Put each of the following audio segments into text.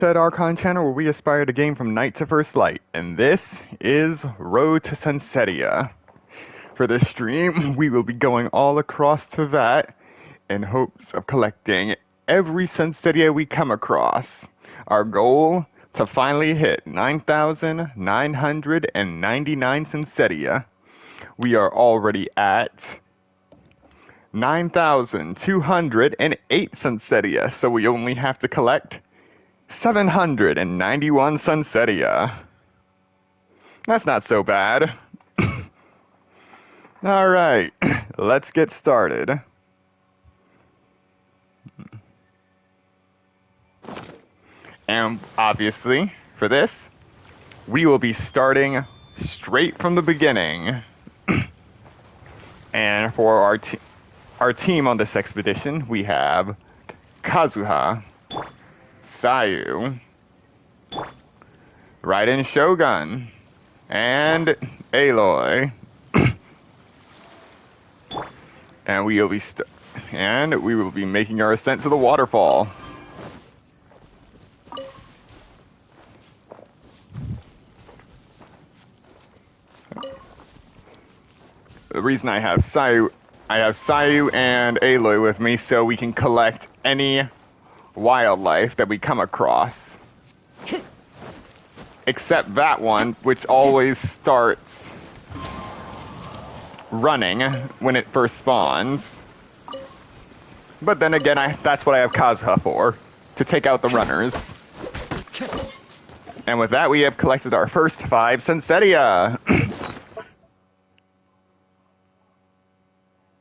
Sunset Archon channel where we aspire to gain from night to first light, and this is Road to Sunsettia. For this stream, we will be going all across Teyvat in hopes of collecting every Sunsettia we come across. Our goal, to finally hit 9,999 Sunsettia. We are already at 9,208 Sunsettia, so we only have to collect 791 Sunsettia. That's not so bad. Alright, let's get started. And obviously, for this, we will be starting straight from the beginning. And for our team on this expedition, we have Kazuha, Sayu, Raiden Shogun, and Aloy. And we will be making our ascent to the waterfall. The reason I have Sayu and Aloy with me so we can collect any wildlife that we come across. Except that one, which always starts running when it first spawns. But then again, that's what I have Kazuha for, to take out the runners. And with that, we have collected our first 5 Sunsettia.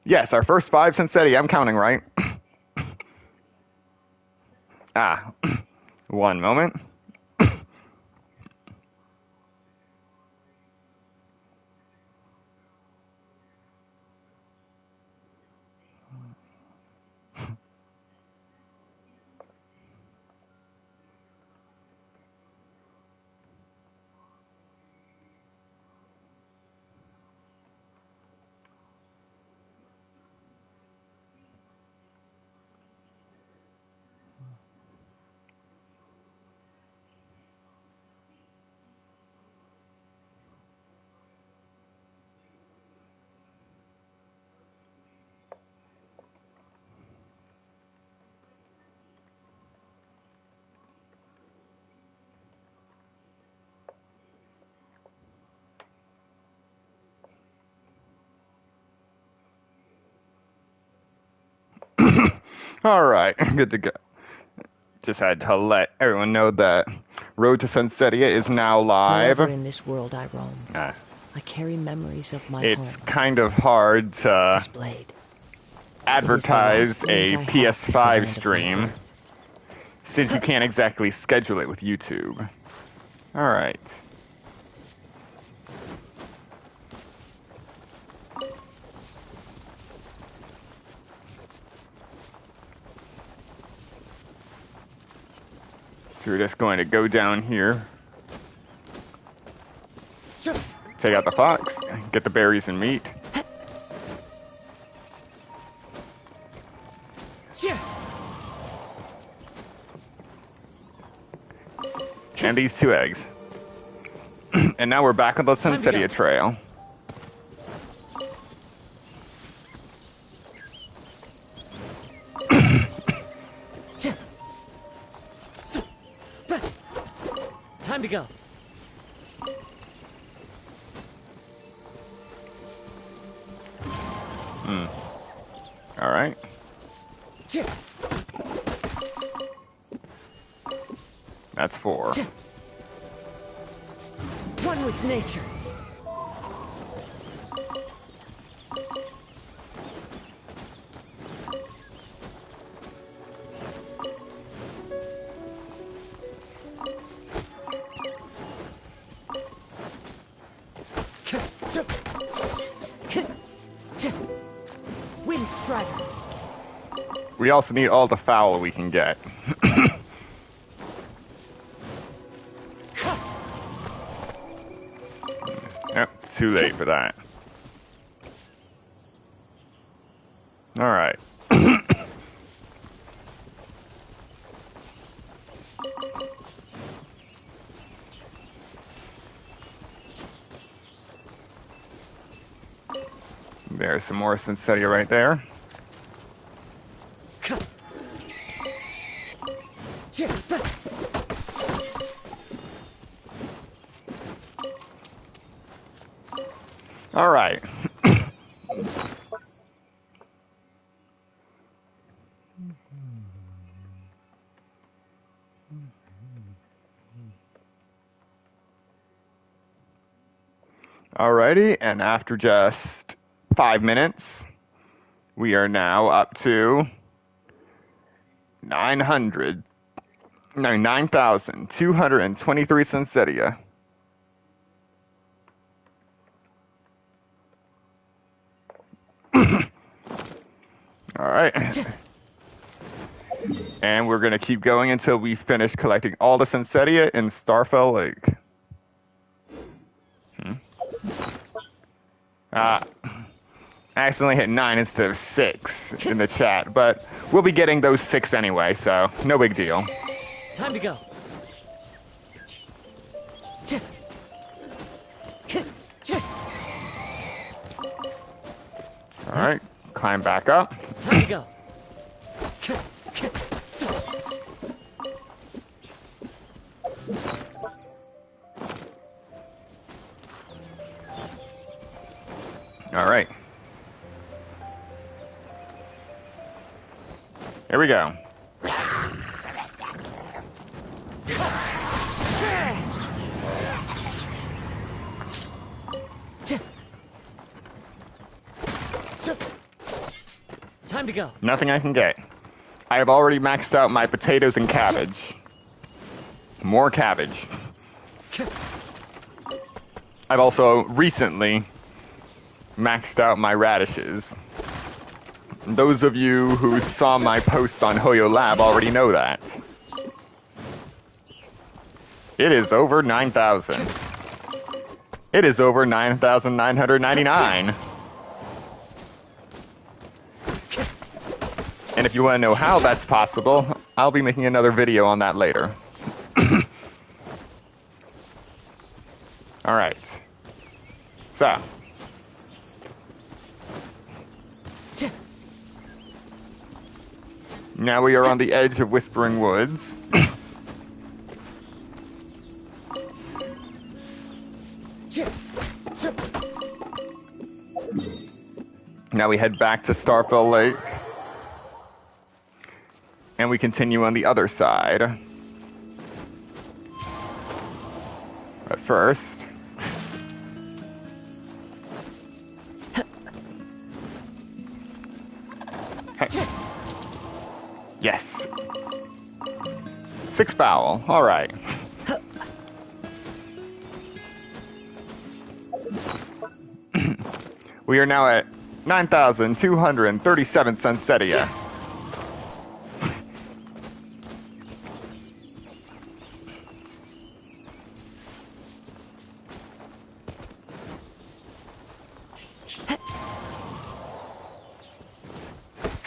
Yes, our first 5 Sunsettia, I'm counting right. One moment. Alright, good to go. Just had to let everyone know that Road to Sunsettia is now live. Wherever in this world I roam, I carry memories of my home. It's kind of hard to Displayed. advertise a PS5 stream since you can't exactly schedule it with YouTube. Alright. So we're just going to go down here, take out the fox, get the berries and meat. And these 2 eggs. And now we're back on the Sunsettia trail. Time to go. All right. That's 4. One with nature. Wind Strider. We also need all the fowl we can get. Yep, too late for that. Alright. There's some more Sunsettia right there. All right. Alrighty, and after just 5 minutes, we are now up to 9,223 Sunsettia. Alright. And we're going to keep going until we finish collecting all the Sunsettia in Starfell Lake. I accidentally hit 9 instead of 6 in the chat, but we'll be getting those 6 anyway, so no big deal. Time to go. Alright, climb back up. Time to go. Alright. Here we go. Time to go. Nothing I can get. I have already maxed out my potatoes and cabbage. More cabbage. I've also recently maxed out my radishes. Those of you who saw my post on Hoyo Lab already know that. It is over 9,000. It is over 9,999. And if you want to know how that's possible, I'll be making another video on that later. Alright. So. Now we are on the edge of Whispering Woods. Now we head back to Starfell Lake. And we continue on the other side. But first... Hey. Yes. 6 foul. All right. We are now at 9,237 Sunsettia.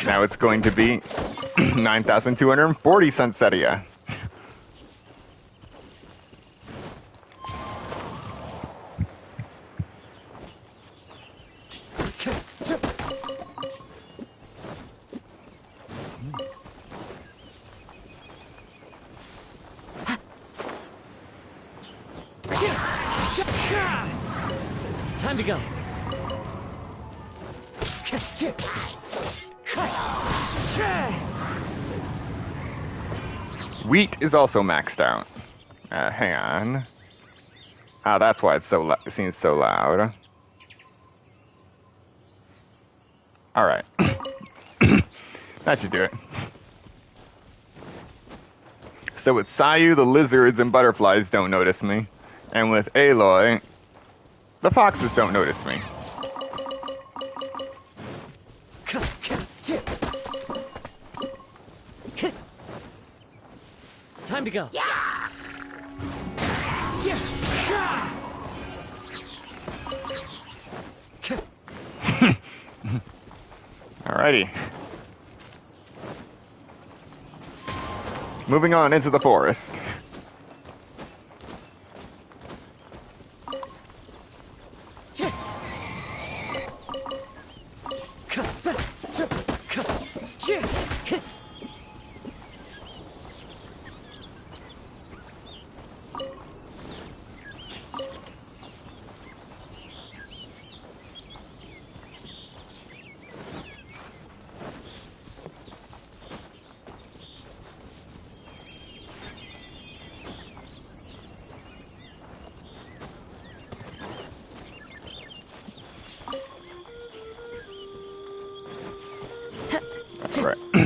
Now it's going to be 9,240 Sunsettia. Time to go. Wheat is also maxed out. Hang on. Ah, that's why it's so it seems so loud. All right. That should do it. So with Sayu, the lizards and butterflies don't notice me. And with Aloy, the foxes don't notice me. Time to go. Alrighty. Moving on into the forest.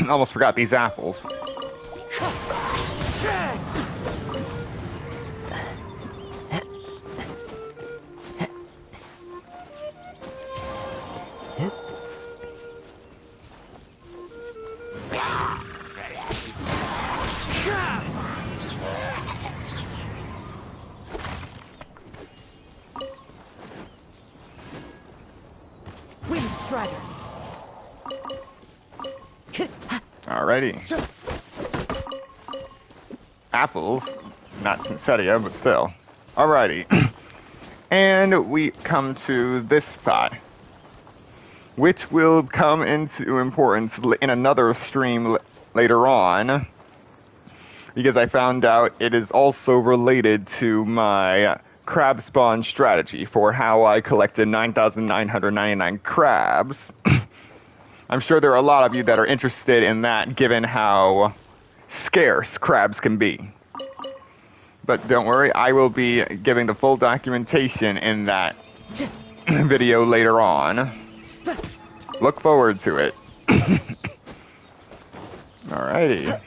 Almost forgot these apples. Alrighty. Apples. Not Sunsettia, but still. Alrighty. And we come to this spot, which will come into importance in another stream later on, because I found out it is also related to my crab spawn strategy for how I collected 9,999 crabs. I'm sure there are a lot of you that are interested in that, given how scarce crabs can be. But don't worry, I will be giving the full documentation in that video later on. Look forward to it. Alrighty.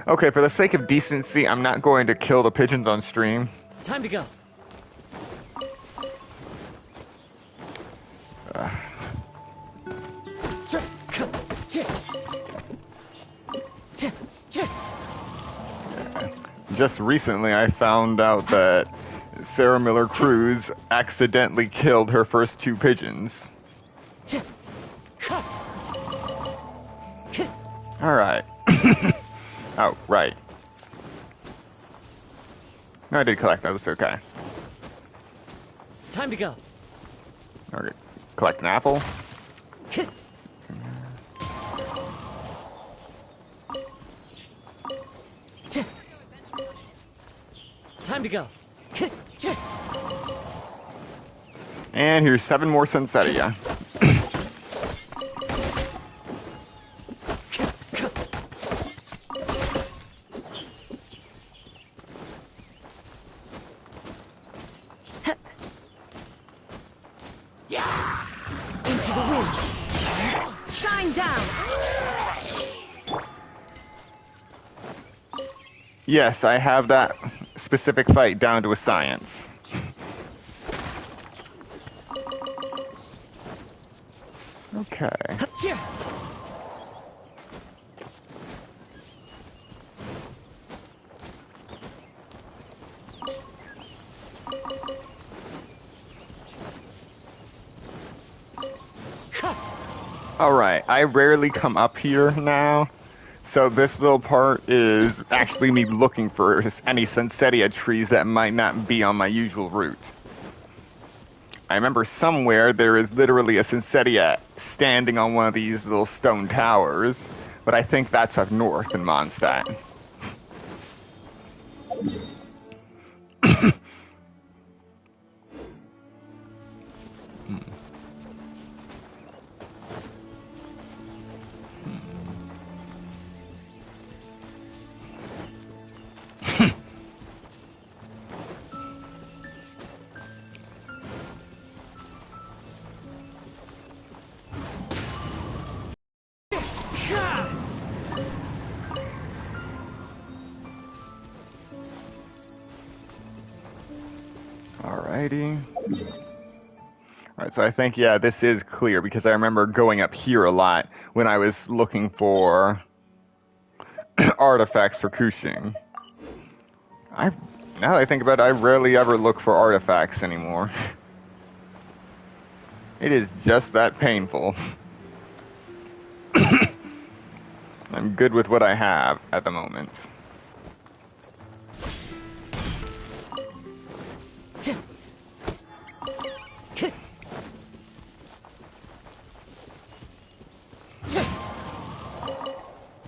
Okay, for the sake of decency, I'm not going to kill the pigeons on stream. Time to go. Just recently, I found out that Sarah Miller Cruz accidentally killed her first 2 pigeons. Alright. Oh, right. No, I did collect those, okay. Time to go. Okay, collect an apple. Time to go. And here's 7 more Sunsettia. Into the wind. Shine down. Yes, I have that specific fight down to a science. Okay. Alright, I rarely come up here now, so this little part is actually me looking for any Sunsettia trees that might not be on my usual route. I remember somewhere there is literally a Sunsettia standing on one of these little stone towers, but I think that's up north in Mondstadt. Alrighty. Alright, so I think, yeah, this is clear because I remember going up here a lot when I was looking for artifacts for Kushing. Now that I think about it, I rarely ever look for artifacts anymore. It is just that painful. I'm good with what I have at the moment.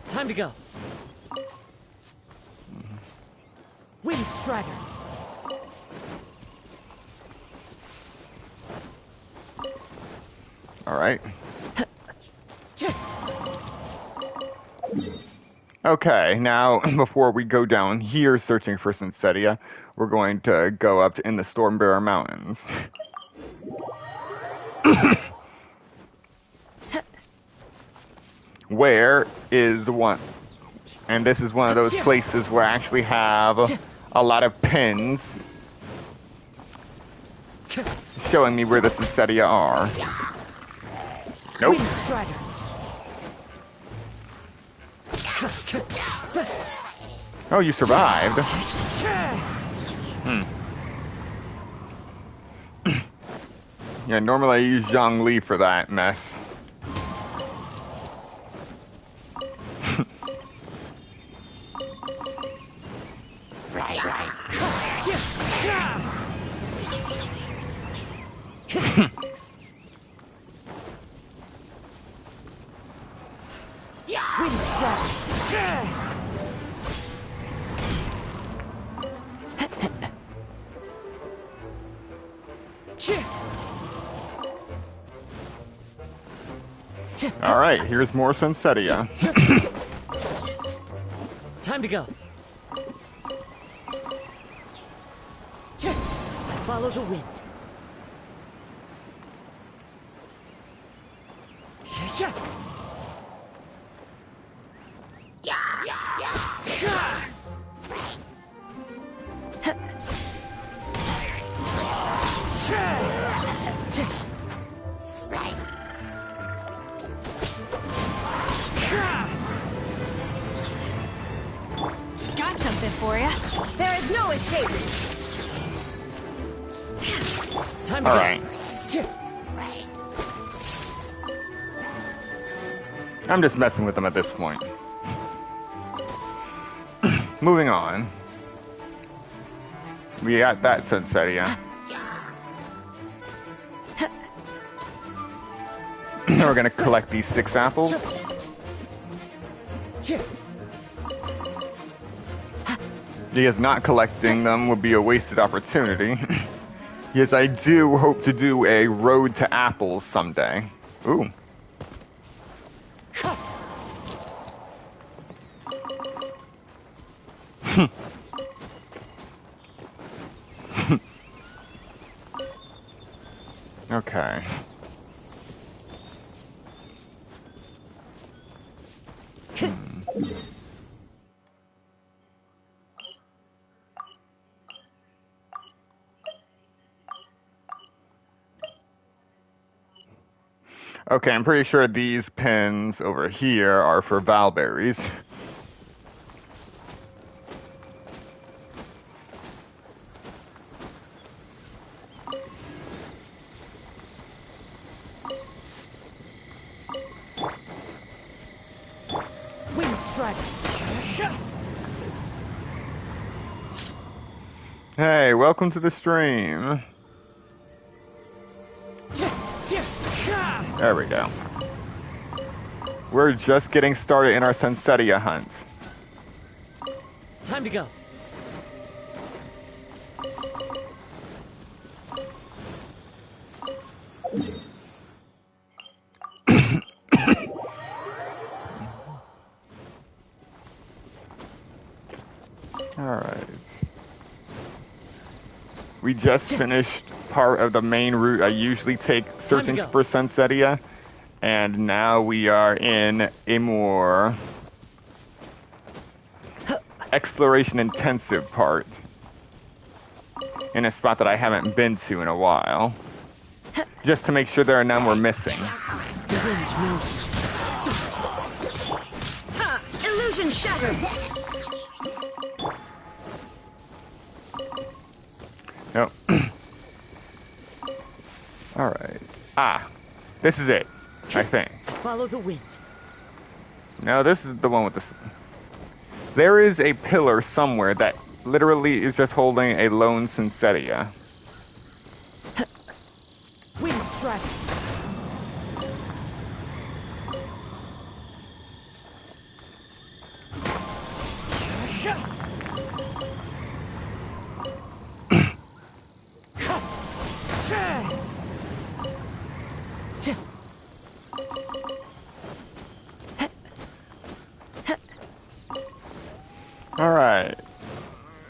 Time to go. Wind Strider. All right. Okay, now before we go down here searching for Sunsettia, we're going to go up in the Stormbearer Mountains. Where is one? And this is one of those places where I actually have a lot of pins showing me where the Sunsettia are. Nope. Oh, you survived. Yeah, normally I use Zhongli for that mess. Alright, here's more Sunsettia. Time to go. Follow the wind. Got something for you. There is no escape. Time to All right. I'm just messing with them at this point. Moving on. We got that Sunsettia. We're gonna collect these 6 apples. Because not collecting them would be a wasted opportunity. Yes, I do hope to do a road to apples someday. Ooh. Okay. Okay, I'm pretty sure these pins over here are for valberries. Hey, welcome to the stream. There we go. We're just getting started in our Sunsettia hunt. Time to go. Alright. We just finished part of the main route I usually take searching for Sunsettia, and now we are in a more exploration intensive part in a spot that I haven't been to in a while, just to make sure there are none we're missing. Illusion shattered. Nope. Alright. Ah, this is it, I think. Follow the wind. No, this is the one with the... There is a pillar somewhere that literally is just holding a lone Sunsettia. Wind strike.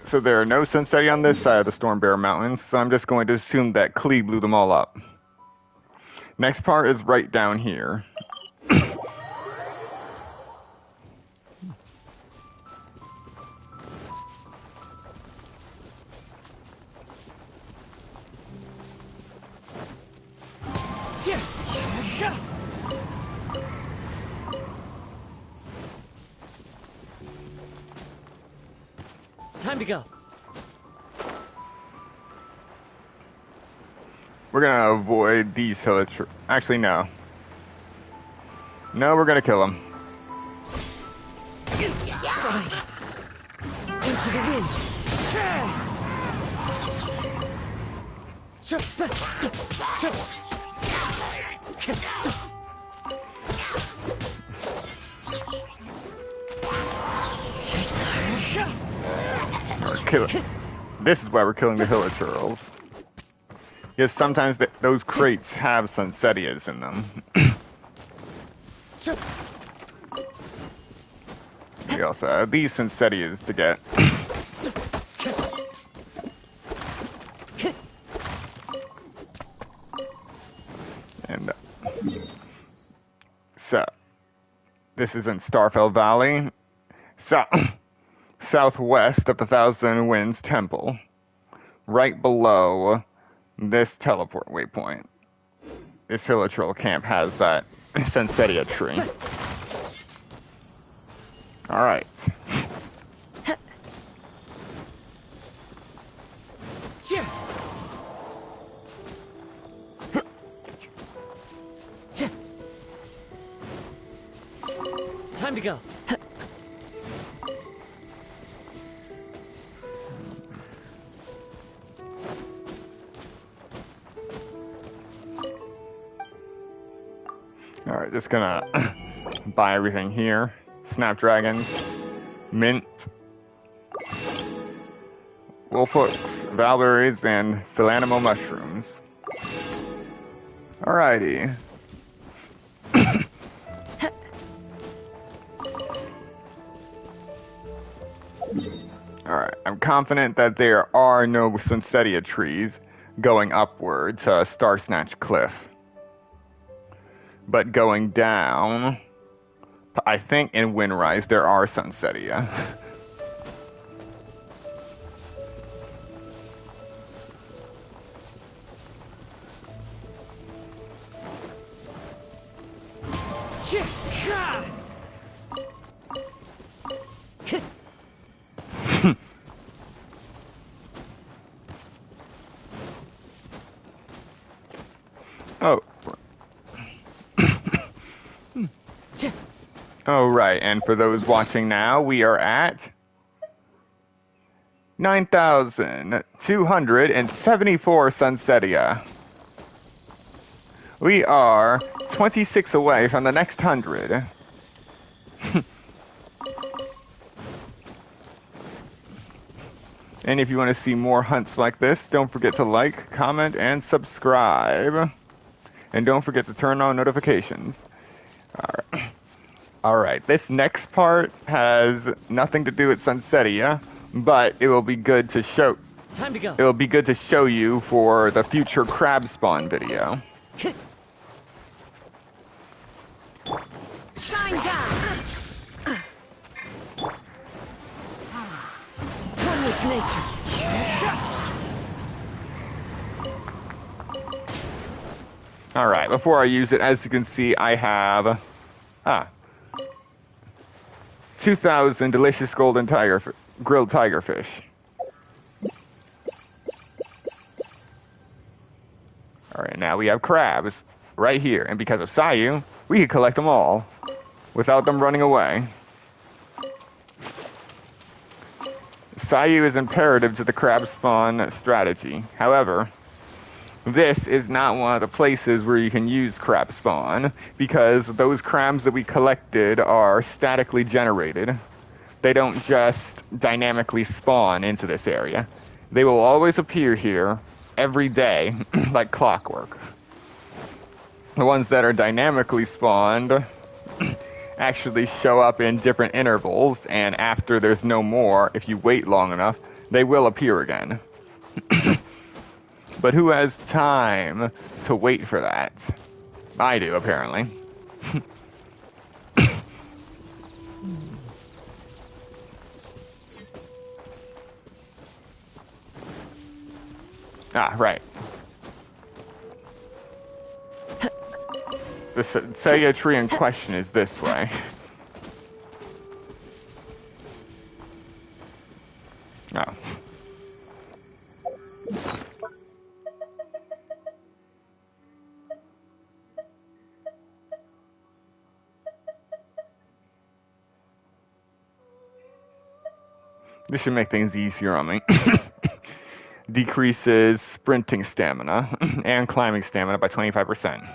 So there are no Sunsettia on this side of the Stormbearer Mountains, so I'm just going to assume that Klee blew them all up. Next part is right down here. Time to go. We're gonna avoid these hillage. Actually, no. No, we're gonna kill them. Fine. Into the wind. This is why we're killing the hillage earls. Because sometimes those crates have Sunsettias in them. We also have these Sunsettias to get. And so, this is in Starfell Valley, southwest of the Thousand Winds Temple, right below this teleport waypoint. This Hilichurl camp has that Sunsettia tree. Alright. Time to go. Alright, just gonna buy everything here. Snapdragons, mint, wolfhooks, valberries, and philanimo mushrooms. Alrighty. Alright, I'm confident that there are no Sunsettia trees going upward to Star Snatch Cliff. But going down, I think in Windrise there are Sunsettia. Oh. Oh, right, and for those watching now, we are at 9,274 Sunsettia. We are 26 away from the next 100. And if you want to see more hunts like this, don't forget to like, comment, and subscribe. And don't forget to turn on notifications. Alright, this next part has nothing to do with Sunsettia, but it will be good to show. Time to go. It will be good to show you for the future crab spawn video. Shine down! One with nature. Alright, before I use it, as you can see, I have 2,000 delicious golden grilled tigerfish. Alright, now we have crabs right here, and because of Sayu, we can collect them all without them running away. Sayu is imperative to the crab spawn strategy. However, this is not one of the places where you can use crab spawn, because those crabs that we collected are statically generated. They don't just dynamically spawn into this area. They will always appear here every day, like clockwork. The ones that are dynamically spawned actually show up in different intervals, and after there's no more, if you wait long enough, they will appear again. But who has time to wait for that? I do, apparently. Ah, right. The Sunsettia tree in question is this way. Oh. This should make things easier on me. Decreases sprinting stamina and climbing stamina by 25%.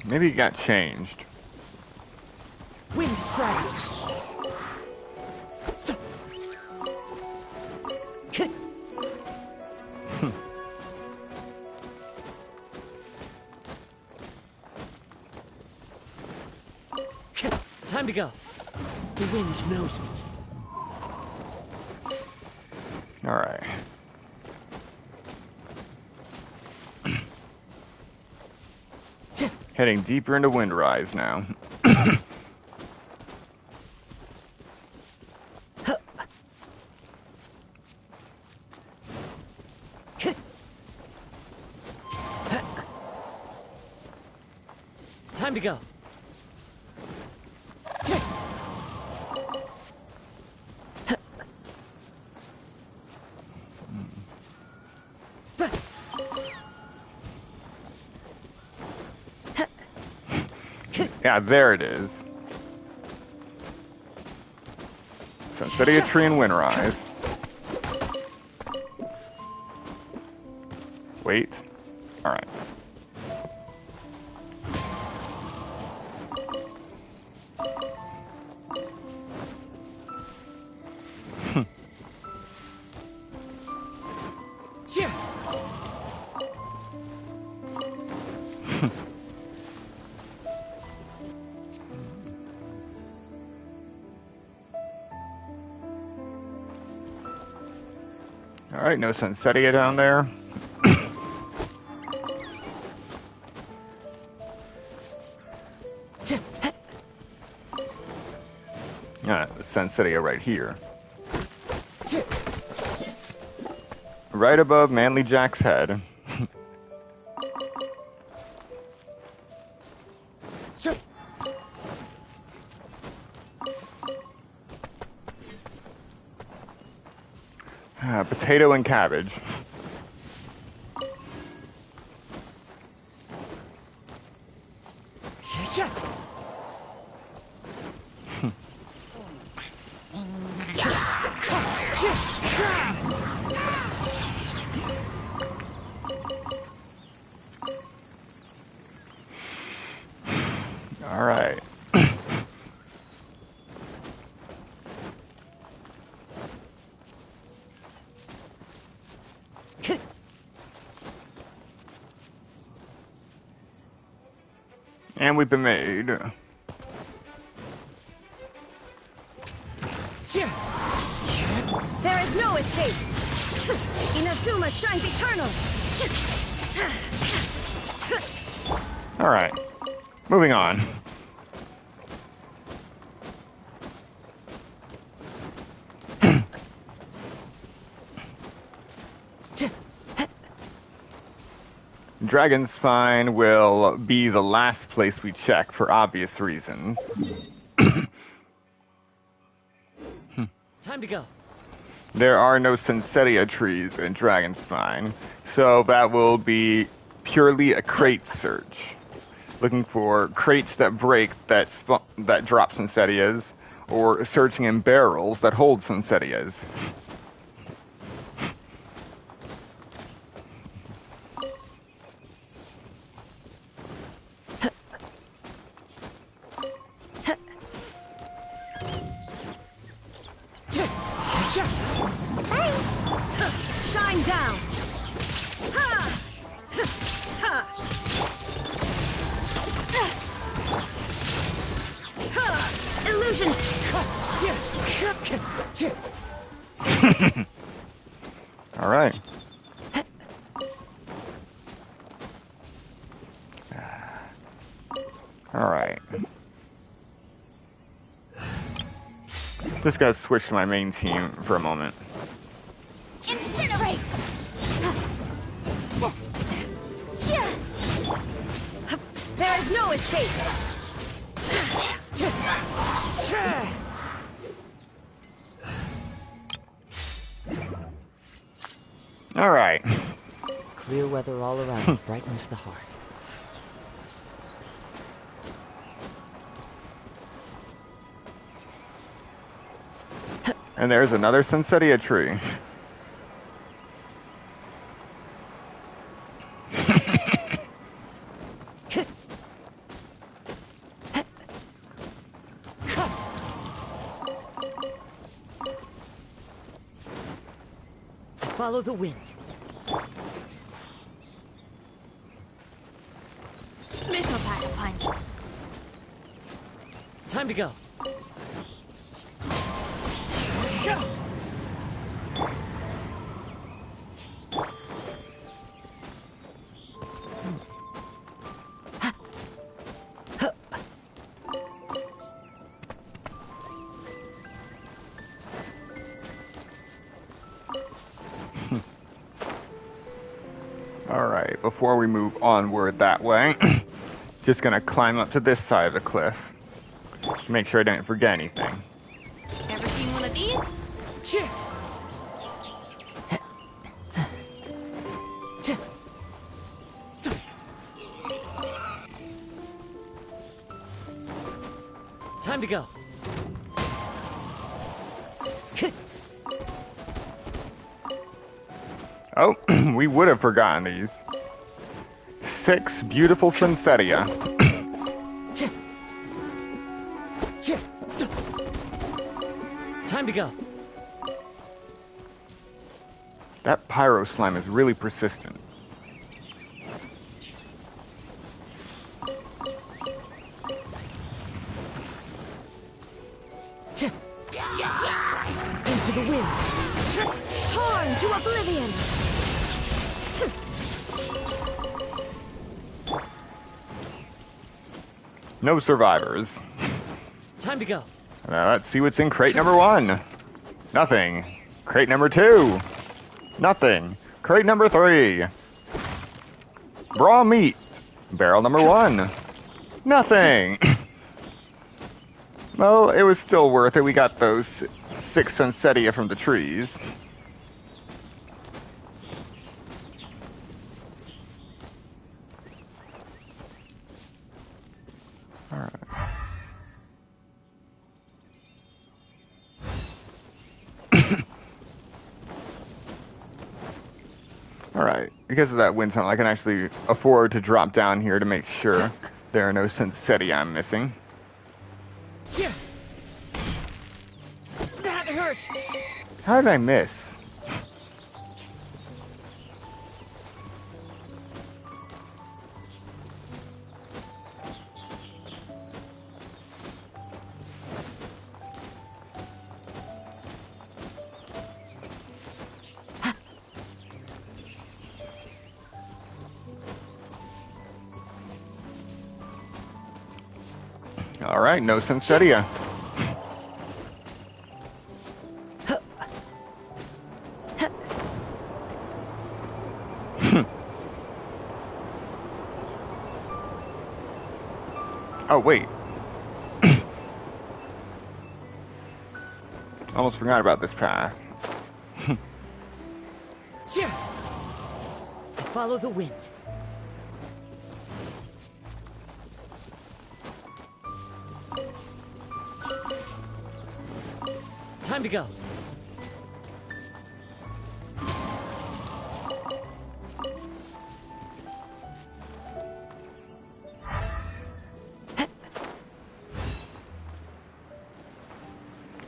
Maybe it got changed. Wind strike. So. Time to go. The wind knows me. All right. Heading deeper into Windrise now. Time to go. Yeah, there it is. Sunsettia tree and Windrise. Wait. All right. All right, no Sunsettia down there. The Sunsettia right here. Right above Manly Jack's head. Potato and cabbage. All right. And we've been made. There is no escape. Inazuma shines eternal. All right. Moving on. Dragon Spine will be the last place we check for obvious reasons. Time to go. There are no Sunsettia trees in Dragon Spine, so that will be purely a crate search. Looking for crates that break that drop Sunsettias, or searching in barrels that hold Sunsettias. Shine down. Ha! Ha! Ha! Illusion. All right. All right. Just gotta switch to my main team for a moment. Incinerate. There is no escape. All right. Clear weather all around brightens the heart. And there's another Sunsettia tree. Follow the wind. Missile pack punch. Time to go. Alright, before we move onward that way, just gonna climb up to this side of the cliff. Make sure I don't forget anything. Ever seen one of these? Time to go. Oh, we would have forgotten these. 6 beautiful Sunsettia. Time to go. That pyro slime is really persistent. Into the wind. Torn to oblivion. No survivors. Time to go. Now let's see what's in crate number 1. Nothing. Crate number 2. Nothing. Crate number 3. Raw meat. Barrel number 1. Nothing. Well, it was still worth it. We got those 6 Sunsettia from the trees. Alright. Alright, because of that wind tunnel, I can actually afford to drop down here to make sure there are no Sunsettia I'm missing. That hurts. How did I miss? Alright, no Sunsettia. Oh, wait. Almost forgot about this path. I follow the wind. Time to go.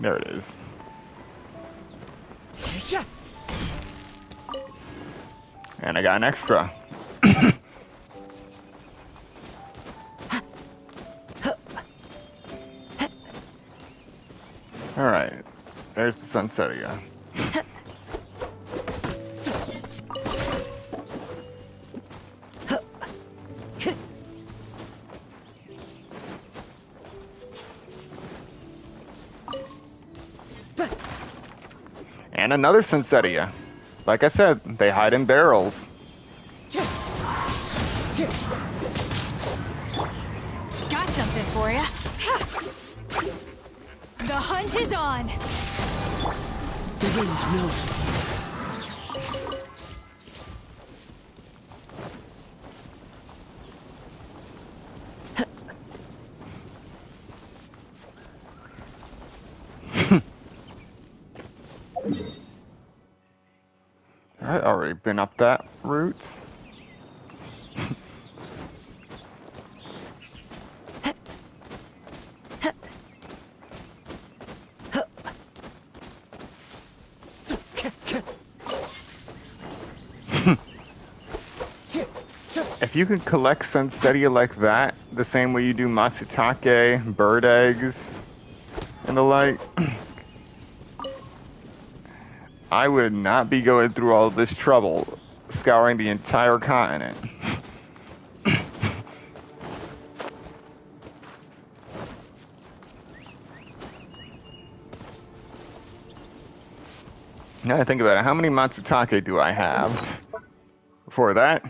There it is. And I got an extra. Alright. There's the Sunsettia. And another Sunsettia. Like I said, they hide in barrels. Got something for ya. The hunt is on. The wind knows me. I've already been up that route. If you could collect Sunsettia like that, the same way you do Matsutake, bird eggs, and the like, I would not be going through all this trouble scouring the entire continent. Now I think about it, how many Matsutake do I have? Before that,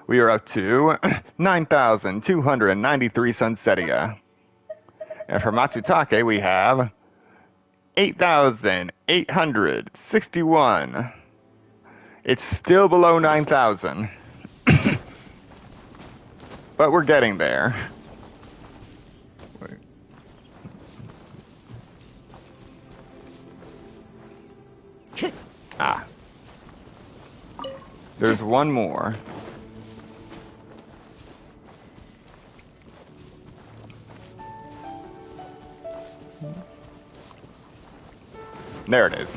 we are up to 9,293 Sunsettia. And for Matsutake, we have 8,861. It's still below 9,000. But we're getting there. Ah. There's one more. There it is.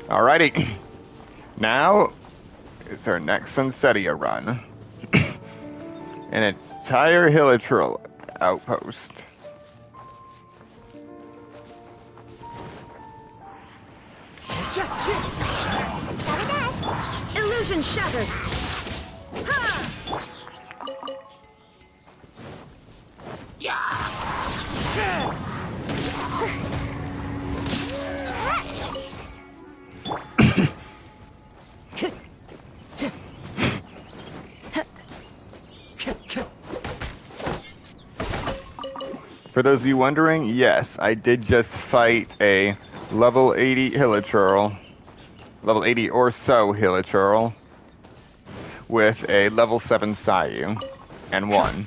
Alrighty. Now, it's our next Sunsettia run. An entire Hilichurl outpost. Illusion shattered. Ha! For those of you wondering, yes, I did just fight a level 80 Hilichurl, level 80 or so Hilichurl, with a level 7 Sayu, and won.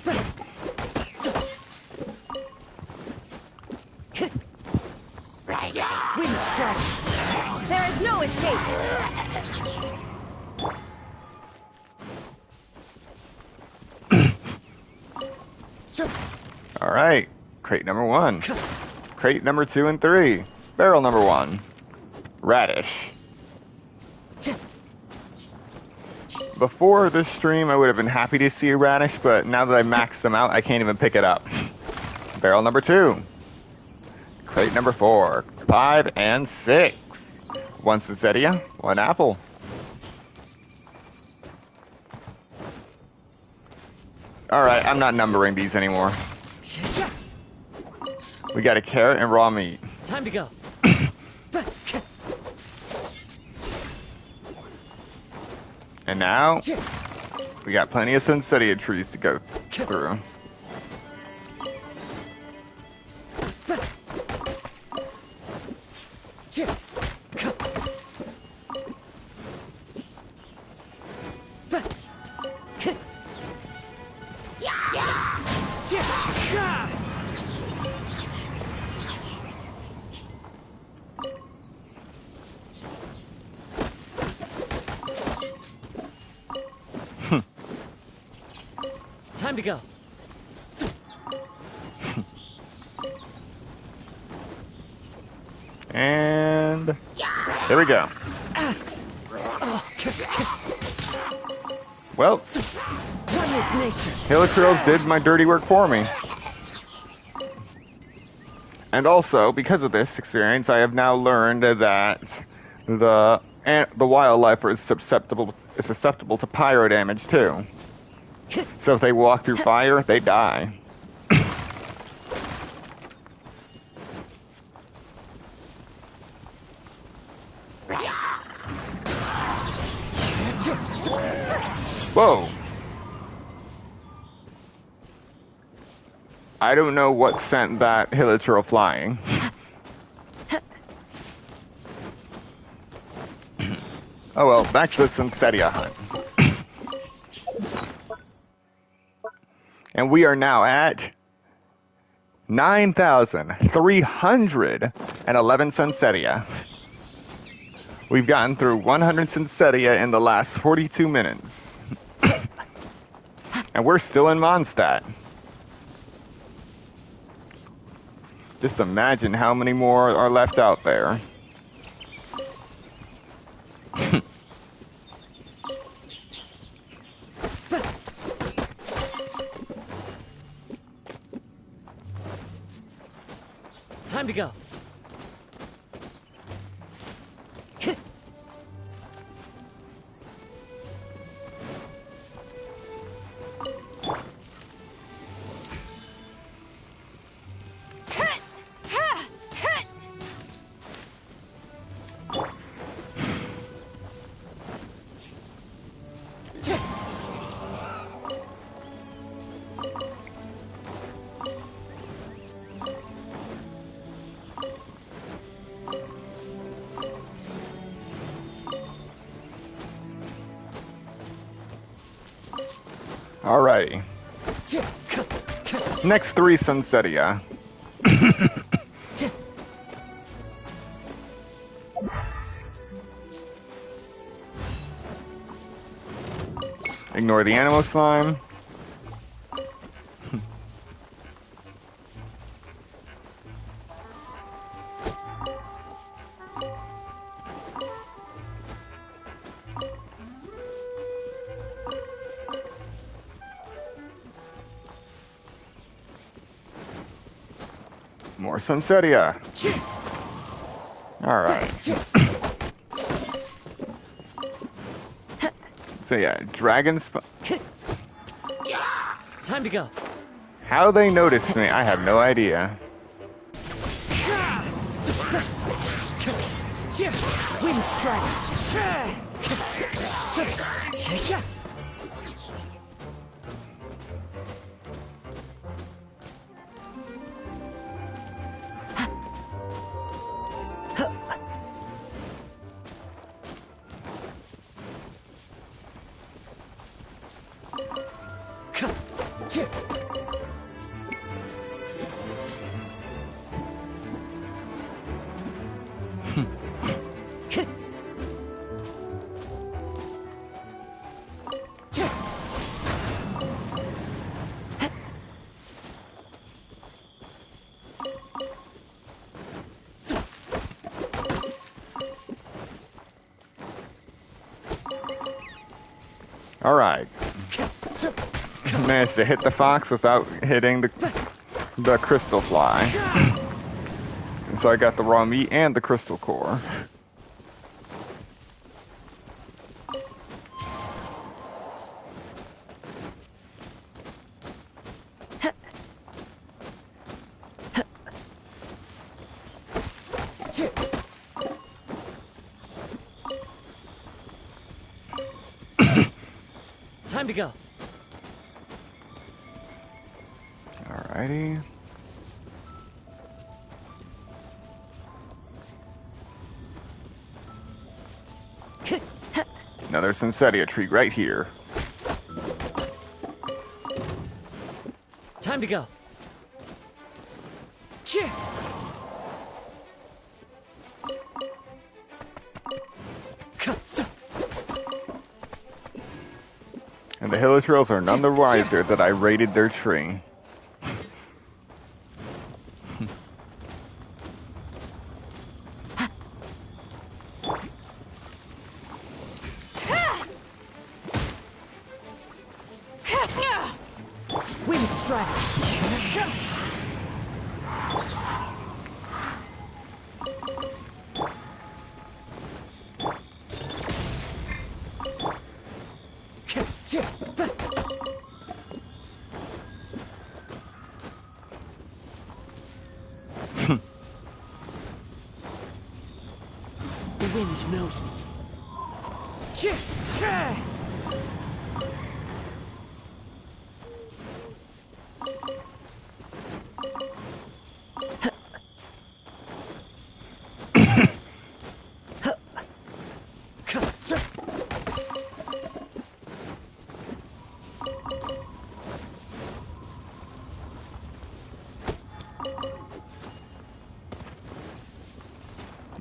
Wind strike. There is no escape. Alright, crate number 1. Crate number 2 and 3. Barrel number 1. Radish. Before this stream, I would have been happy to see a radish, but now that I maxed them out, I can't even pick it up. Barrel number 2. Crate number 4. 5 and 6. 1 Sunsettia, 1 apple. Alright, I'm not numbering these anymore. We got a carrot and raw meat. Time to go. And now, we got plenty of Sunsettia trees to go through. Time to go. And there we go. Well, One with nature. Hilichurls did my dirty work for me. And also, because of this experience, I have now learned that the wildlife is susceptible to pyro damage too. So if they walk through fire, they die. Whoa. I don't know what sent that Hilichurl flying. Oh well, back to the Sunsettia hunt. And we are now at 9,311 Sunsettia. We've gotten through 100 Sunsettia in the last 42 minutes. And we're still in Mondstadt. Just imagine how many more are left out there. Time to go. Alrighty. Next 3 Sunsettia. Ignore the animal slime. More Sunsettia. Alright. So yeah, dragon Time to go. How they noticed me, I have no idea. Wind strike. Alright. Managed to hit the fox without hitting the crystal fly. And so I got the raw meat and the crystal core. Time to go. Alrighty. Another Sunsettia tree right here. Time to go. Cheer. And the Hillitrills are none the wiser that I raided their tree. Wind strike. The wind knows me.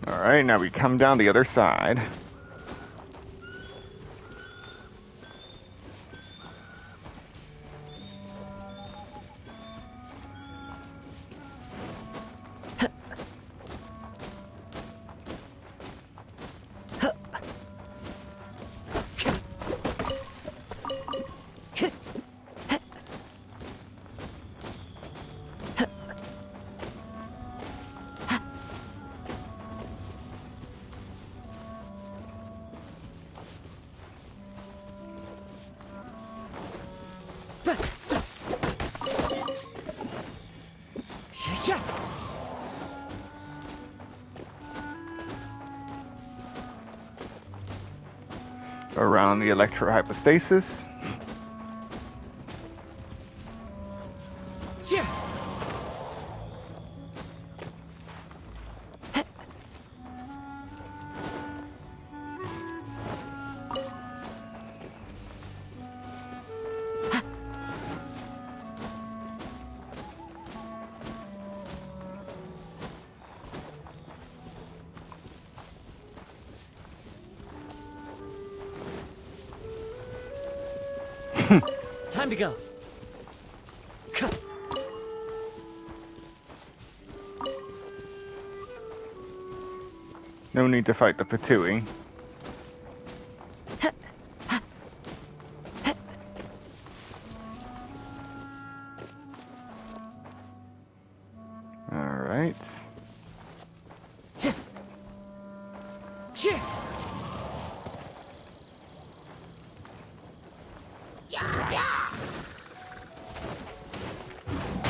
Alright, now we come down the other side. Around the electrohypostasis. Time to go. No need to fight the Patui. Alright.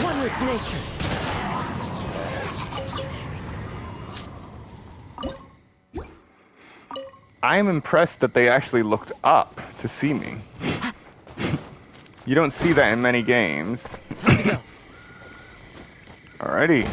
One with nature. I am impressed that they actually looked up to see me. You don't see that in many games. Time to go. Alrighty.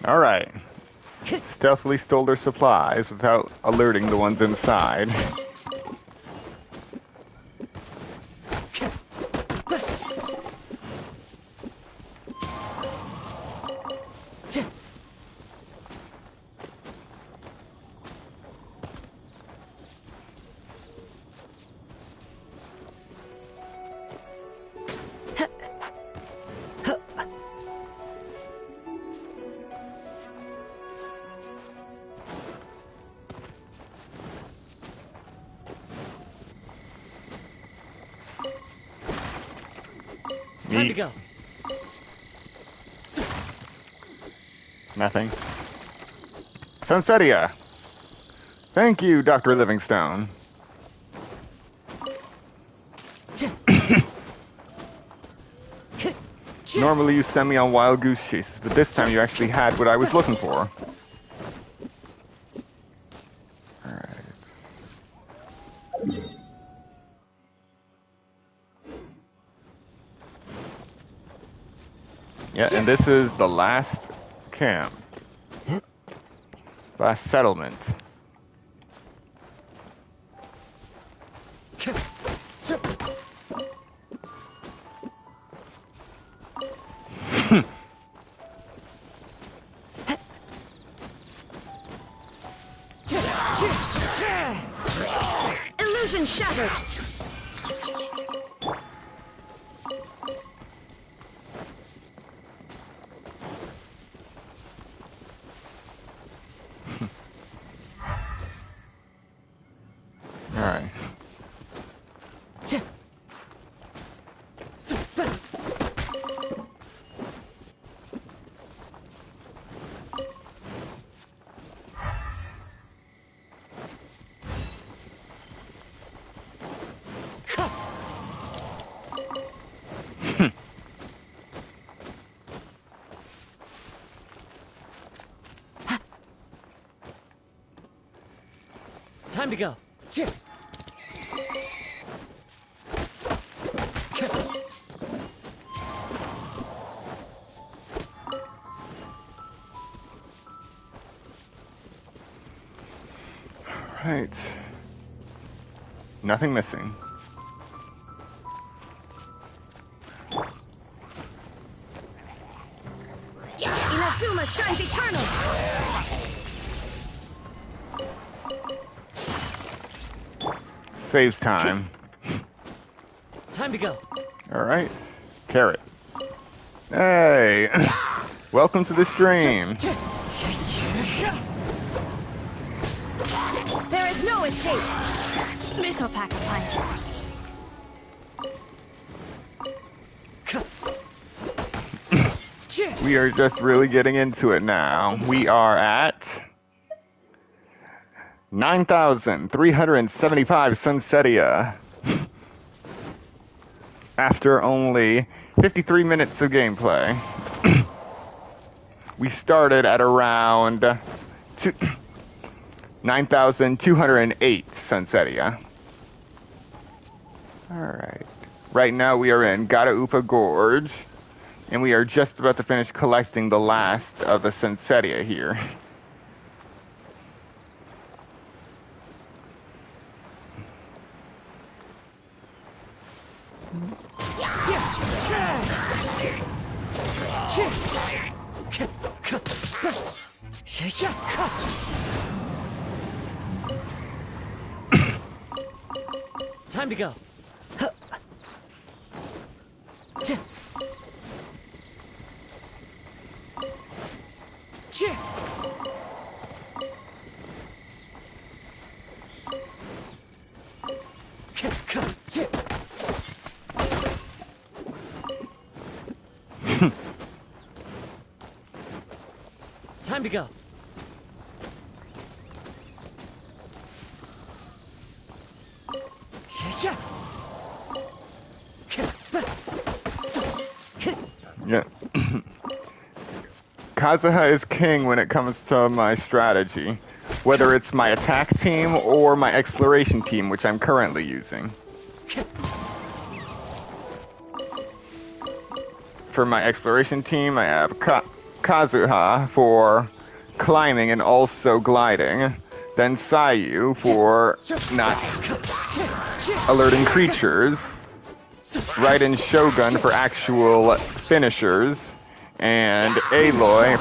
Alright. Stealthily stole their supplies without alerting the ones inside. Time to go. Nothing. Sunsettia. Thank you, Dr. Livingstone. Normally you send me on wild goose chases, but this time you actually had what I was looking for. Alright. Yeah, and this is the last camp. Last settlement. Illusion shattered. All right. Time to go. Right. Nothing missing. Inazuma shines eternal. Saves time. Time to go. All right. Carrot. Hey. Welcome to the stream. There is no escape. This'll pack a punch. We are just really getting into it now. We are at 9,375 Sunsettia. After only 53 minutes of gameplay. We started at around 9,208 Sunsettia. Alright. Right now we are in Gadaupa Gorge. And we are just about to finish collecting the last of the Sunsettia here. Time to go. Time to go. Yeah. Kazuha is king when it comes to my strategy, whether it's my attack team or my exploration team, which I'm currently using. For my exploration team, I have Kazuha for climbing and also gliding, then Sayu for not alerting creatures, Raiden Shogun for actual finishers, and Aloy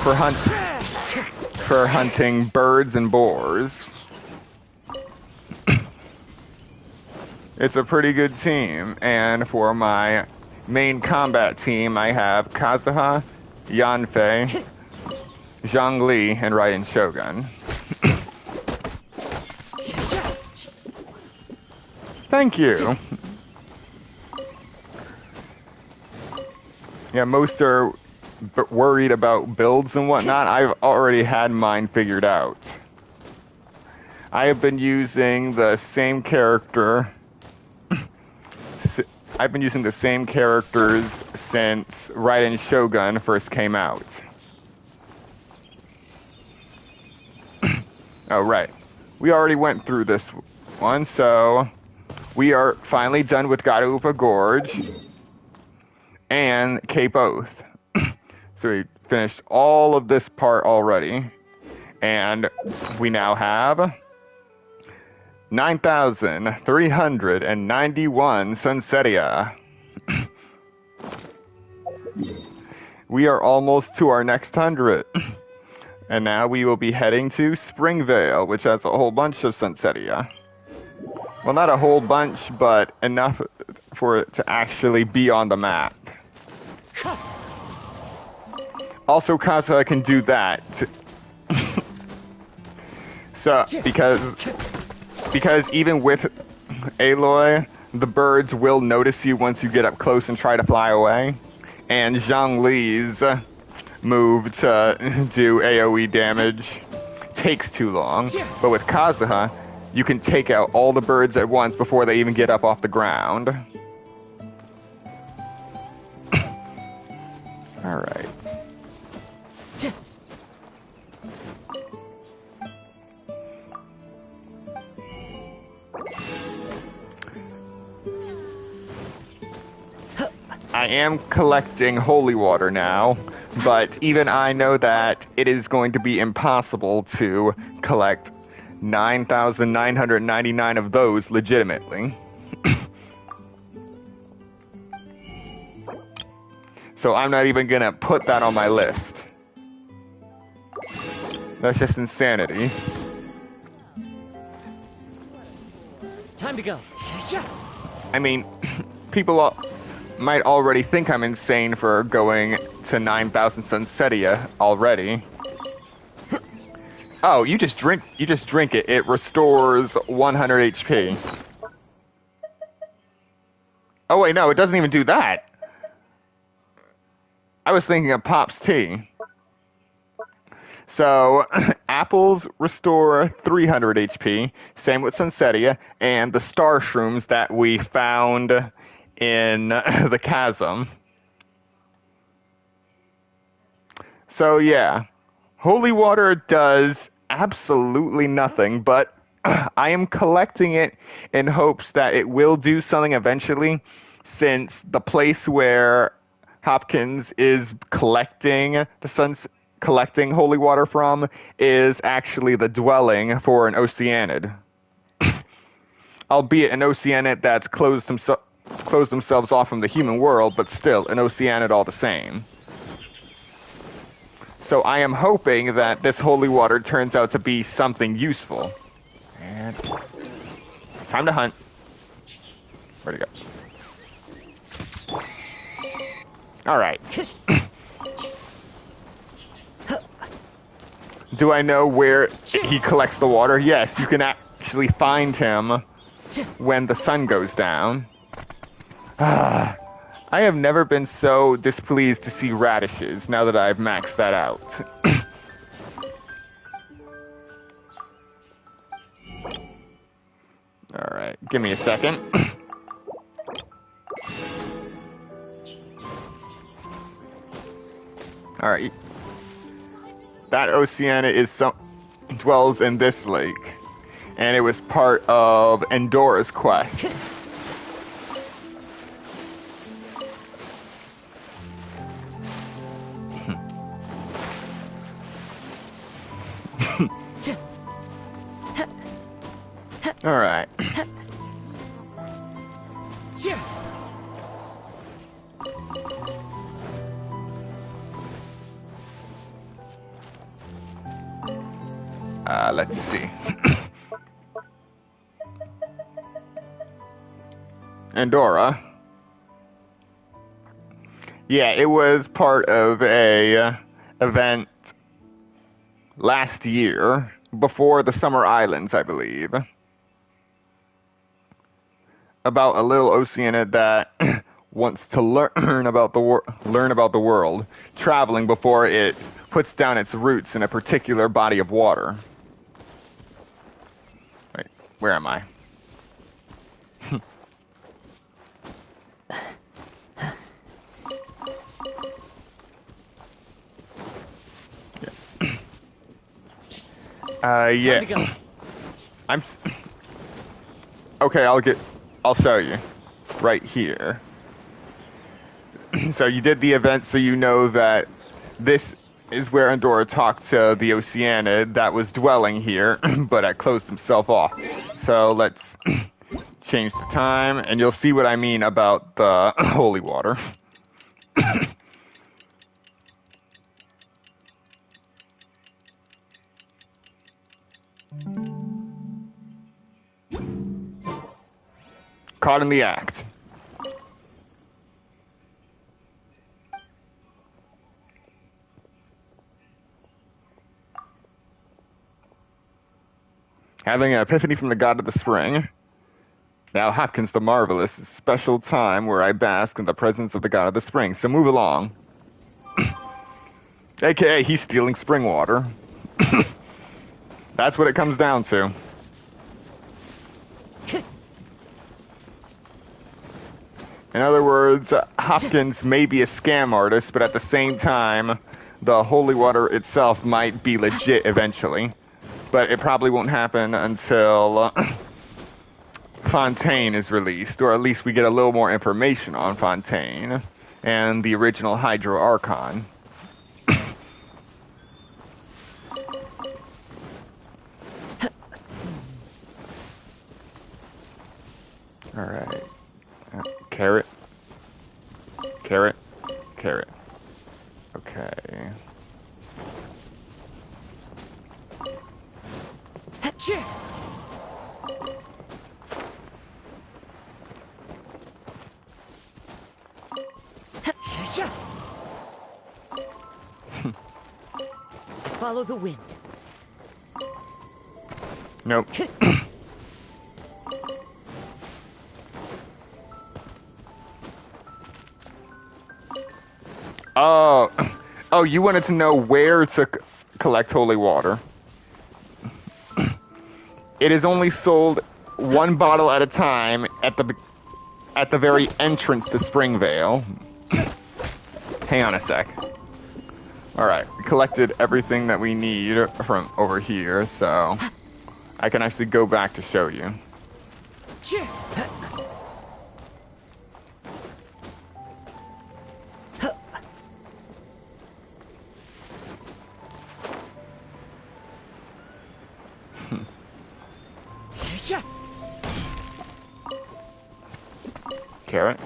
for hunting birds and boars. It's a pretty good team, and for my main combat team, I have Kazuha, Yanfei, Zhongli, and Raiden Shogun. Thank you. Yeah, most are worried about builds and whatnot. I've already had mine figured out. I have been using the same character. I've been using the same characters since Raiden Shogun first came out. Oh, right. We already went through this one, so we are finally done with Guadalupe Gorge and Cape Oath. So we finished all of this part already, and we now have 9,391 Sunsettia. We are almost to our next 100. And now we will be heading to Springvale, which has a whole bunch of Sunsettia. Well, not a whole bunch, but enough for it to actually be on the map. Also, Kazuha can do that. So, because even with Aloy, the birds will notice you once you get up close and try to fly away. And Zhongli's move to do AoE damage takes too long. But with Kazuha, you can take out all the birds at once before they even get up off the ground. Alright. I am collecting holy water now, but even I know that it is going to be impossible to collect 9,999 of those legitimately. So I'm not even gonna put that on my list. That's just insanity. Time to go. I mean, people might already think I'm insane for going to 9,000 Sunsettia already. Oh, you just drink it. It restores 100 HP. Oh wait, no, it doesn't even do that. I was thinking of Pop's tea. So, apples restore 300 HP, same with Sunsettia, and the star shrooms that we found in the chasm. So yeah, holy water does absolutely nothing, but I am collecting it in hopes that it will do something eventually, since the place where Hopkins is collecting collecting holy water from is actually the dwelling for an Oceanid. Albeit an Oceanid that's closed themselves off from the human world, but still an Oceanid all the same. So I am hoping that this holy water turns out to be something useful. And time to hunt. Where'd it go? Alright. Do I know where he collects the water? Yes, you can actually find him when the sun goes down. I have never been so displeased to see radishes now that I've maxed that out. Alright, give me a second. Alright. That Oceana dwells in this lake. And it was part of Endora's quest. Alright. Let's see. Endora. Yeah, it was part of a event last year, before the Summer Islands, I believe. About a little Oceanid that wants to learn about the world, traveling before it puts down its roots in a particular body of water. Wait, where am I? Yeah. Time to go. Okay, I'll show you. Right here. So you did the event, so you know that this is where Andorra talked to the Oceanid that was dwelling here, but had closed himself off. So let's change the time, and you'll see what I mean about the holy water. Caught in the act. Having an epiphany from the god of the spring. Now Hopkins the Marvelous, a special time where I bask in the presence of the god of the spring. So move along. AKA, he's stealing spring water. That's what it comes down to. In other words, Hopkins may be a scam artist, but at the same time, the holy water itself might be legit eventually. But it probably won't happen until Fontaine is released, or at least we get a little more information on Fontaine and the original Hydro Archon. Alright. Carrot. Carrot. Carrot. Okay. Follow the wind. Nope. Oh, you wanted to know where to collect holy water. It is only sold one bottle at a time at the very entrance to Springvale. Hang on a sec. Alright, we collected everything that we need from over here, so I can actually go back to show you. Carrot.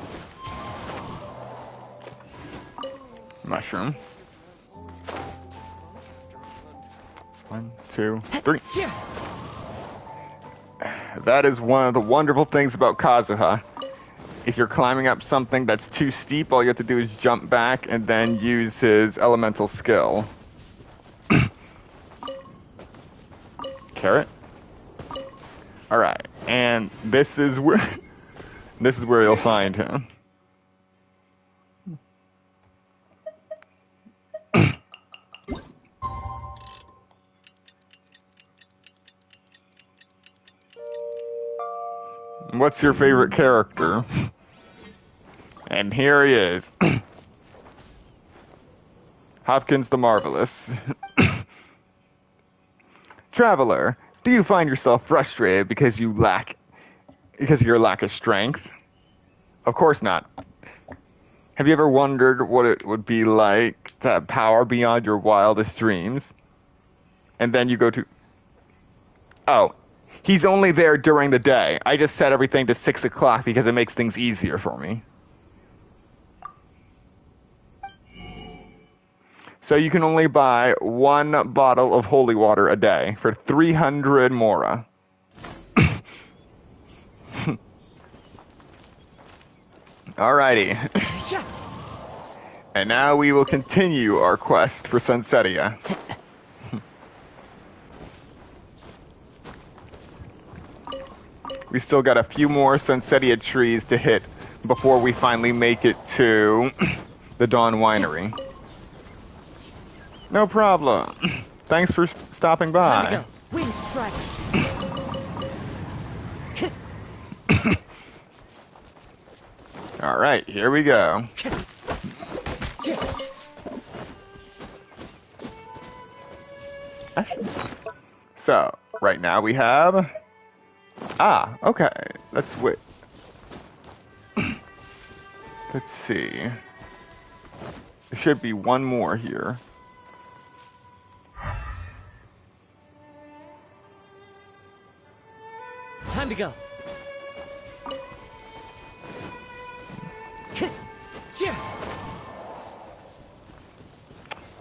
Mushroom. 1, 2, 3. That is one of the wonderful things about Kazuha. If you're climbing up something that's too steep, all you have to do is jump back and then use his elemental skill. Carrot. Alright, and this is where you'll find him. What's your favorite character? And here he is. Hopkins the Marvelous. Traveler, do you find yourself frustrated because of your lack of strength? Of course not. Have you ever wondered what it would be like to have power beyond your wildest dreams? And then you go to... Oh, he's only there during the day. I just set everything to 6 o'clock because it makes things easier for me. So you can only buy 1 bottle of holy water a day for 300 mora. Alrighty. And now we will continue our quest for Sunsettia. We still got a few more Sunsettia trees to hit before we finally make it to the Dawn Winery. No problem. Thanks for stopping by. Time to go. Wind strike. All right, here we go. So, right now we have... Ah, okay. Let's wait. Let's see. There should be one more here. Time to go.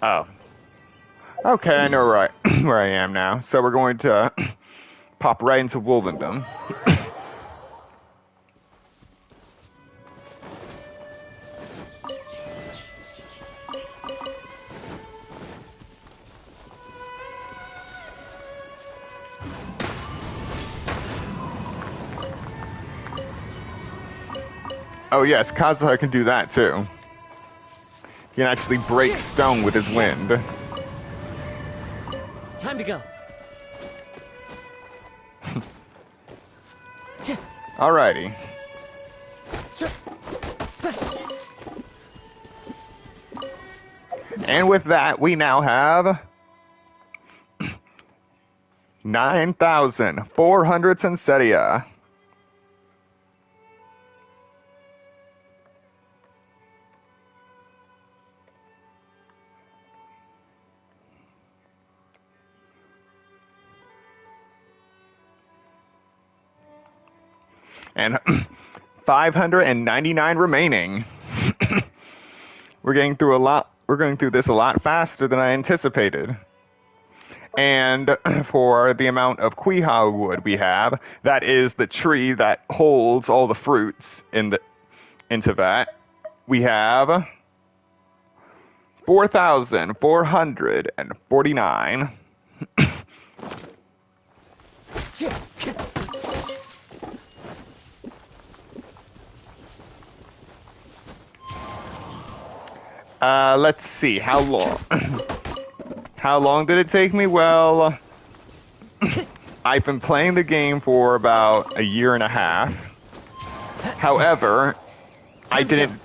Oh. Okay, I know where I am now. So we're going to pop right into Wolvendom. Oh yes, Kazuha can do that too. He can actually break stone with his wind. Time to go. Alrighty. And with that, we now have 9,400 Sunsettia. And 599 remaining. We're going through this a lot faster than I anticipated. And for the amount of Quiha wood we have, that is the tree that holds all the fruits into that. We have 4,449. Let's see, how long? How long did it take me? Well, I've been playing the game for about a year and a half. However, I didn't...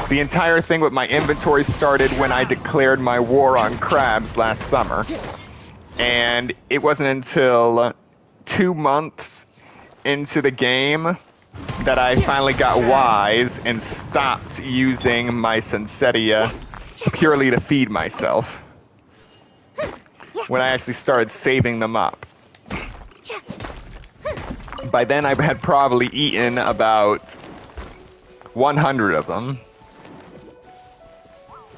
The entire thing with my inventory started when I declared my war on crabs last summer. And it wasn't until 2 months into the game that I finally got wise and stopped using my Sunsettia purely to feed myself. When I actually started saving them up. By then I had probably eaten about 100 of them.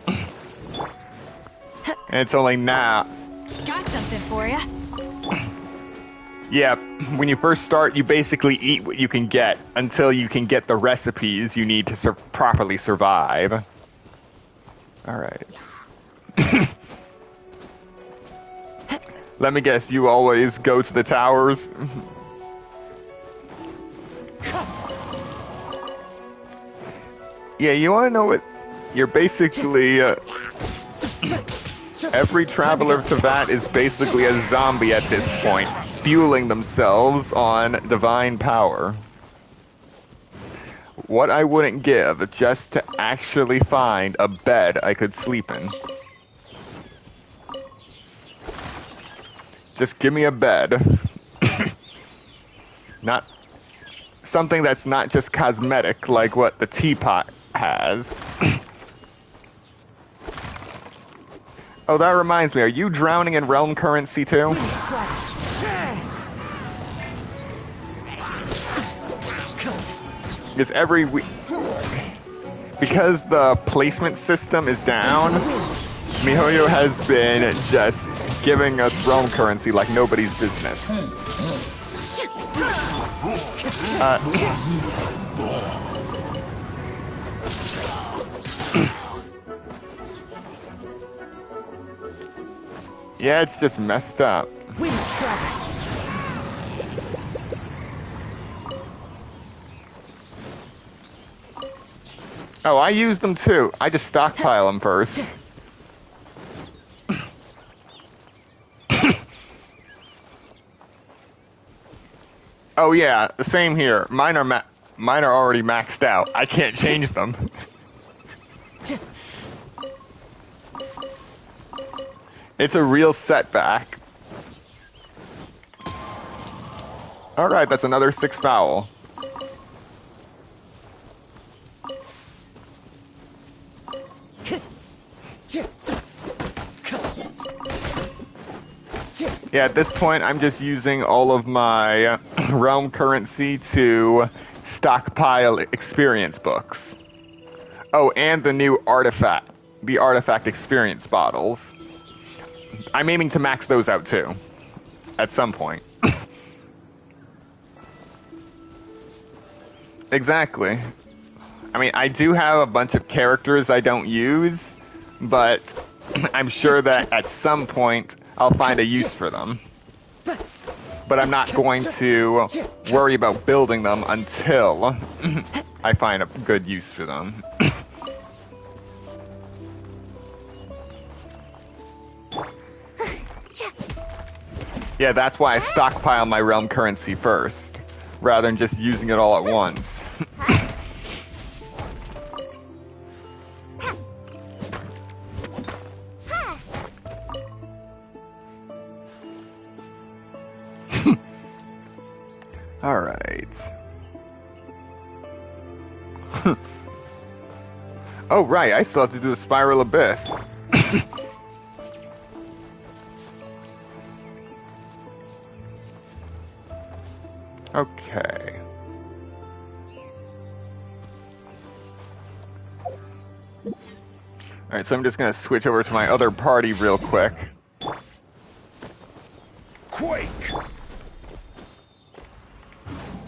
And it's only now... Got something for you. Yeah, when you first start, you basically eat what you can get until you can get the recipes you need to properly survive. Alright. Let me guess, you always go to the towers? Yeah, you wanna know what? You're basically, every traveler to Teyvat is basically a zombie at this point, fueling themselves on divine power. What I wouldn't give just to actually find a bed I could sleep in. Just give me a bed. Not something that's not just cosmetic like what the teapot has. Oh, that reminds me, are you drowning in realm currency too? Because every week, because the placement system is down, MiHoYo has been just giving us realm currency like nobody's business. Yeah, it's just messed up. Oh, I use them too. I just stockpile them first. Oh yeah, the same here. Mine are already maxed out. I can't change them. It's a real setback. Alright, that's another 6 foul. Yeah, at this point, I'm just using all of my realm currency to stockpile experience books. Oh, and the new artifact, the artifact experience bottles. I'm aiming to max those out too, at some point. Exactly. I mean, I do have a bunch of characters I don't use, but I'm sure that at some point I'll find a use for them. But I'm not going to worry about building them until I find a good use for them. Yeah, that's why I stockpile my realm currency first, rather than just using it all at once. Alright. Oh, right, I still have to do the Spiral Abyss. Okay. Alright, so I'm just gonna switch over to my other party real quick. Quake!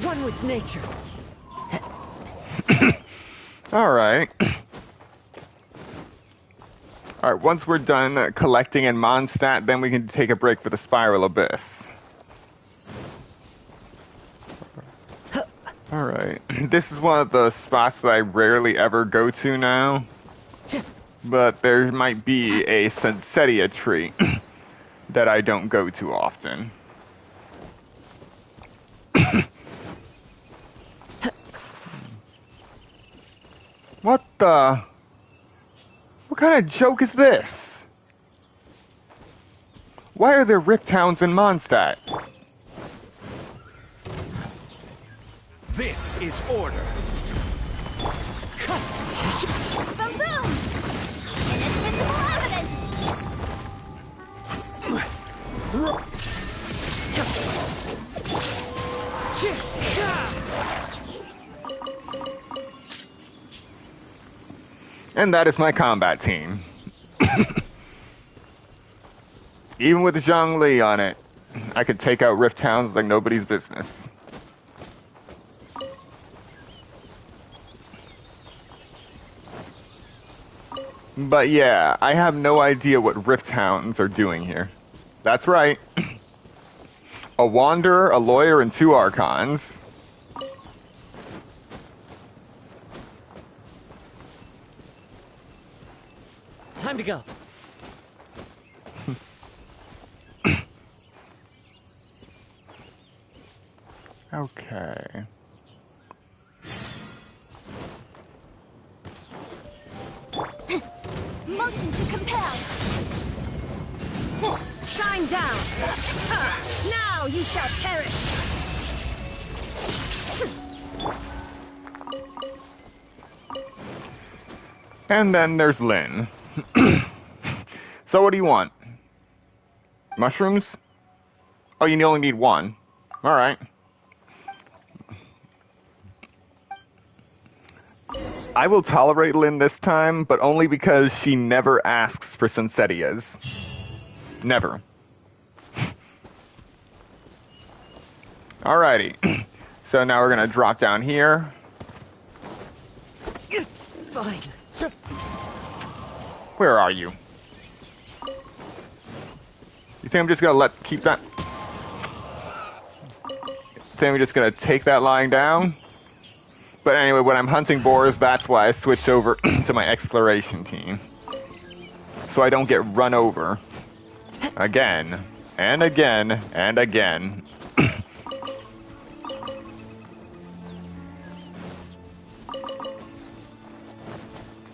One with nature. Alright. Alright, once we're done collecting in Mondstadt, then we can take a break for the Spiral Abyss. Alright. This is one of the spots that I rarely ever go to now. But there might be a Sunsettia tree that I don't go to often. What the? What kind of joke is this? Why are there rift towns in Mondstadt? This is order. Boom boom! Invisible evidence! And that is my combat team. Even with Zhongli on it, I could take out rift towns like nobody's business. But yeah, I have no idea what rift towns are doing here. That's right. A wanderer, a lawyer, and 2 archons. Time to go. Okay. Motion to compel! Shine down! Now you shall perish! And then there's Lynn. So what do you want? Mushrooms? Oh, you only need 1. Alright. I will tolerate Lynn this time, but only because she never asks for Sunsettias. Never. Alrighty. So now we're gonna drop down here. It's fine. Where are you? You think I'm just gonna keep that? Think I'm just gonna take that lying down? But anyway, when I'm hunting boars, that's why I switch over to my exploration team. So I don't get run over. Again. And again. And again.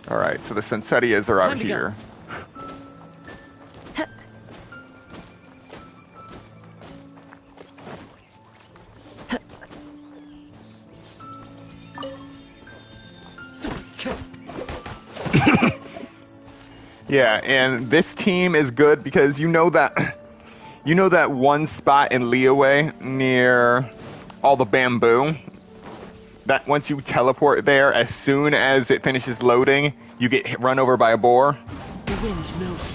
Alright, so the Sunsettias are out here. Yeah, and this team is good because you know that one spot in Leeway near all the bamboo? That once you teleport there, as soon as it finishes loading, you get run over by a boar. The wind knows.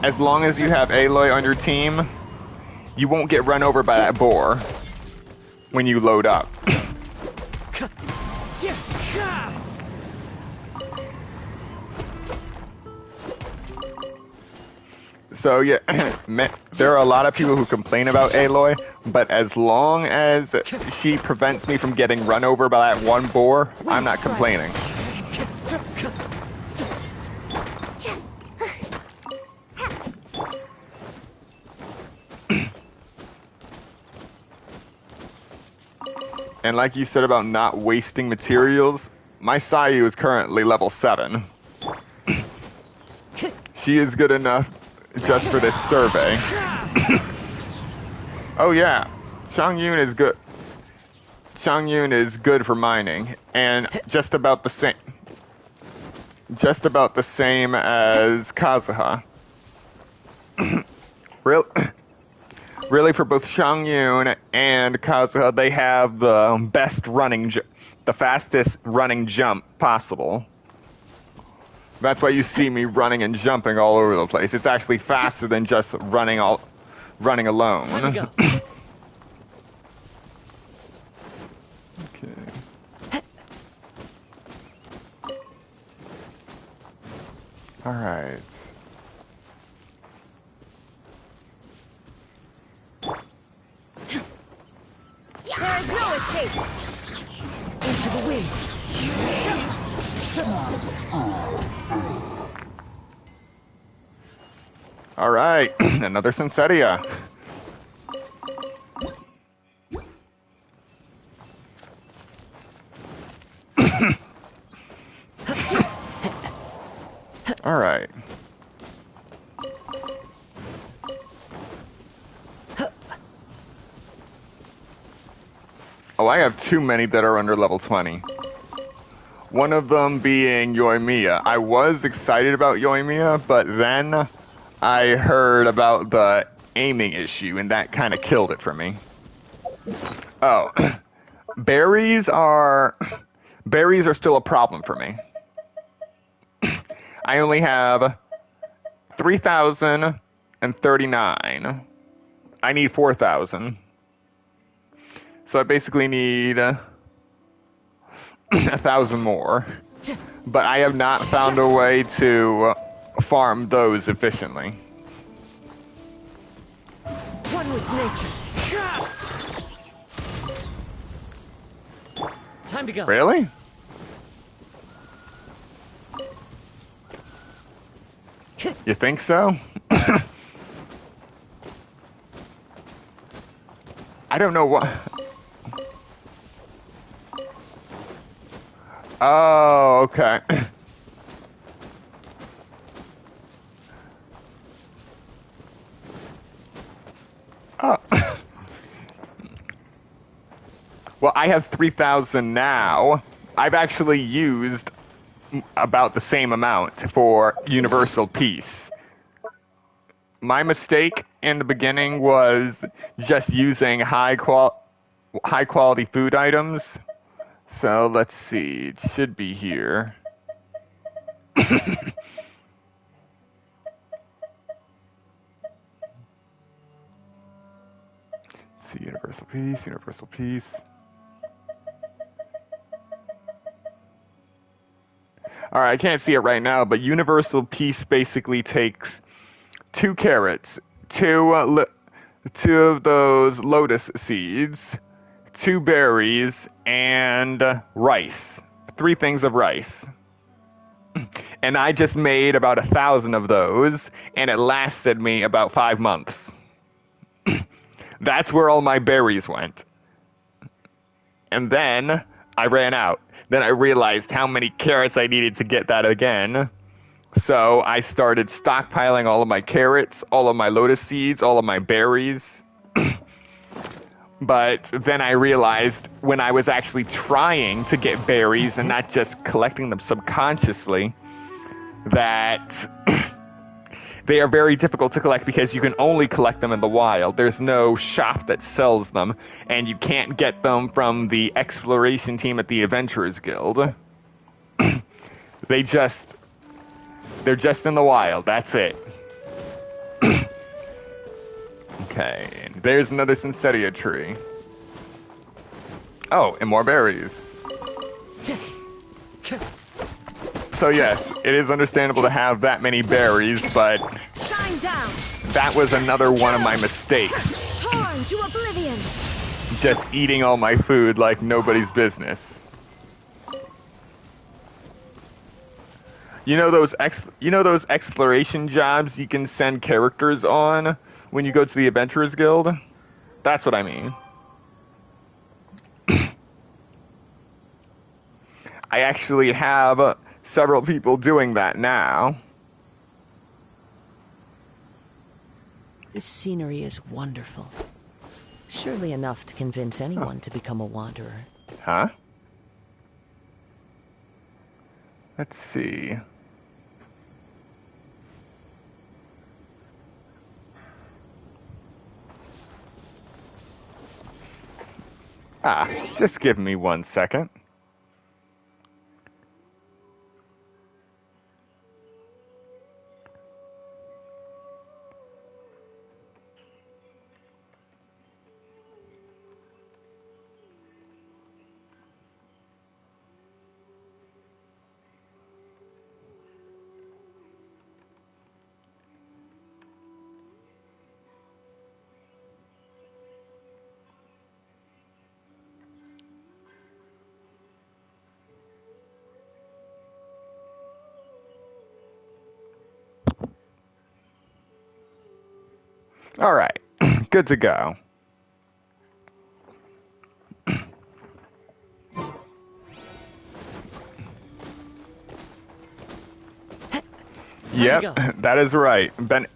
As long as you have Aloy on your team, you won't get run over by that boar when you load up. So yeah, there are a lot of people who complain about Aloy, but as long as she prevents me from getting run over by that one boar, I'm not complaining. And like you said about not wasting materials, my Sayu is currently level 7. She is good enough just for this survey. Oh yeah, Changyun is good. Changyun is good for mining, and just about the same. Just about the same as Kazuha. Really, for both Changyun and Kazuha, they have the best the fastest running jump possible. That's why you see me running and jumping all over the place. It's actually faster than just running alone. Time to go. Okay. All right. There is no escape. Into the wind. All right, another Sunsettia. All right. Oh, I have too many that are under level 20. One of them being Yoimiya. I was excited about Yoimiya, but then I heard about the aiming issue, and that kind of killed it for me. Oh, berries are still a problem for me. I only have 3,039. I need 4,000. So I basically need 1,000 more. But I have not found a way to farm those efficiently. One with nature. Time to go. Really? You think so? I don't know what. Oh, okay. Oh. Well, I have 3,000 now. I've actually used about the same amount for universal peace. My mistake in the beginning was just using high quality food items. So let's see, it should be here. See, universal peace, universal peace. Alright, I can't see it right now, but universal peace basically takes 2 carrots, two of those lotus seeds, 2 berries, and rice. 3 things of rice. And I just made about 1,000 of those, and it lasted me about 5 months. That's where all my berries went. And then I ran out. Then I realized how many carrots I needed to get that again. So I started stockpiling all of my carrots, all of my lotus seeds, all of my berries. But then I realized when I was actually trying to get berries and not just collecting them subconsciously, that they are very difficult to collect because you can only collect them in the wild. There's no shop that sells them, and you can't get them from the exploration team at the Adventurers Guild. They're just in the wild, that's it. Okay, and there's another Sunsettia tree. Oh, and more berries. So yes, it is understandable to have that many berries, but Shine down. that was another one of my mistakes. Torn to oblivion. Just eating all my food like nobody's business. You know those exploration jobs you can send characters on when you go to the Adventurers Guild? That's what I mean. I actually have several people doing that now. This scenery is wonderful. Surely enough to convince anyone to become a wanderer. Huh? Let's see. Just give me 1 second. All right, good to go. Yep, that is right. Bennett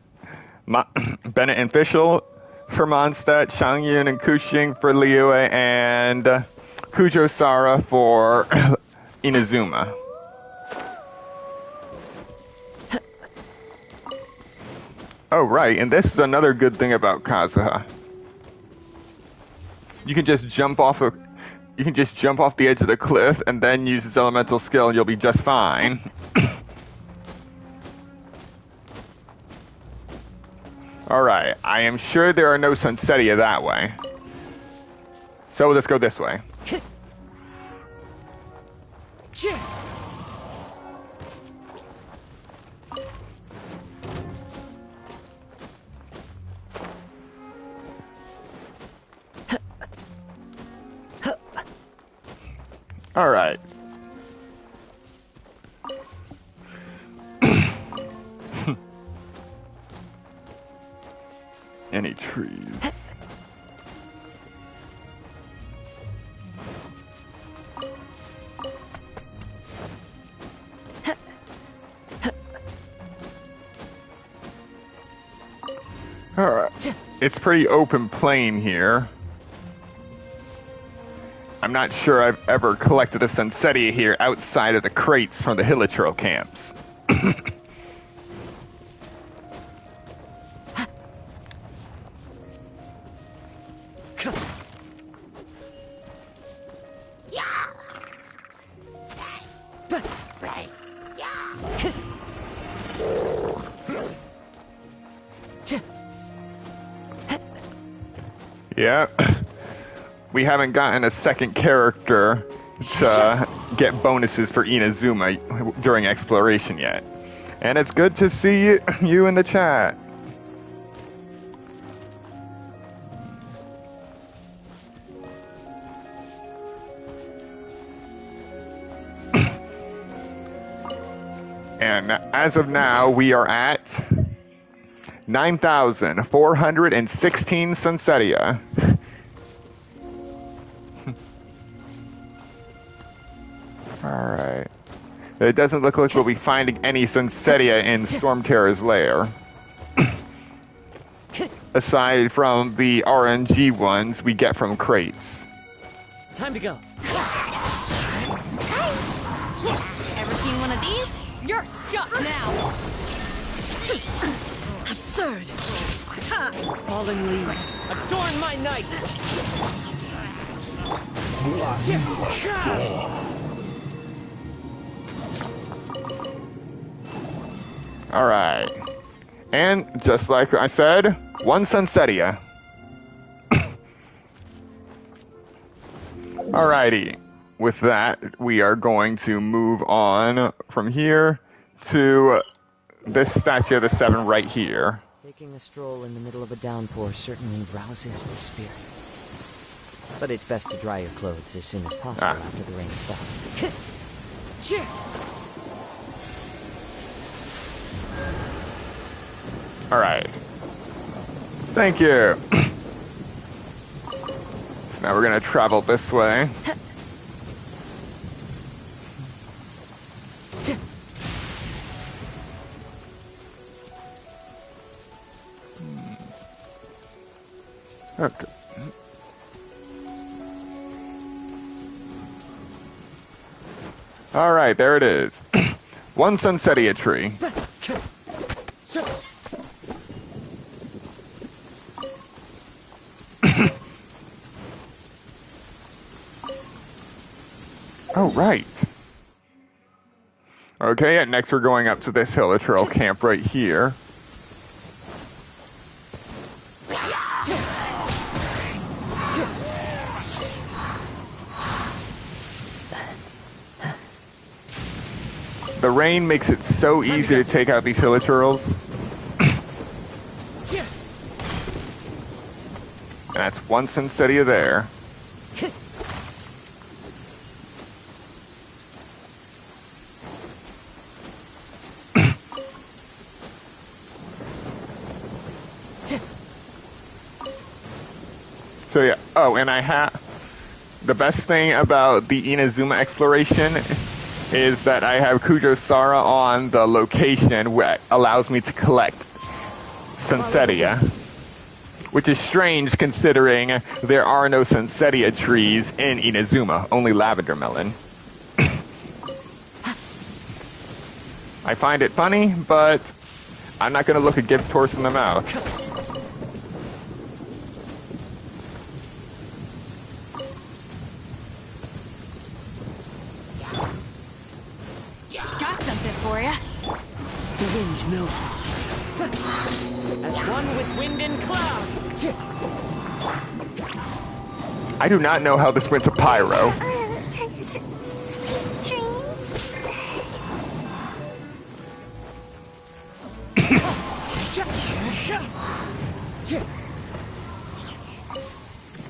and Fischl for Mondstadt, Changyun and Kuxing for Liyue, and Kujo Sara for Inazuma. Oh, right, and this is another good thing about Kazuha. You can just jump off the edge of the cliff and then use his elemental skill and you'll be just fine. Alright, I am sure there are no Sunsettia that way. So let's go this way. All right. Any trees? All right. It's pretty open plain here. I'm not sure I've ever collected a Sunsettia here outside of the crates from the Hilichurl camps. Yep. We haven't gotten a second character to get bonuses for Inazuma during exploration yet. And it's good to see you in the chat. And as of now, we are at 9,416 Sunsettia. Alright. It doesn't look like we'll be finding any Sunsettia in Storm Terror's lair. Aside from the RNG ones we get from crates. Time to go. Ever seen one of these? You're stuck now. Absurd. Fallen leaves, adorn my night! Alright. And just like I said, one Sunsettia. Alrighty. With that, we are going to move on from here to this statue of the Seven right here. Taking a stroll in the middle of a downpour certainly rouses the spirit. But it's best to dry your clothes as soon as possible after the rain stops. Alright. Thank you. Now we're gonna travel this way. Okay. Alright, there it is. One Sunsettia tree. Oh, right. Okay, and next we're going up to this Hilichurl camp right here. The rain makes it so easy to take out these Hilichurls. And that's one Sunsettia there. So yeah, oh, and I have... The best thing about the Inazuma exploration is that I have Kujo-Sara on the location which allows me to collect Sunsettia. Which is strange considering there are no Sunsettia trees in Inazuma, only lavender melon. I find it funny, but I'm not going to look a gift horse in the mouth. Got something for ya. The wind knows me. As one with wind and cloud. I do not know how this went to Pyro. Sweet dreams.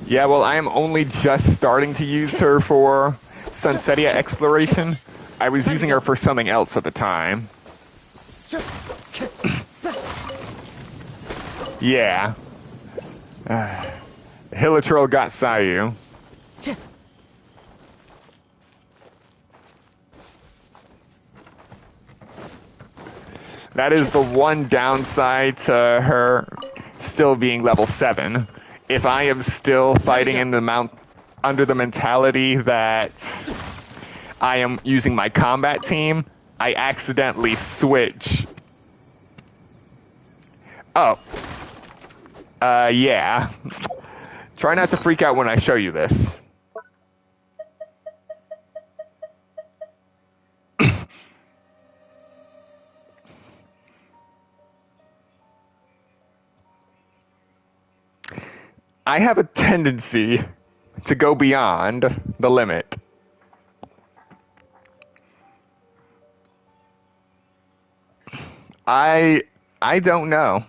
Yeah, well, I am only just starting to use her for Sunsettia exploration. I was using her for something else at the time. Yeah. Hilichurl got Sayu. That is the one downside to her still being level 7. If I am still fighting in the under the mentality that I am using my combat team, I accidentally switch. Oh. Yeah. Try not to freak out when I show you this. I have a tendency to go beyond the limit. I don't know.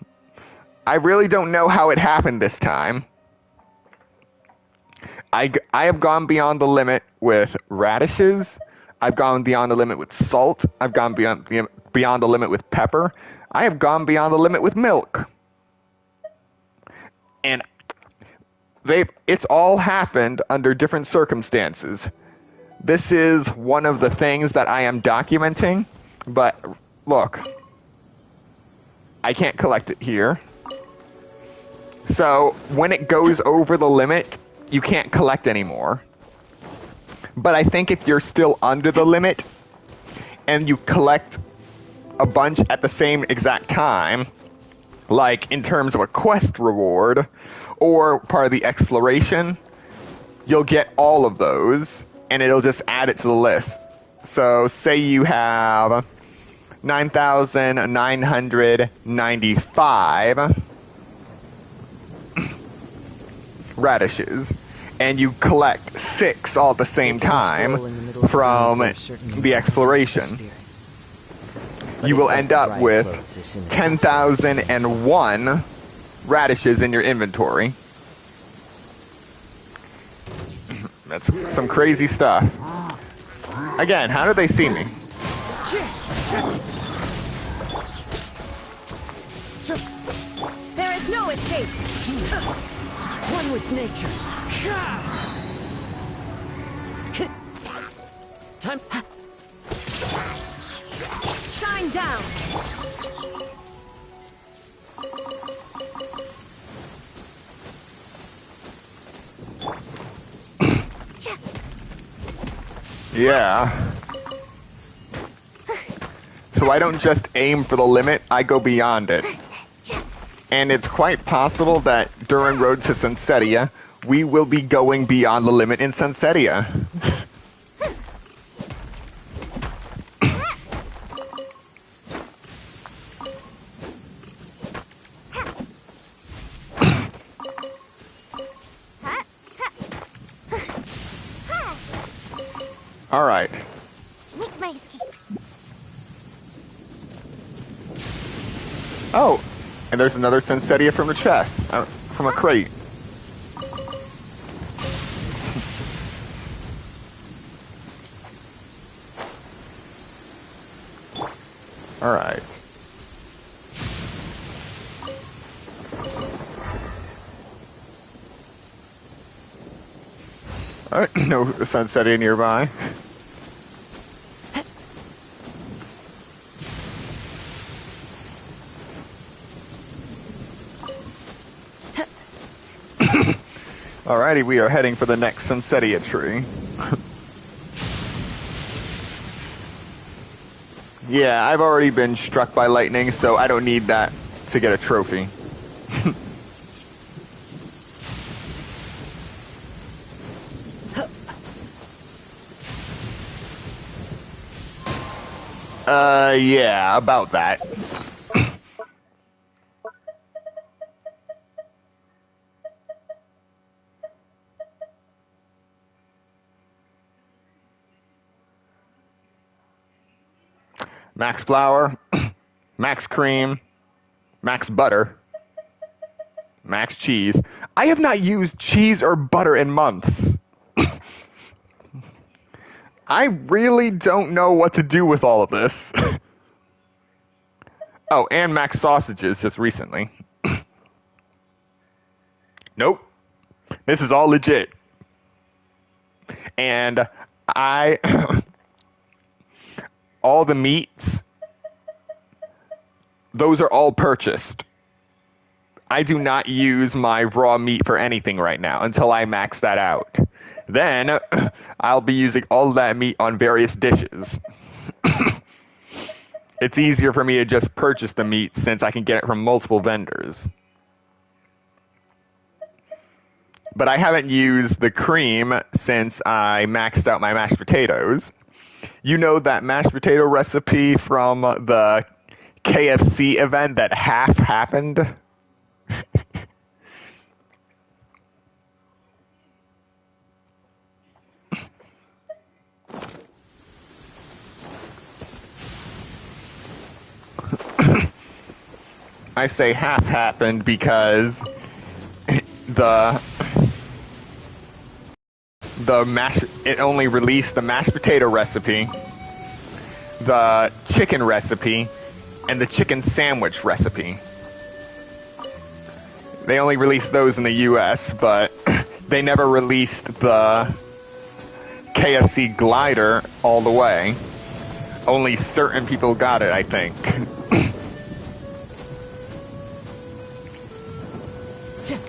I really don't know how it happened this time. I have gone beyond the limit with radishes. I've gone beyond the limit with salt. I've gone beyond beyond the limit with pepper. I have gone beyond the limit with milk. And it's all happened under different circumstances. This is one of the things that I am documenting, but look, I can't collect it here. So when it goes over the limit, you can't collect anymore. But I think if you're still under the limit and you collect a bunch at the same exact time, like in terms of a quest reward or part of the exploration, you'll get all of those and it'll just add it to the list. So say you have 9,995 radishes, and you collect 6 all at the same time from the exploration. You will end up with 10,001 radishes in your inventory. That's some crazy stuff. Again, how do they see me? There is no escape. One with nature. Time. Shine down. Yeah. So I don't just aim for the limit, I go beyond it. And it's quite possible that during Road to Sunsettia, we will be going beyond the limit in Sunsettia. All right. Make my escape. Oh, and there's another Sunsettia from the chest, from a crate. All right. All right, no Sunsettia nearby. Alrighty, we are heading for the next Sunsettia tree. Yeah, I've already been struck by lightning, so I don't need that to get a trophy. Yeah, about that. Max flour, max cream, max butter, max cheese. I have not used cheese or butter in months. I really don't know what to do with all of this. Oh, and max sausages just recently. Nope. This is all legit. And all the meats, those are all purchased. I do not use my raw meat for anything right now until I max that out. Then I'll be using all of that meat on various dishes. It's easier for me to just purchase the meat since I can get it from multiple vendors. But I haven't used the cream since I maxed out my mashed potatoes. You know that mashed potato recipe from the KFC event that half happened? I say half happened because it only released the mashed potato recipe. the chicken recipe and the chicken sandwich recipe. They only released those in the US, but they never released the KFC glider all the way. Only certain people got it, I think.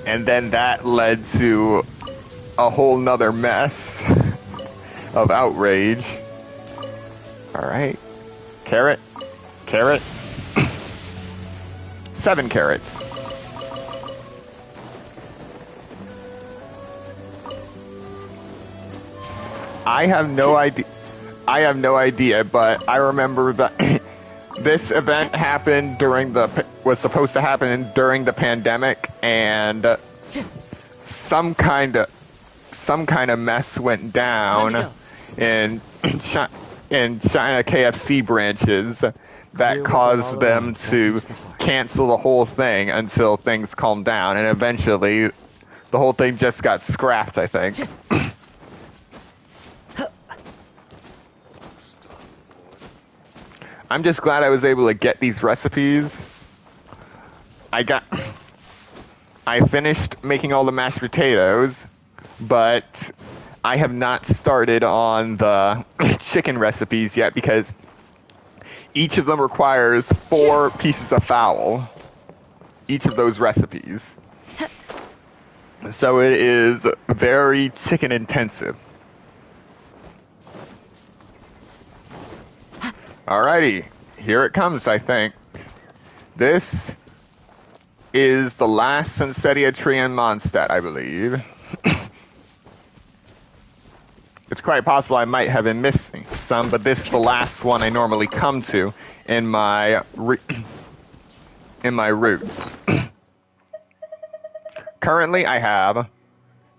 And then that led to a whole nother mess of outrage. Alright. Carrot. Carrot. 7 carrots. I have no idea, but I remember that this event happened was supposed to happen during the pandemic, and some kind of mess went down in China KFC branches that caused them to cancel the whole thing until things calmed down, and eventually the whole thing just got scrapped, I think. I'm just glad I was able to get these recipes. I finished making all the mashed potatoes, but I have not started on the chicken recipes yet because each of them requires 4 pieces of fowl. Each of those recipes. So it is very chicken intensive. Alrighty, here it comes, I think. This is the last Sunsettia tree in Mondstadt, I believe. It's quite possible I might have been missing some, but this is the last one I normally come to in my route. Currently, I have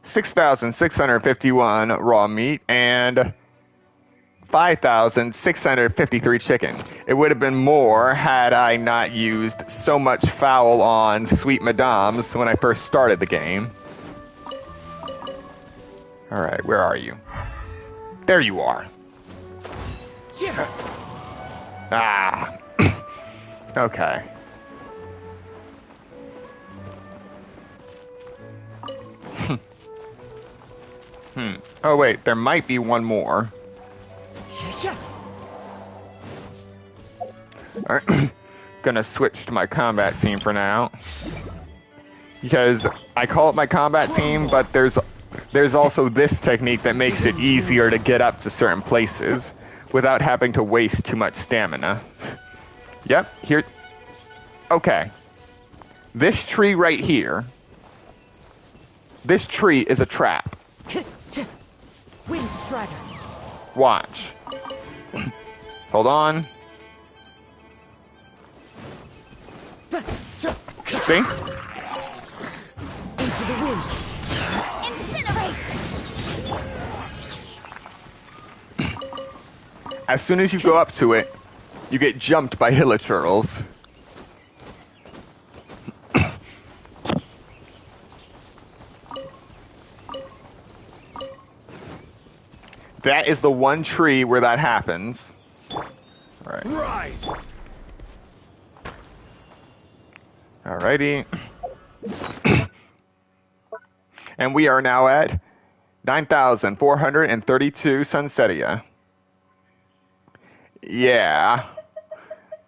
6,651 raw meat and 5,653 chicken. It would have been more had I not used so much fowl on Sweet Madame's when I first started the game. Alright, where are you? There you are. Ah. Okay. Oh wait, there might be one more. Alright, gonna switch to my combat team for now. Because I call it my combat team, but there's also this technique that makes it easier to get up to certain places without having to waste too much stamina. Yep, here. Okay. This tree right here. This tree is a trap. Wind Strider. Watch. Hold on. See? Into the wind. Incinerate! As soon as you go up to it, you get jumped by hilichurls. That is the one tree where that happens. Alright. Rise! Alrighty. And we are now at 9,432 Sunsettia. Yeah.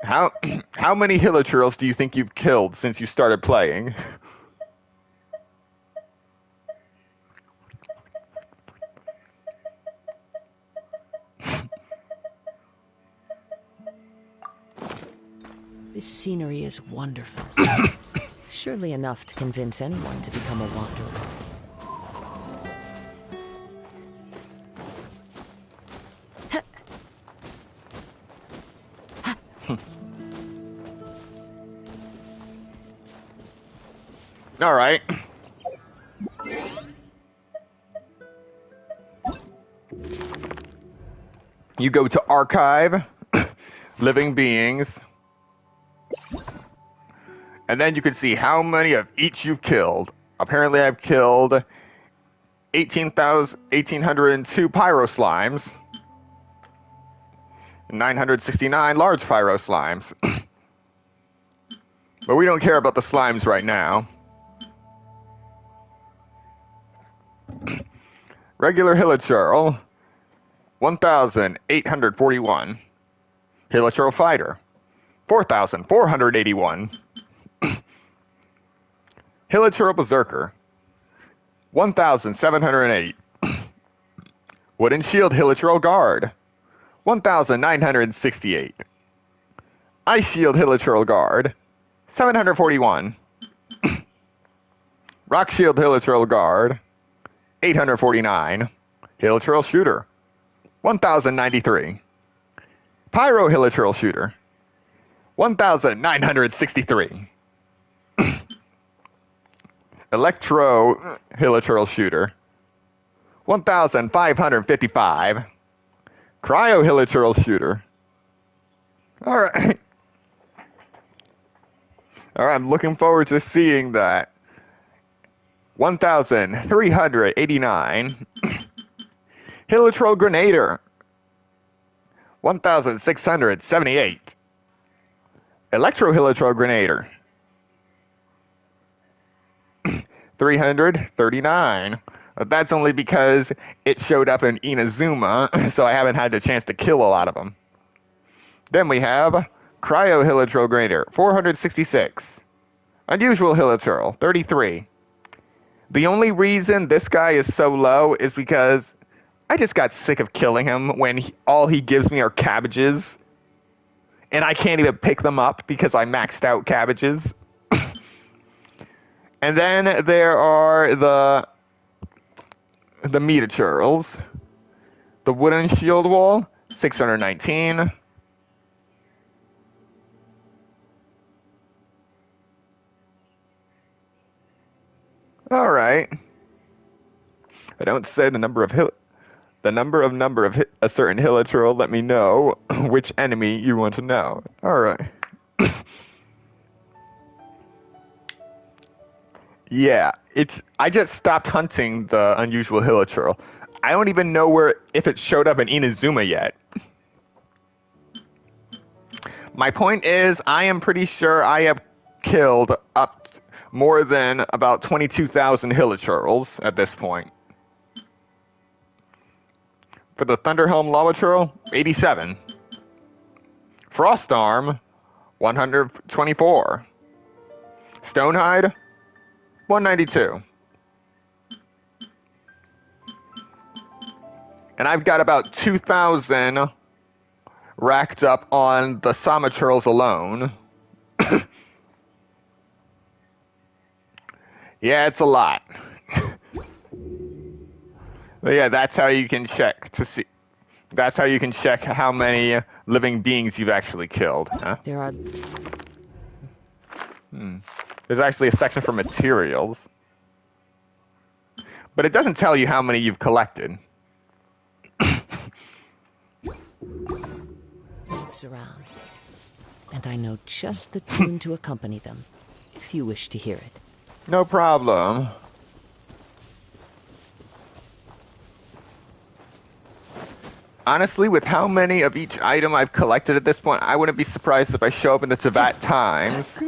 How many hilichurls do you think you've killed since you started playing? This scenery is wonderful. Surely enough to convince anyone to become a wanderer. All right. You go to Archive, Living Beings, and then you can see how many of each you've killed. Apparently I've killed 1802 Pyro Slimes, 969 large pyro slimes. But we don't care about the slimes right now. Regular Hilichurl, 1,841. Hilichurl Fighter, 4,481. Hilichurl Berserker, 1,708. Wooden Shield Hilichurl Guard, 1,968. Ice Shield Hilichurl Guard, 741. Rock Shield Hilichurl Guard, 849. Hilichurl Shooter, 1,093. Pyro Hilichurl Shooter, 1,963. Electro Hilichurl Shooter, 1,555. Cryo Hilichurl Shooter. Alright. Alright, I'm looking forward to seeing that. 1,389. Hilichurl Grenader, 1,678. Electro Hilichurl Grenader, 339. That's only because it showed up in Inazuma, so I haven't had the chance to kill a lot of them. Then we have Cryo Hilichurl Grenader, 466. Unusual Hilichurl, 33. The only reason this guy is so low is because I just got sick of killing him when all he gives me are cabbages. And I can't even pick them up because I maxed out cabbages. And then there are the Metaturls. The Wooden Shield Wall, 619. Alright. I don't say the number of a certain Hilichurl. Let me know which enemy you want to know. Alright. Yeah, I just stopped hunting the unusual Hilichurl. I don't even know if it showed up in Inazuma yet. My point is, I am pretty sure I have killed up more than about 22,000 Hilichurls at this point. For the Thunderhelm Lawachurl, 87. Frostarm, 124. Stonehide, 192. And I've got about 2,000 racked up on the Samachurls alone. Yeah, it's a lot. But yeah, that's how you can check to see. That's how you can check how many living beings you've actually killed. Huh? There are... There's actually a section for materials. But it doesn't tell you how many you've collected. Moves around. And I know just the tune to accompany them, if you wish to hear it. No problem. Honestly, with how many of each item I've collected at this point, I wouldn't be surprised if I show up in the Teyvat Times.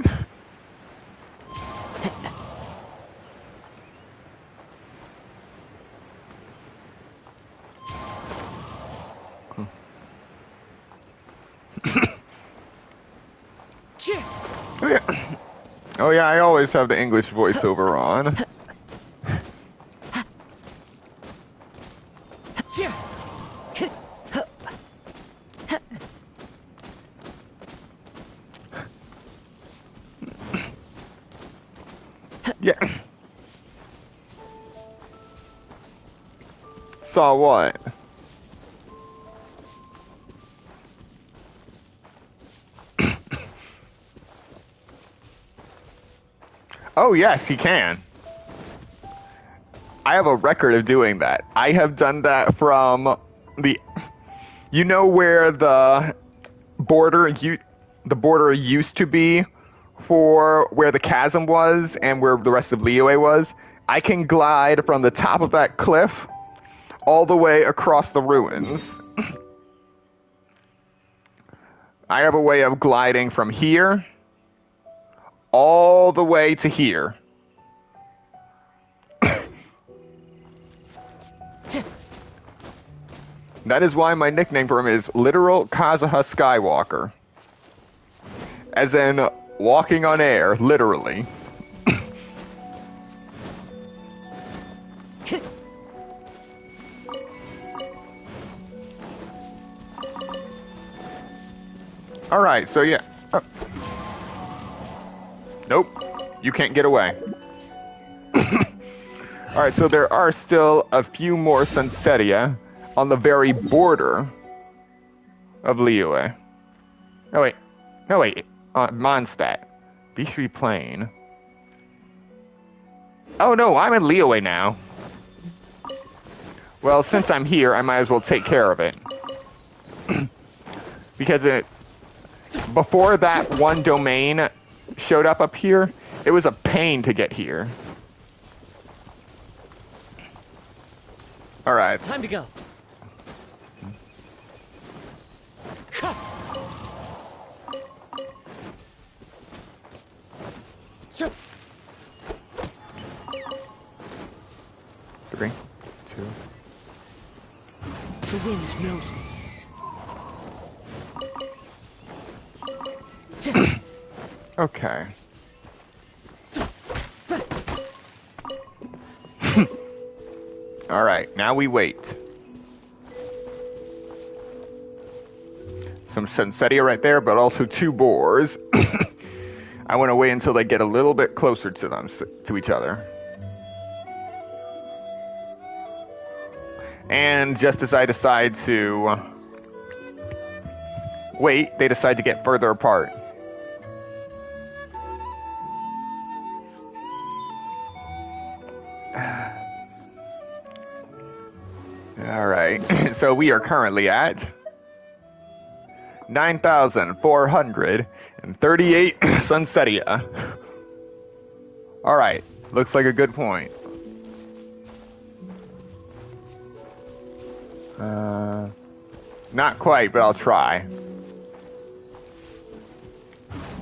Oh yeah. Oh yeah, I always have the English voiceover on. Yeah. Saw what? Oh yes, he can. I have a record of doing that. I have done that from the... You know where the border used to be for where the chasm was and where the rest of Liyue was? I can glide from the top of that cliff all the way across the ruins. I have a way of gliding from here all the way to here. That is why my nickname for him is Literal Kazuha Skywalker. As in, walking on air, literally. Alright, so yeah. Oh. Nope. You can't get away. Alright, so there are still a few more Sunsettia on the very border of Liyue. Oh wait. No wait. Mondstadt. Bishri Plain. Oh no, I'm in Liyue now. Well, since I'm here, I might as well take care of it. Because before that one domain showed up here, it was a pain to get here. Alright. Time to go. Sure. 3, 2. The wind knows me. Okay. Alright, now we wait. Some Sunsettia right there, but also 2 boars. I want to wait until they get a little bit closer to them, to each other. And just as I decide to wait, they decide to get further apart. Alright, so we are currently at 9,438 Sunsettia. Alright, looks like a good point. Not quite, but I'll try.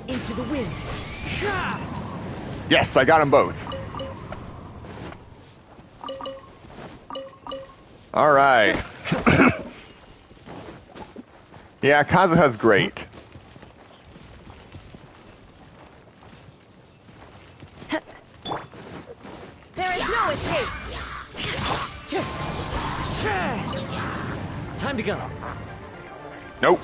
Into the wind. Yes, I got them both. Alright. Yeah, Kazuha's great. There is no escape. Time to go. Nope.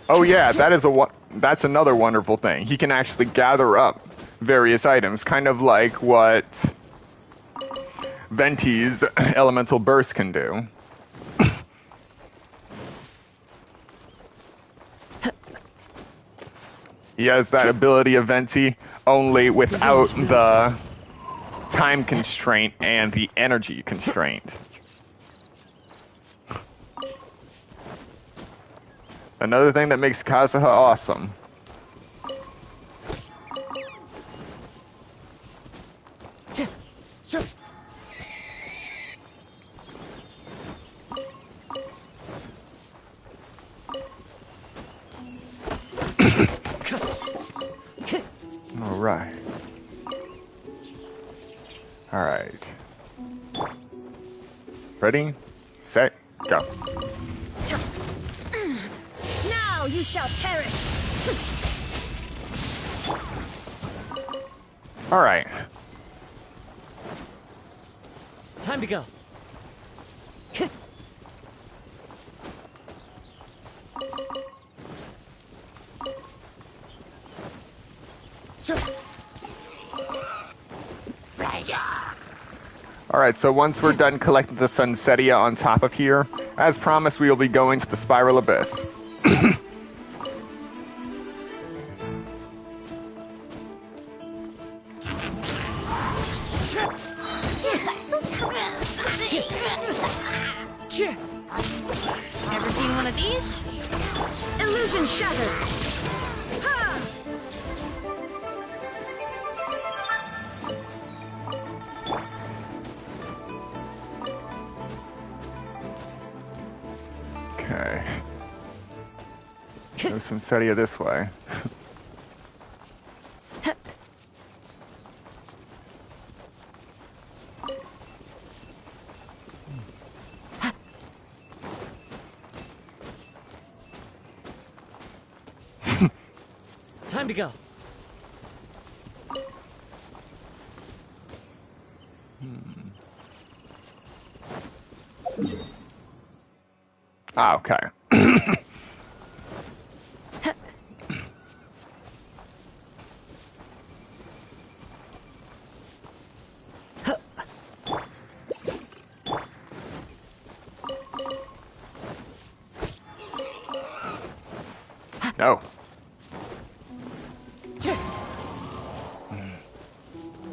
Oh yeah, that's another wonderful thing. He can actually gather up various items, kind of like what Venti's elemental burst can do. He has that ability of Venti, only without the time constraint and the energy constraint. Another thing that makes Kazuha awesome. Alright. Alright. Ready, set, go. Now you shall perish. Alright. Time to go. Alright, so once we're done collecting the Sunsettia on top of here, as promised, we will be going to the Spiral Abyss. Ever seen one of these? Illusion shattered! Ha! Okay. There's Sunsettia this way. Time to go. Ah, okay. No.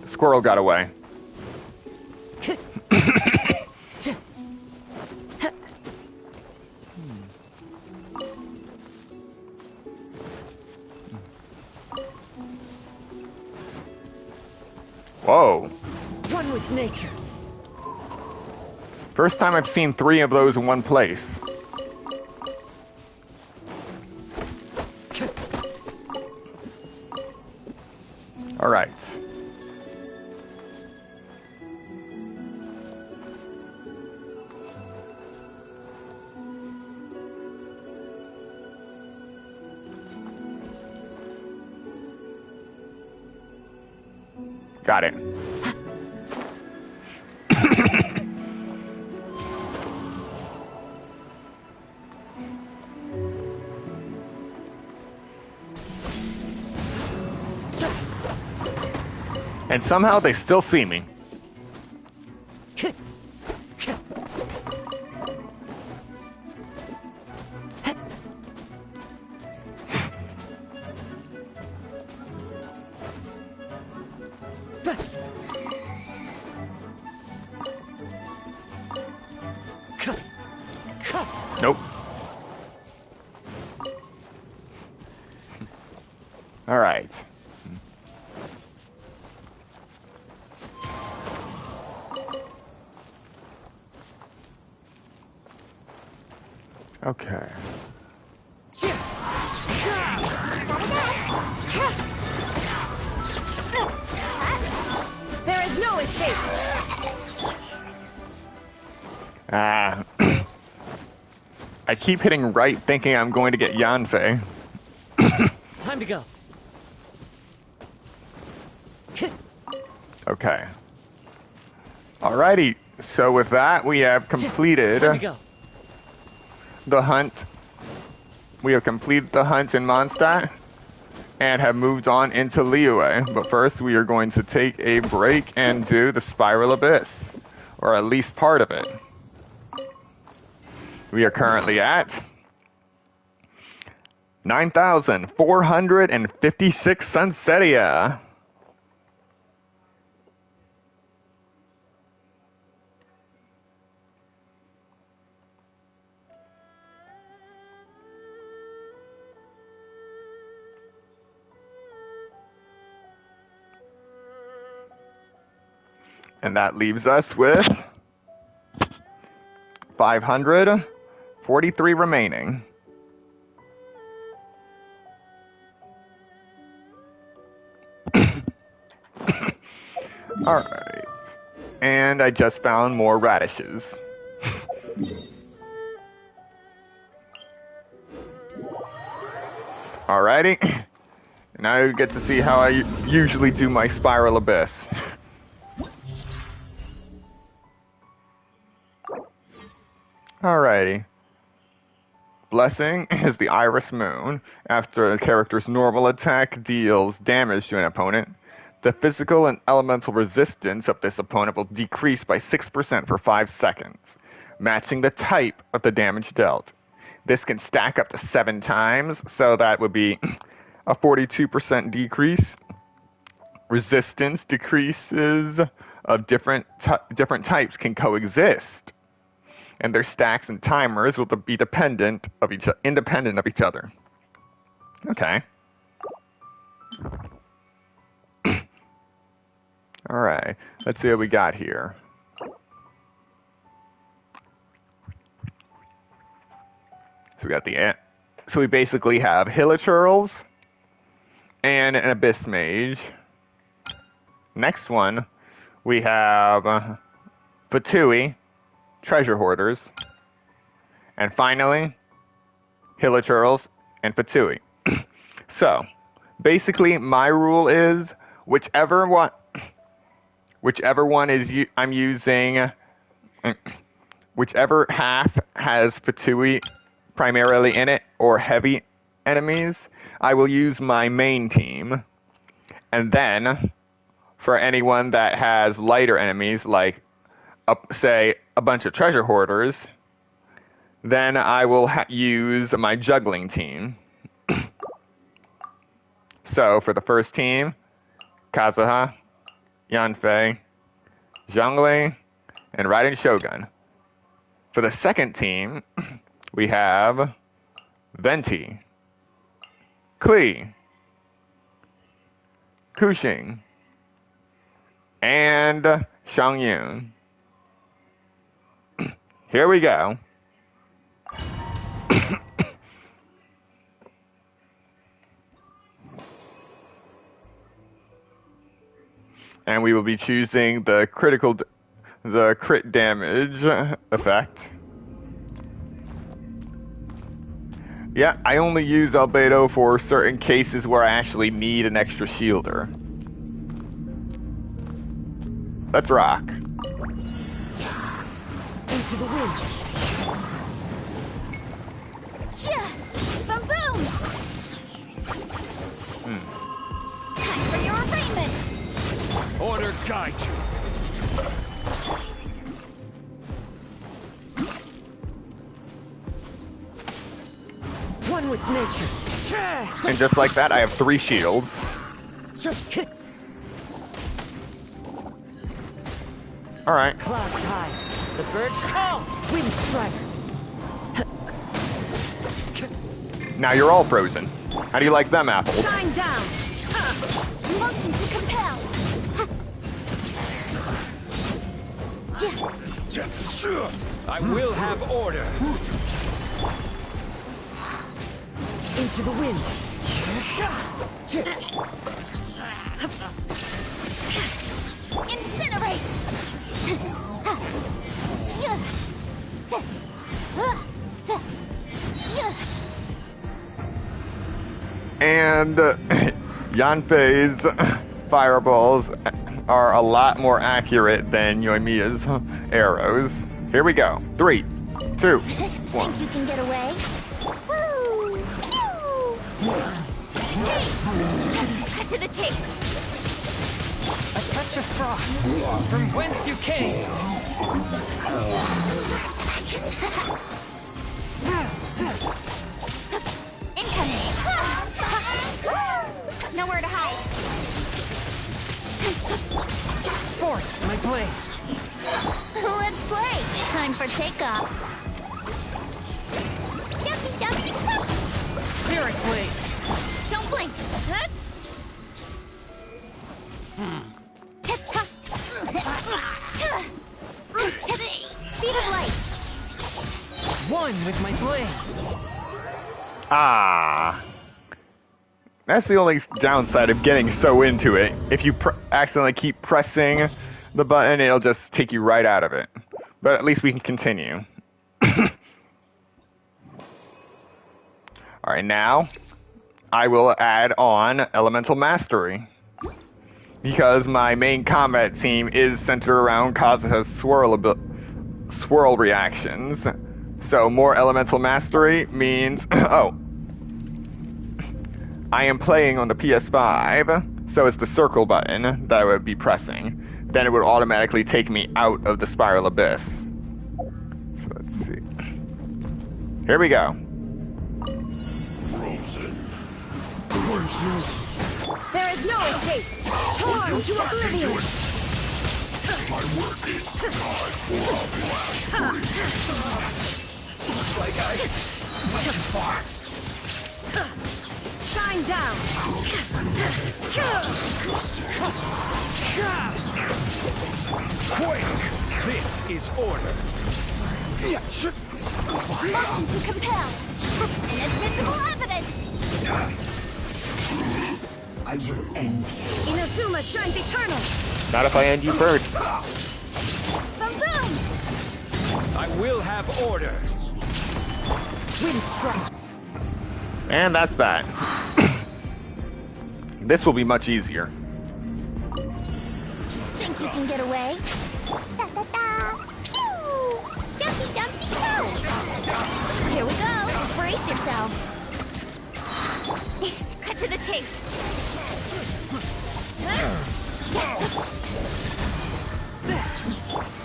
The squirrel got away. Whoa. One with nature. First time I've seen 3 of those in one place. All right. Got it. And somehow they still see me. Nope. All right. Okay. There is no escape! Ah. I keep hitting right thinking I'm going to get Yanfei. Time to go. Okay. Alrighty. So with that, we have completed Time to go. the hunt. We have completed the hunt in Mondstadt and have moved on into Liyue. But first, we are going to take a break and do the Spiral Abyss, or at least part of it. We are currently at 9,456 Sunsettia. And that leaves us with 543 remaining. Alright. And I just found more radishes. Alrighty. Now you get to see how I usually do my Spiral Abyss. Alrighty. Blessing is the Iris Moon. After a character's normal attack deals damage to an opponent, the physical and elemental resistance of this opponent will decrease by 6% for 5 seconds, matching the type of the damage dealt. This can stack up to 7 times, so that would be a 42% decrease. Resistance decreases of different types can coexist, and their stacks and timers will be independent of each other. Okay. Alright, let's see what we got here. So we got the... So we basically have Hilichurls and an Abyss Mage. Next one, we have Fatui, Treasure Hoarders. And finally, Hilichurls and Fatui. So, basically, my rule is whichever one is I'm using, whichever half has Fatui primarily in it or heavy enemies, I will use my main team. And then, for anyone that has lighter enemies, like say a bunch of treasure hoarders, then I will use my juggling team. So, for the first team, Kazuha, Yanfei, Zhongli, and Raiden Shogun. For the second team, we have Venti, Klee, Kuxing, and Xiangyun. Here we go. And we will be choosing the crit damage effect. Yeah, I only use Albedo for certain cases where I actually need an extra shielder. Let's rock. Into the wind. Boom boom. Time for your arraignment. Order guide you. One with nature. And just like that, I have 3 shields. Alright. Clouds high. The birds call. Wind strider. Now you're all frozen. How do you like them apples? Shine down. Motion to compel. I will have order. Into the wind. Incinerate. And Yanfei's fireballs are a lot more accurate than Yoimiya's arrows. Here we go. 3, 2, 1. Think you can get away? Cut to the chase. A touch of frost. From whence you came. Incoming. Nowhere to hide. Forth, my blade. Let's play. Time for takeoff. Ducky, ducky, duck. Spirit blade. Don't blink. Speed of light. One with my blade. Ah. That's the only downside of getting so into it. If you accidentally keep pressing the button, it'll just take you right out of it. But at least we can continue. Alright, now I will add on Elemental Mastery. Because my main combat team is centered around Kazuha's swirl reactions. So more Elemental Mastery means... oh. I am playing on the PS5, so it's the circle button that I would be pressing. Then it would automatically take me out of the Spiral Abyss. So let's see. Here we go. Frozen. There is no escape. Torn to oblivion. My work is time for a flash freeze. Looks like I went too far. Shine down! Quick! This is order. Motion to compel. Inadmissible evidence. I will end you. Inazuma shines eternal! Not if I end you first. Boom boom. I will have order. Wind strike. And that's that. This will be much easier. Think you can get away? Da da da. Pew! Jumpy dumpty go. Here we go. Brace yourselves. Cut to the chase.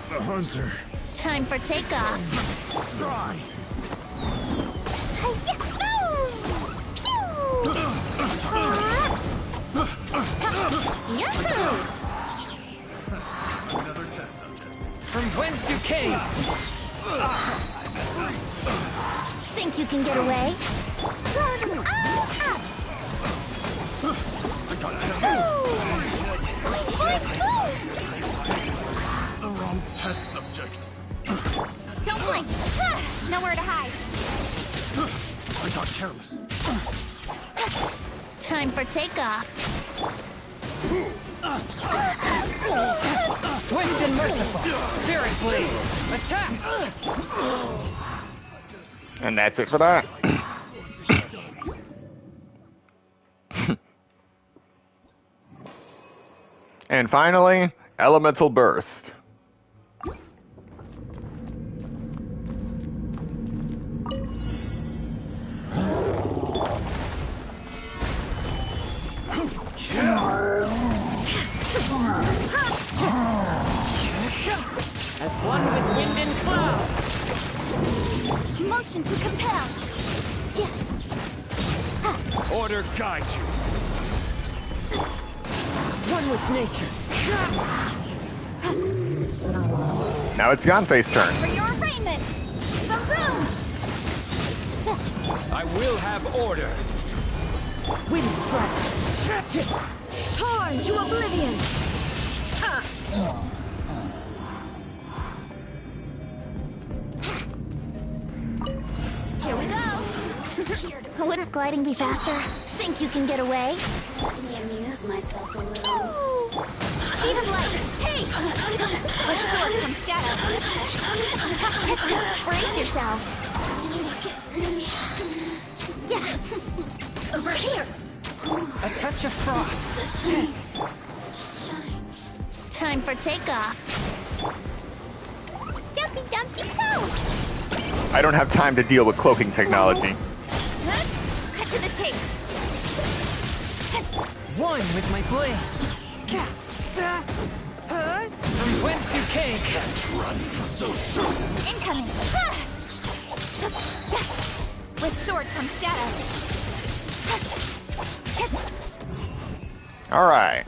The hunter. Time for takeoff. Right. Hi-ya! Pew! Yahoo! Another test subject. From whence you came? Think you can get away? I got it. The wrong test subject. Don't blink! Nowhere to hide. I got careless. Time for takeoff. Swift and merciful. Spirit blade. Attack! And that's it for that. And finally, Elemental Burst. As one with wind and cloud. Motion to compel. Order guide you. One with nature. Now it's Yanfei's turn. For your arraignment. Boom boom. I will have order. Wind strike. Torn to oblivion! Here we go. Wouldn't gliding be faster? Think you can get away? Let me amuse myself a little. Speed of light. Hey! With sword comes shadow. Brace yourselves. Yes. Over here. A touch of frost. Time for takeoff. Jumpy dumpty go. I don't have time to deal with cloaking technology. Cut to the chase. One with my blade. From whence you came? Can't run so soon. Incoming. With sword comes shadow. All right.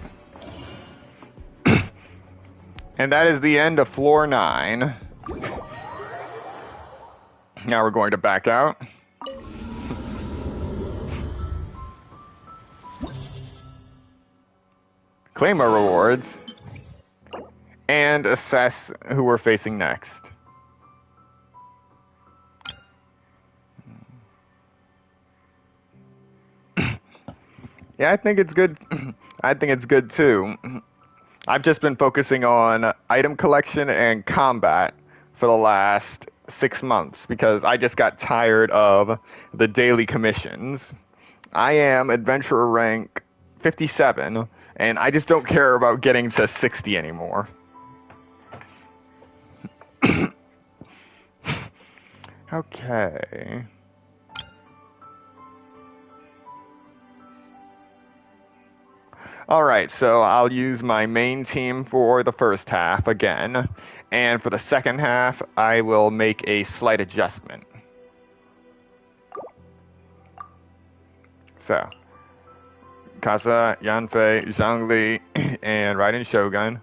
And that is the end of floor 9. Now we're going to back out. Claim our rewards. And assess who we're facing next. Yeah, I think it's good. I think it's good too. I've just been focusing on item collection and combat for the last 6 months because I just got tired of the daily commissions. I am adventurer rank 57, and I just don't care about getting to 60 anymore. Okay. Alright, so I'll use my main team for the first half again, and for the second half, I will make a slight adjustment. So, Kasa, Yanfei, Zhongli, and Raiden Shogun,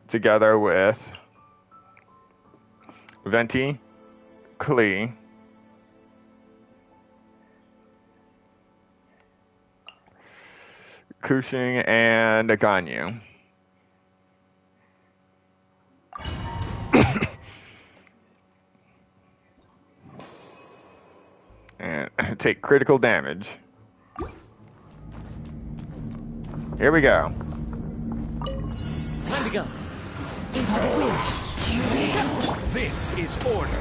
together with Venti, Klee, Kushing and a Ganyu. And take critical damage. Here we go. Time to go. Into the wind. This is order.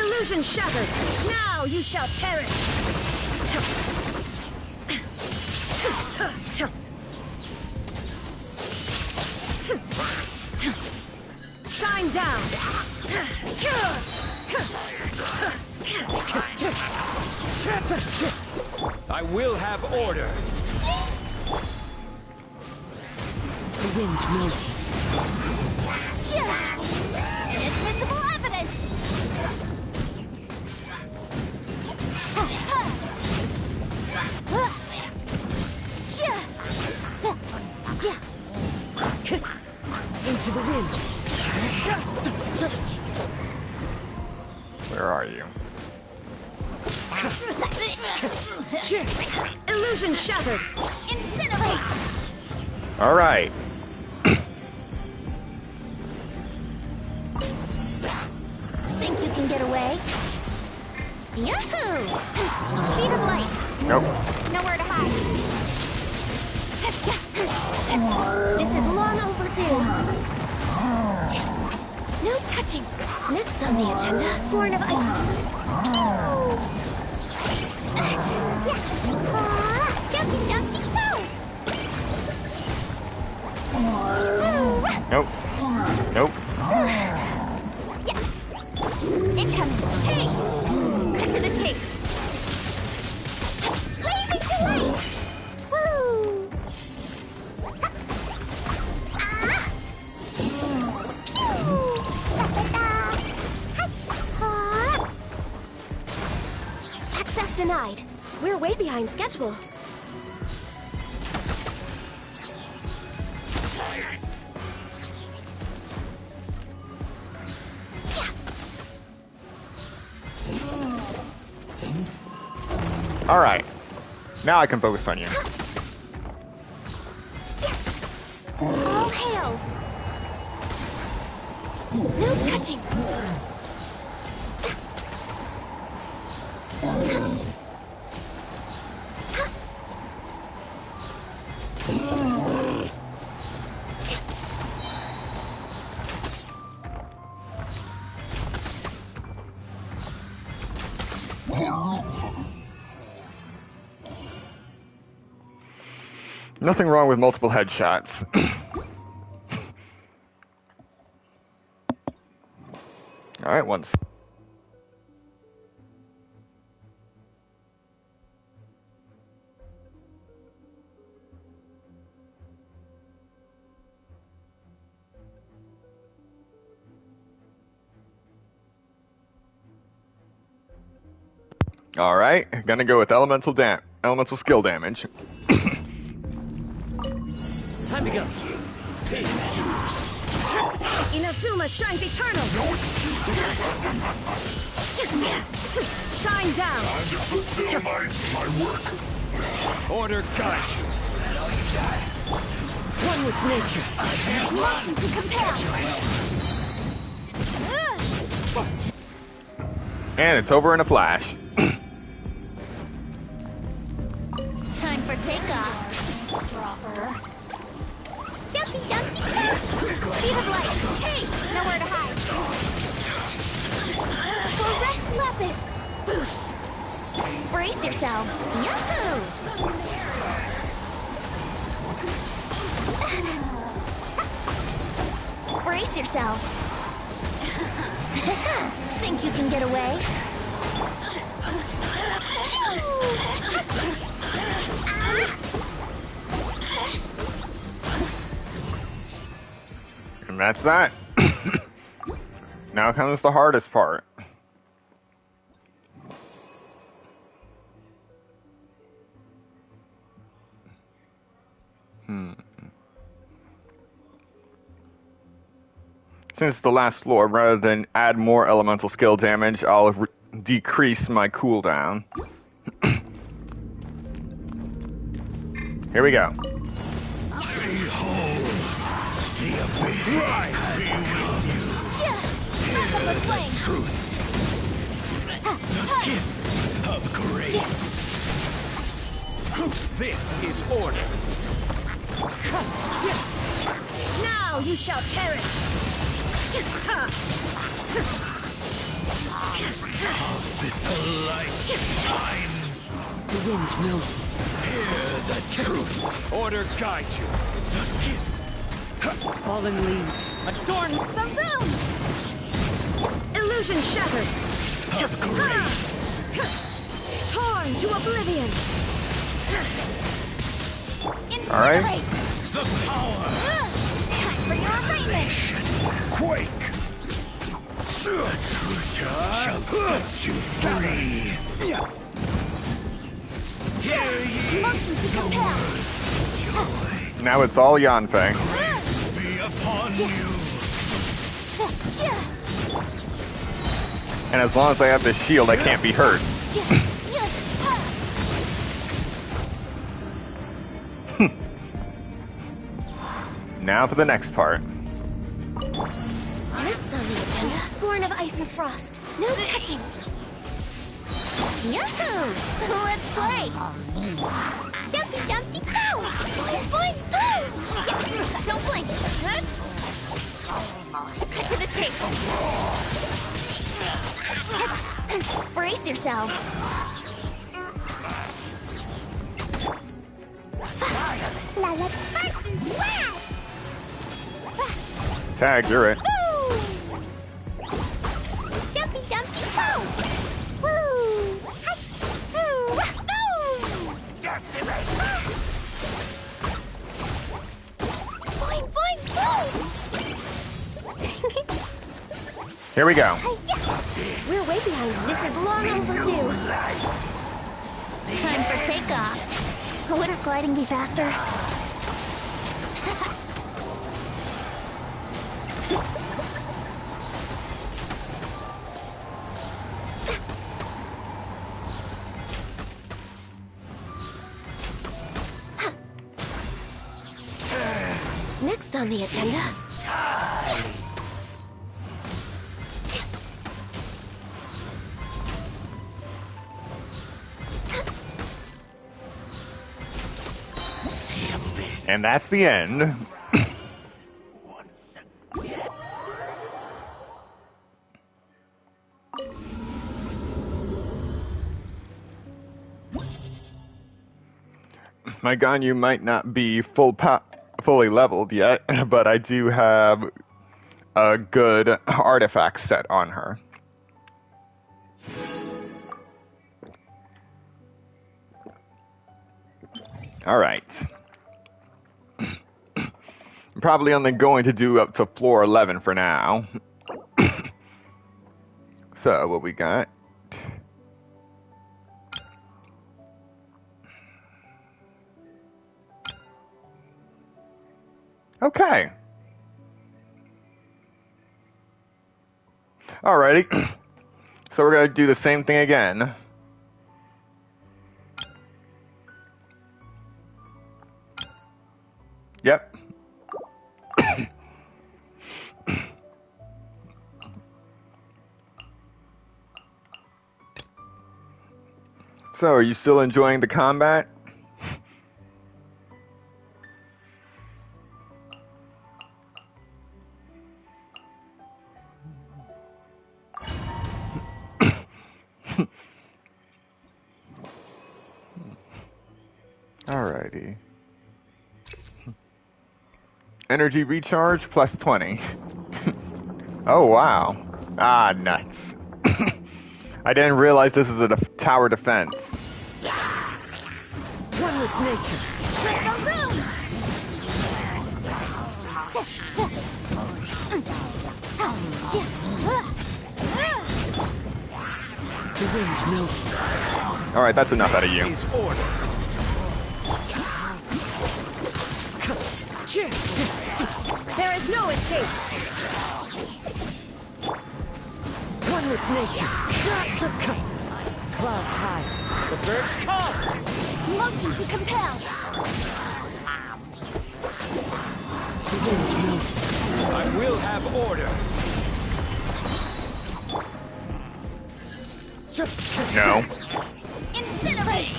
Illusion shattered. Now you shall perish. Shine down. I will have order. The wind knows me. Inadmissible evidence. Into the wind. Where are you? Illusion shattered. Incinerate. All right. Think you can get away? Yahoo! Speed of light. Nope. Nowhere to hide. This is long overdue. No touching. Next on the agenda, Born of Ice. Jumpy, jumpy, go! Nope. Nope. Incoming. Hey! Cut to the chase. Blazing delay! Woo! Access denied. We're way behind schedule. All right. Now I can focus on you. All hail! No touching! Nothing wrong with multiple headshots. All right, once. All right, gonna go with elemental skill damage. Time to go. Inazuma shines eternal! Shine down! My work. Order guide you. One with nature. Motion to compel! And it's over in a flash. Time for takeoff! Stropper! Jumpy, jumpy, speed of light! Hey! Nowhere to hide! For Rex Lepus! Brace yourselves! Yahoo! Brace yourselves! Think you can get away? And that's that. Now comes the hardest part. Since the last floor, rather than add more elemental skill damage, I'll decrease my cooldown. Here we go. Behold, the abyss has become you. Truth. The gift of grace. This is order. Now you shall perish. With the light time. The wind knows me. Hear the truth. Order guide you. The gift Fallen leaves. Adorn the room. Illusion shattered. of grace. Torn to oblivion. All right. Incinerate. The power. Time for your arraignment. Quake. The truth shall set you free. Hear ye Motion to compel. Now it's all Yanfei. be upon you. And as long as I have this shield, I can't be hurt. Now for the next part. Next on the agenda, born of ice and frost. No touching. Yahoo! Let's play. Jumpy dumpty go! Boing boing boom! Yeah, don't blink. Cut to the chase. Brace yourselves. La la sparks and flash! Tag, you're it. Woo! Jumpy dumpty go! Woo! Hi! Woo! Boing boing boom! Here we go. We're way behind. This is long overdue. Time for takeoff. Wouldn't gliding be faster? Next on the agenda. And that's the end. My Ganyu might not be fully leveled yet, but I do have a good artifact set on her. All right. I'm probably only going to do up to floor 11 for now. So, what we got? Okay. Alrighty. So we're going to do the same thing again. Yep. So, are you still enjoying the combat? Alrighty. Energy recharge plus 20. Oh, wow. Ah, nuts. I didn't realize this was a tower defense. One with nature. The wind knows me. Alright, that's enough out of you. This is order. There is no escape. One with nature. Clouds high. The birds call. Motion to compel. I will have order. No. Incinerate!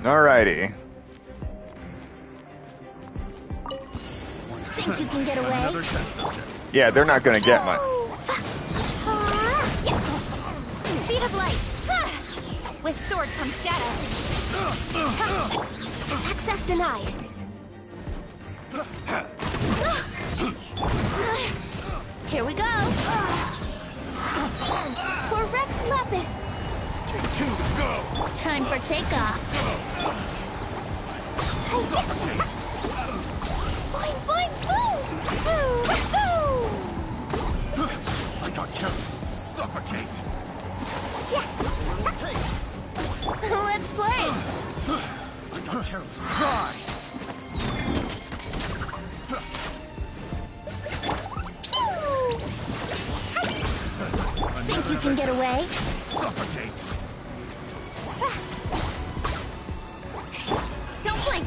Alrighty. Think you can get away? Yeah, they're not gonna get much. Speed of light! With sword comes shadow. Access denied. Here we go. For Rex Lapis. Time for takeoff. Boing, boing, boom! I got killed. Suffocate. Let's play. I got killed. Try. Think you can get away? Suffocate. Don't blink.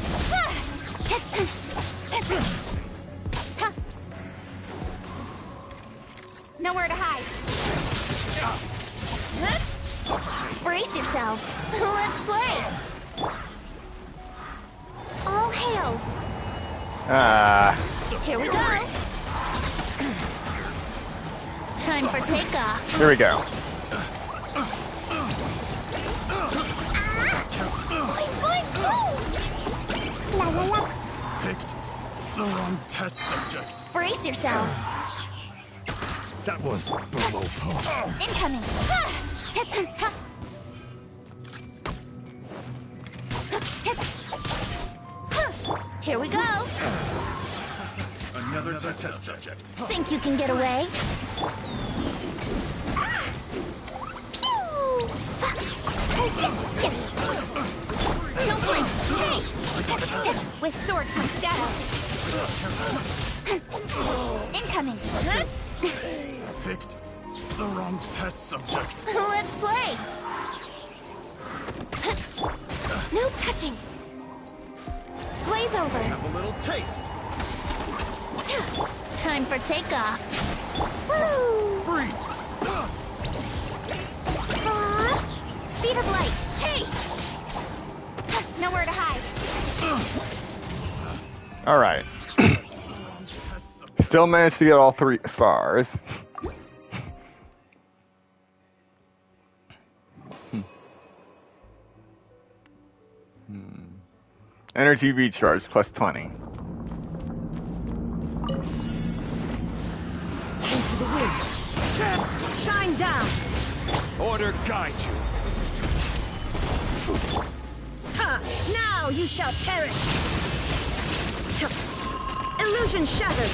Nowhere to hide. Brace yourselves. Let's play. All hail. Here we go. Time for takeoff. Here we go. Boing, boing, boom. La la la. Picked the wrong test subject. Brace yourselves. That was below par. Incoming. Here we go. Another test subject. Think you can get away? Don't blink. Hey! With sword comes shadow. Incoming. Picked the wrong test subject. Let's play. No touching. Blaze over. Have a little taste. Time for takeoff. Woo! Freeze. Speed of light. Hey! Nowhere to hide. Alright. Still managed to get all 3 stars. Energy recharge plus 20. Into the wind. Shine down. Order guide you. Ha! Now you shall perish. Illusion shattered.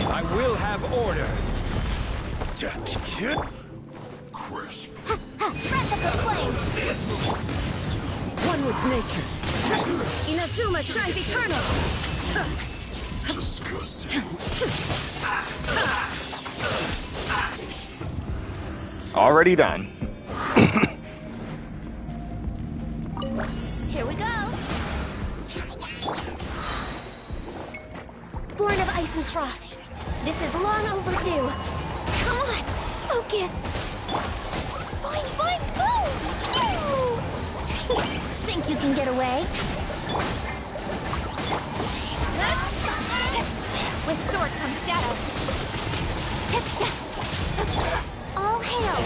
I will have order. Crisp. Breath of the flame. One with nature. Inazuma shines eternal. Disgusting. Already done. Here we go. Born of ice and frost. This is long overdue. Come on, focus. Boing, boing, boom. Think you can get away? With sword comes shadow. All hail.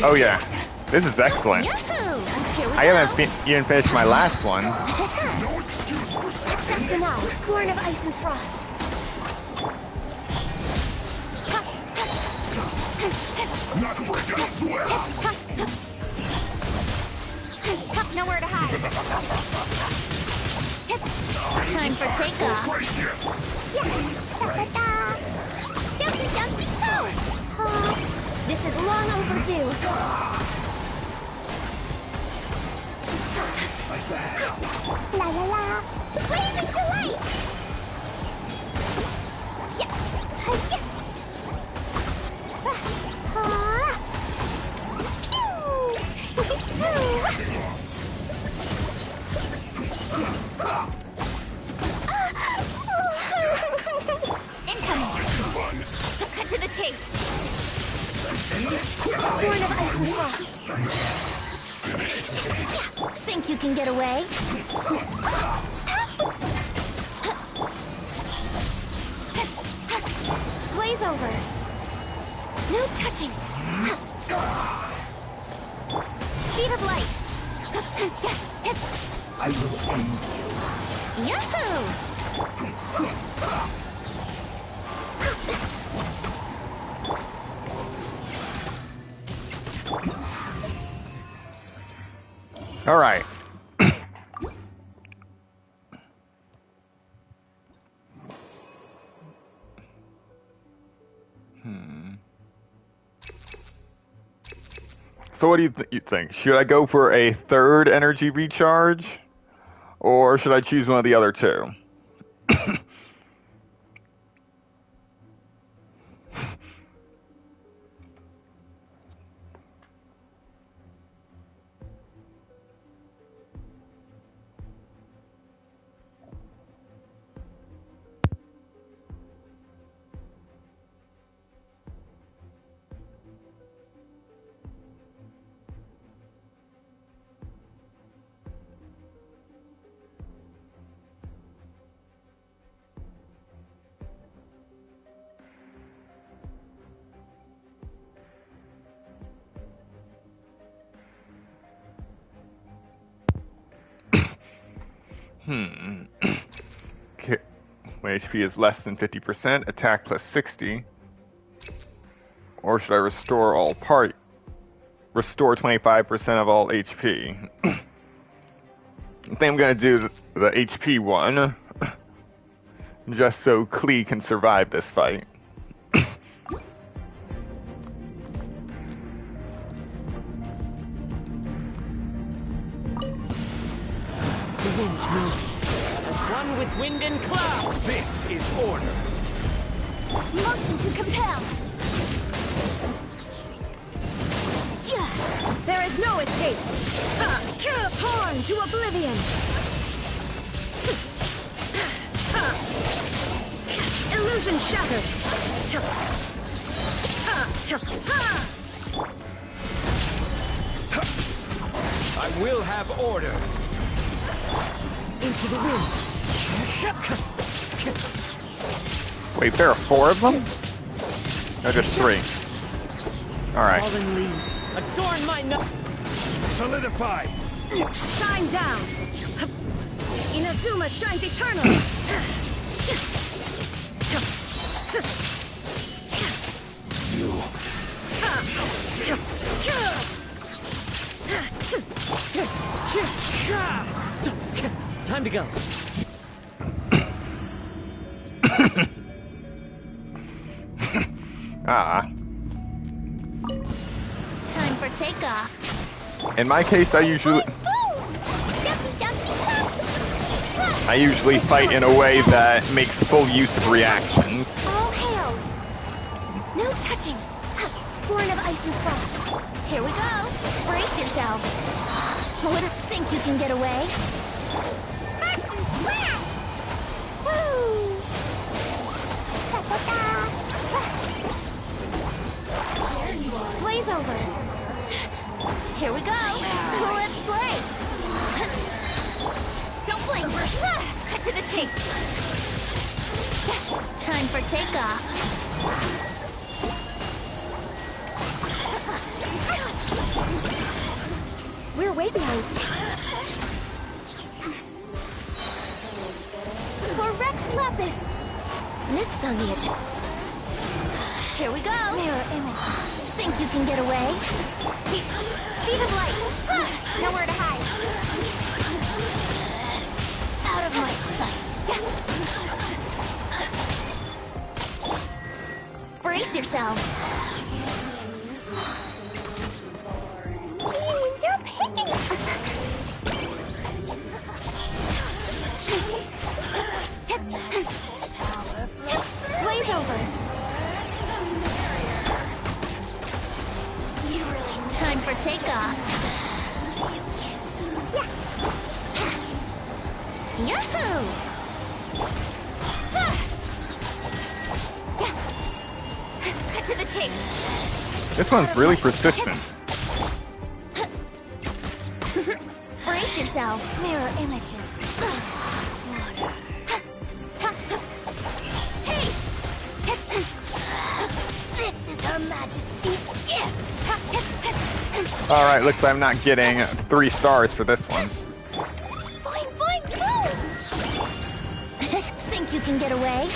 Oh yeah. This is excellent. Yahoo! Here we I go. haven't even finished my last one. No excuse for Access denied. Born of ice and frost. not break, I swear. Nowhere to hide. Time for takeoff. Right here. Jumpy, jumpy, toe. This is long overdue. La la la. Blazing delight! Yeah! Yeah! Incoming! Cut to the chase! Born of ice and frost. Think you can get away? Blaze over. No touching. Speed of light. I will end you. Yahoo! All right. So what do you think? Should I go for a third energy recharge? Or should I choose one of the other two? Okay. My HP is less than 50%, attack plus 60. Or should I restore 25% of all HP? I think I'm gonna do the HP one, just so Klee can survive this fight. The wind knows me. As one with wind and cloud. This is order. Motion to compel. There is no escape. Torn to oblivion. Illusion shattered. I will have order. Into the wind. Wait, there are 4 of them? No, just 3. Alright. Fallen leaves. Adorn my no. Solidify. Shine down. Inazuma shines eternally. Time to go. Time for takeoff. In my case, I usually fight in a way that makes full use of reactions. All hail. No touching. Born of ice and frost. Here we go. Brace yourselves. Wouldn't think you can get away. Sparks and splash! Woo! Blaze over. Here we go. Let's play. Don't blink. Cut to the chase. Time for takeoff. We're way behind. For Rex Lapis. Next on the edge. Here we go. Mirror image. Think you can get away? Speed of light. Nowhere to hide. Out of my sight. Brace yourselves. You're picking. Yahoo! Cut to the chase. This one's really persistent. Brace yourselves. Mirror images to water. Hey! This is Her Majesty's gift. Alright, looks like I'm not getting 3 stars for this one. Fine, go! Think you can get away?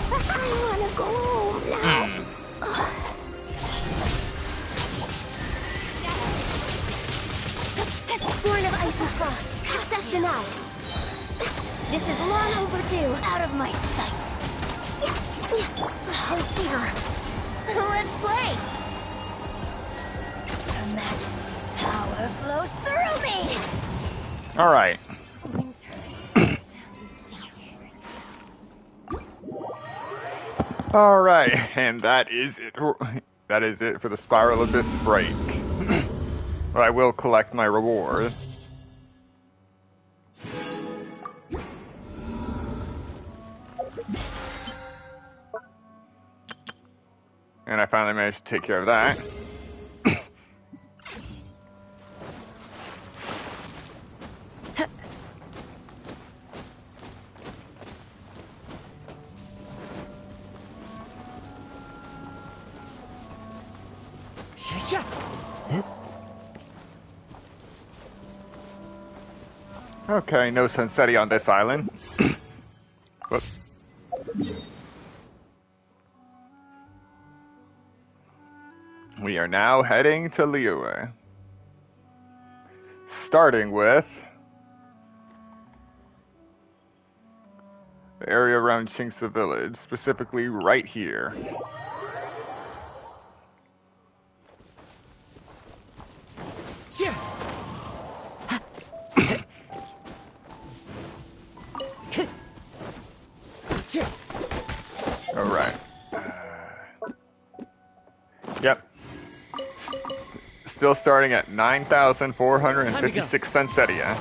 I wanna go home now. Born of ice and frost. Access denied. This is long overdue. Out of my sight. Oh dear. Let's play. Her Majesty's power flows through me. Alright. Alright, and that is it. That is it for the Spiral Abyss break. But I will collect my reward. And I finally managed to take care of that. Okay, no Sunsettia on this island. Whoops. We are now heading to Liyue. Starting with the area around Qingce Village, specifically right here. Alright. Yep. Still starting at 9,456 Sunsettia.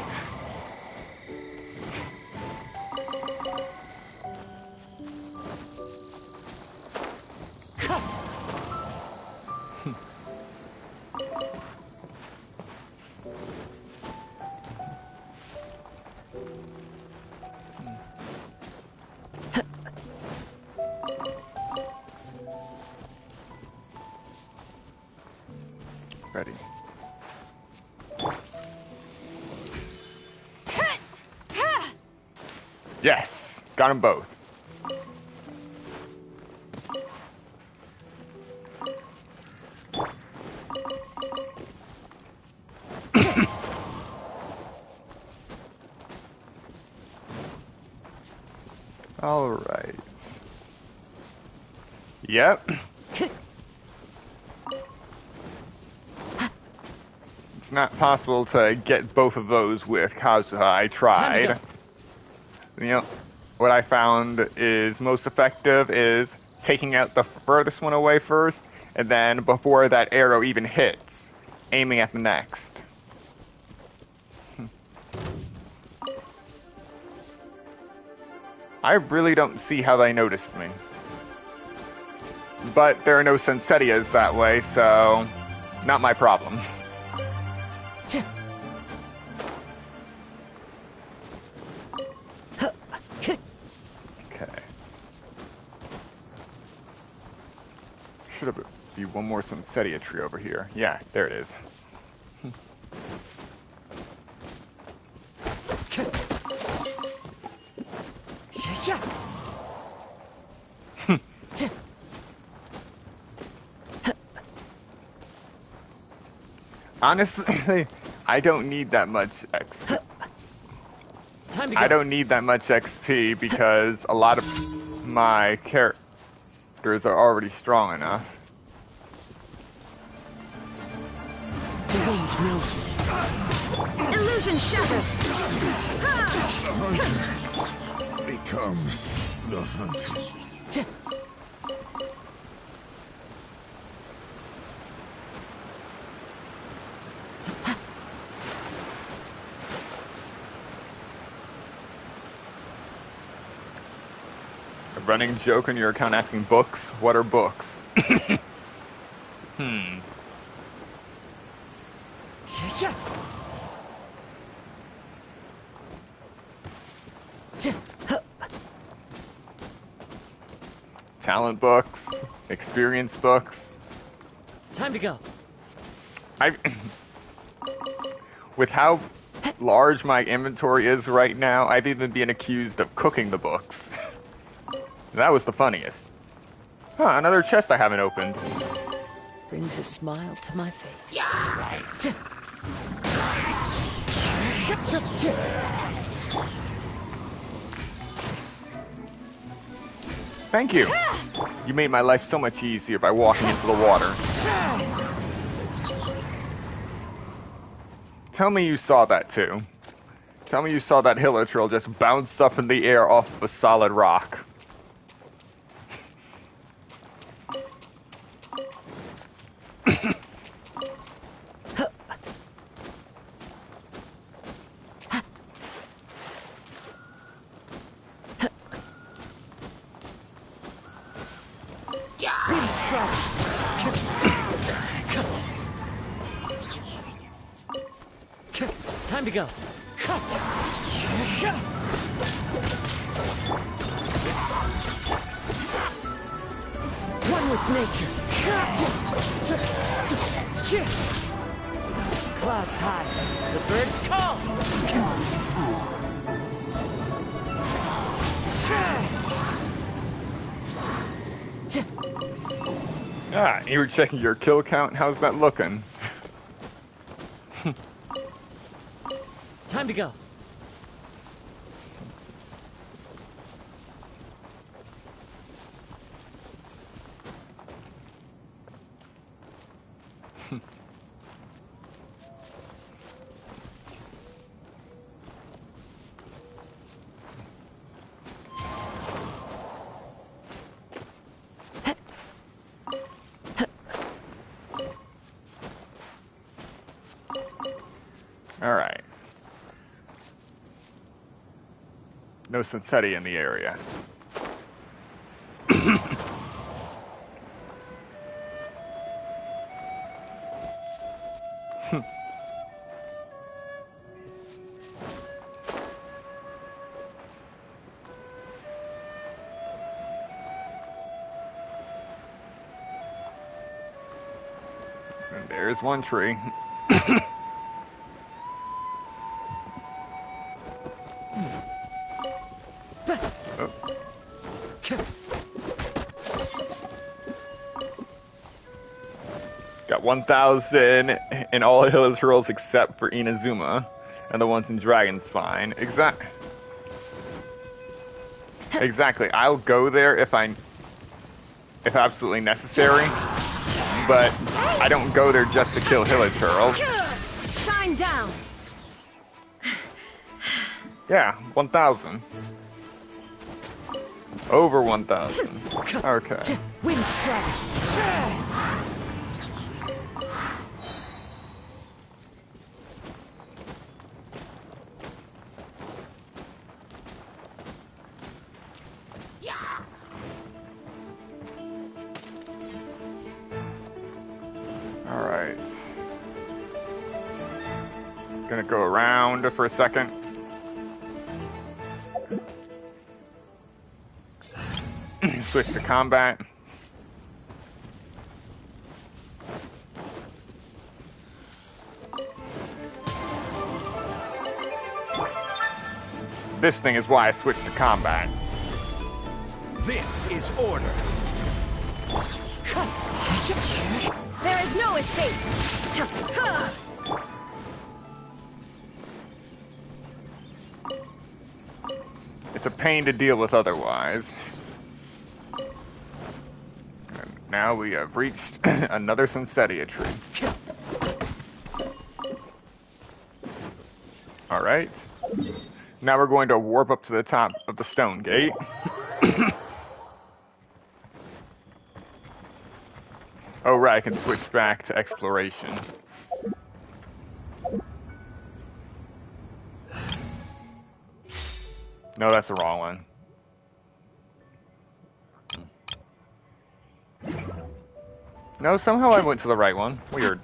Ready. Yes! Got them both. Alright. Yep. It's not possible to get both of those with Kazuha. I tried. You know, what I found is most effective is taking out the furthest one away first, and then before that arrow even hits, aiming at the next. I really don't see how they noticed me. But there are no Sunsettias that way, so not my problem. Okay. Should have be one more Sunsettia tree over here. Yeah, there it is. Honestly, I don't need that much XP. I don't need that much XP because a lot of my characters are already strong enough. The wind knows me. Illusion shattered. The hunter becomes the hunted. running joke on your account asking books? What are books? Hmm. Talent books, experience books. Time to go. With how large my inventory is right now, I've even been accused of cooking the books. That was the funniest. Huh, another chest I haven't opened. Brings a smile to my face. Thank you. You made my life so much easier by walking into the water. Tell me you saw that too. Tell me you saw that hilichurl just bounce up in the air off of a solid rock. Time to go. One with nature. Clouds high. The birds call. Ah, you were checking your kill count? How's that looking? Time to go. Alright. No Sunsettia in the area. And there's one tree. Got 1,000 in all hilichurls except for Inazuma and the ones in Dragon Spine. Exactly. I'll go there if absolutely necessary, but I don't go there just to kill hilichurls. Shine down. Yeah, 1,000. Over 1,000. Okay. Wind strike. Alright. Gonna go around for a second. Switch to combat. This thing is why I switched to combat. This is order. There is no escape. It's a pain to deal with otherwise. And now we have reached another Sunsettia tree. Alright. Now we're going to warp up to the top of the stone gate. Oh right, I can switch back to exploration. No, that's the wrong one. No, somehow I went to the right one. Weird.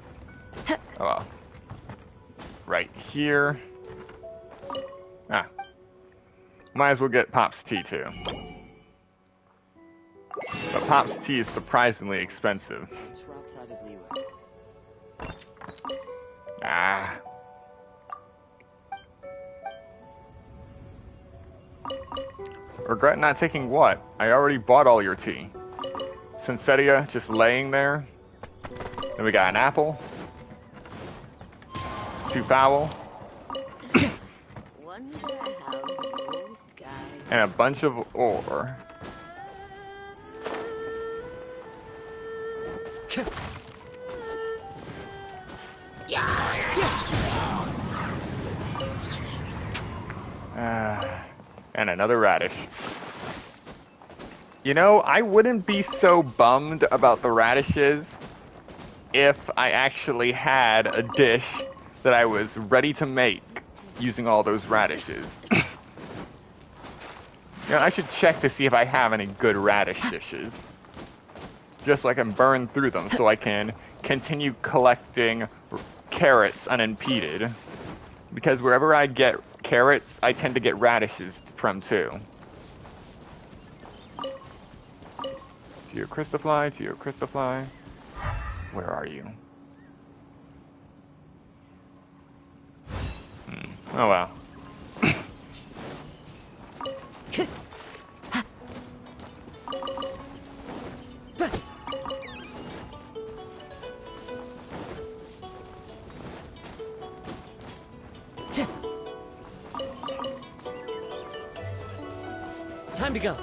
Oh well. Right here. Ah. Might as well get Pop's tea too. But Pop's tea is surprisingly expensive. It's right side of leeway. Ah. Regret not taking what? I already bought all your tea. Sunsettia just laying there. Then we got an apple. 2 fowl. Wonder how the old guys. And a bunch of ore. And another radish. You know, I wouldn't be so bummed about the radishes if I actually had a dish that I was ready to make using all those radishes. You know, I should check to see if I have any good radish dishes. Just so I can burn through them so I can continue collecting carrots unimpeded. Because wherever I get carrots, I tend to get radishes from too. Geocrystafly, Geocrystafly. Where are you? Oh well. Time to go.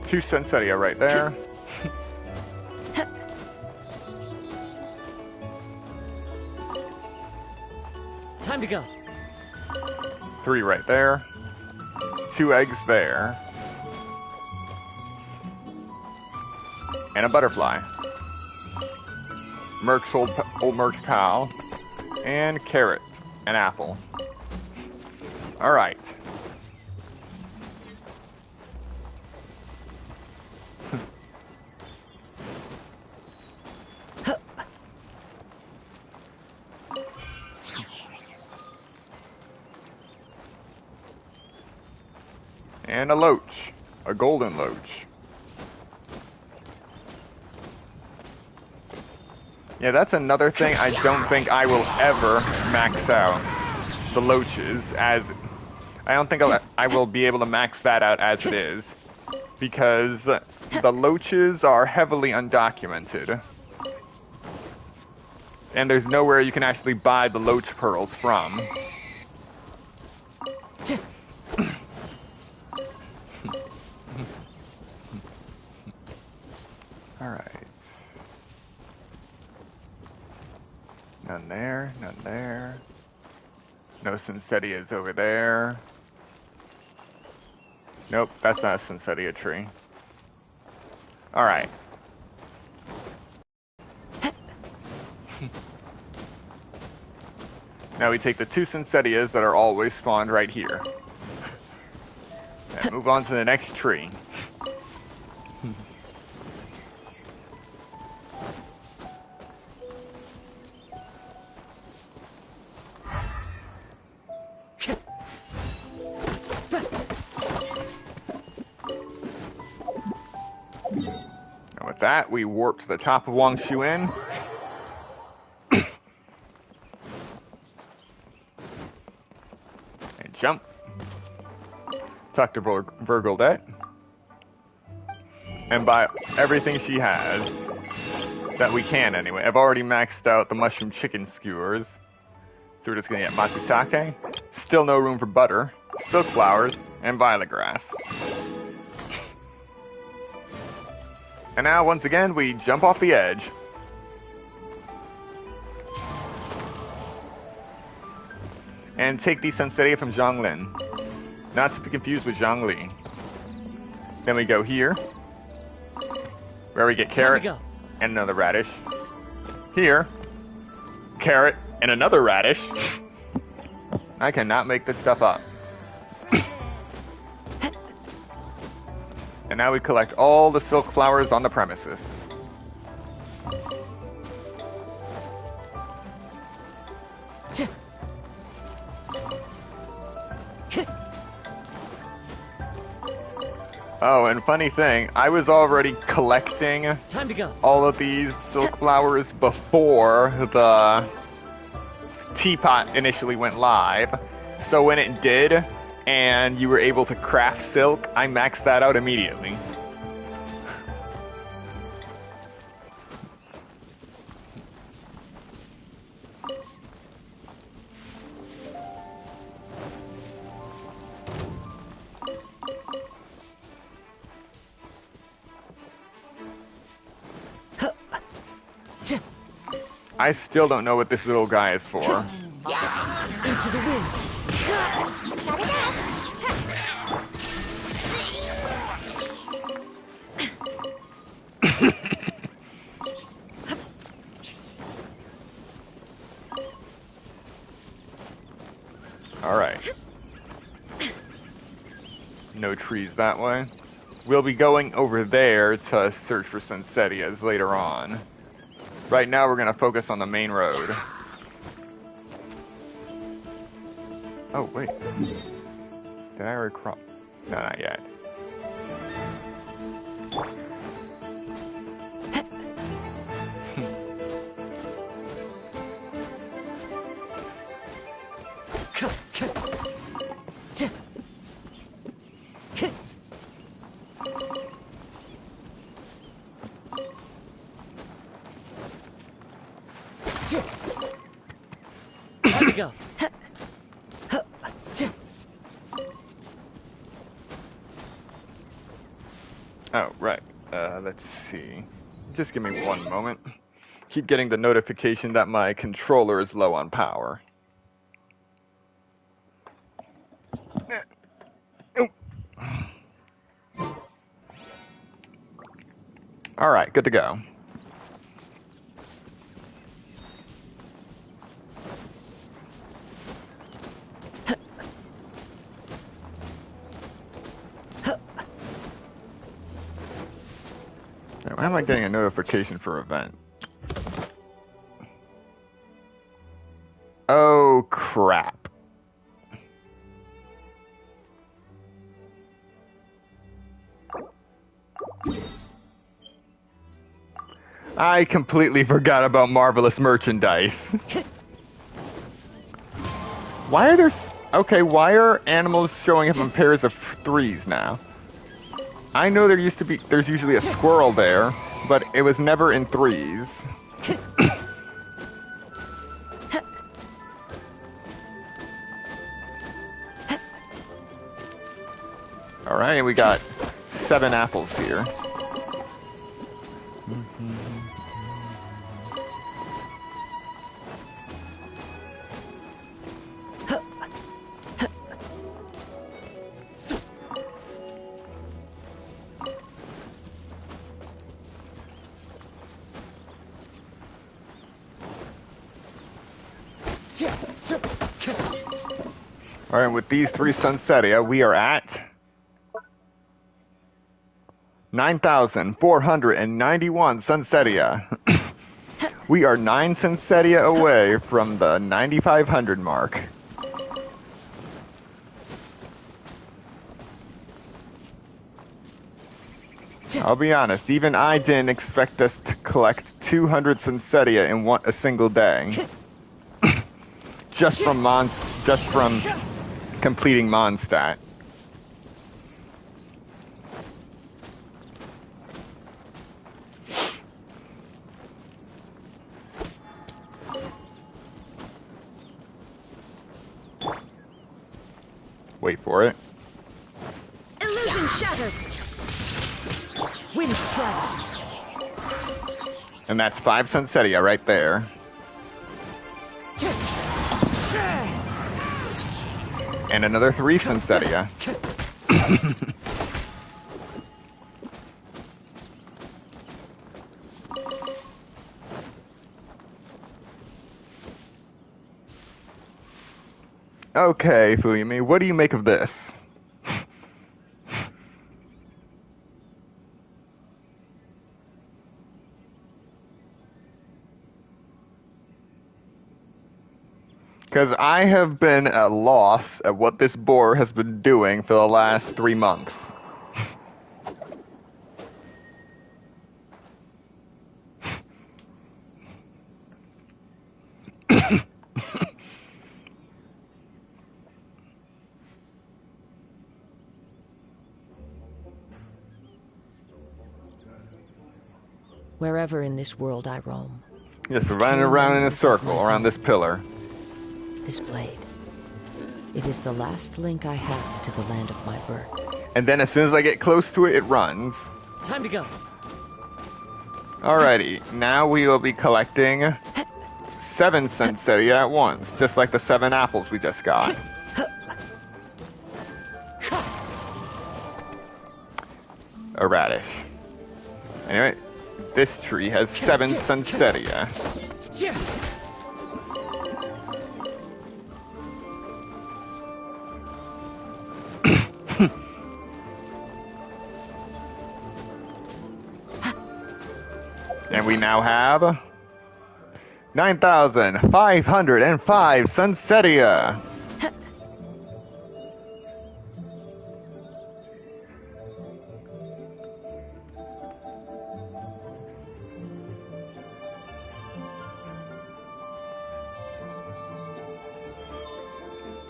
2 Sunsettia right there. Time to go. 3 right there. 2 eggs there. And a butterfly. Merc's old Merc's pal. And carrot. And apple. Alright. And a loach. A golden loach. Yeah, that's another thing I don't think I will ever max out. The loaches, as... I don't think I will be able to max that out as it is. Because the loaches are heavily undocumented. And there's nowhere you can actually buy the loach pearls from. Alright. None there, none there. No Sunsettias over there. Nope, that's not a Sunsettia tree. Alright. Now we take the 2 Sunsettias that are always spawned right here. And move on to the next tree. And with that, we warp to the top of Wangshuin. And jump. Talk to Vergildet. And buy everything she has. That we can, anyway. I've already maxed out the mushroom chicken skewers. So we're just gonna get matsutake. Still no room for butter. Silk flowers. And violet grass. And now, once again, we jump off the edge. And take the Sunsettia from Zhonglin. Not to be confused with Zhongli. Then we go here. Where we get carrot and another radish. Here. Carrot and another radish. I cannot make this stuff up. And now we collect all the silk flowers on the premises. Oh, and funny thing, I was already collecting Time to go. all of these silk flowers before the teapot initially went live. So when it did, and you were able to craft silk, I maxed that out immediately. I still don't know what this little guy is for. Into the wind. Gotta dash. Alright. No trees that way. We'll be going over there to search for Sunsettias later on. Right now we're gonna focus on the main road. Oh, wait. Did I already cross? No, not yet. Time to go. Oh, right. Let's see. Just give me one moment. Keep getting the notification that my controller is low on power. Alright, good to go. Why am I getting a notification for event? Oh, crap. I completely forgot about Marvelous Merchandise. Why are there... Okay, why are animals showing up in pairs of threes now? I know there's usually a squirrel there, but it was never in threes. Alright, we got 7 apples here. Alright, with these 3 Sunsettia, we are at 9,491 Sunsettia. We are 9 Sunsettia away from the 9,500 mark. I'll be honest, even I didn't expect us to collect 200 Sunsettia in a single day. just from completing Mondstadt. Wait for it. Illusion shattered. Wind strike. And that's 5 Sunsettia right there. And another 3 Sunsettia. Okay, Fuyumi, what do you make of this? Because I have been at loss at what this boar has been doing for the last 3 months. Wherever in this world I roam, Just running around in a circle around this pillar. this blade, it is the last link I have to the land of my birth. And then as soon as I get close to it, it runs. Time to go. Alrighty, now we will be collecting 7 Sunsettia at once, just like the 7 apples we just got. A radish. Anyway, this tree has 7 Sunsettia. And we now have 9,505 Sunsettia.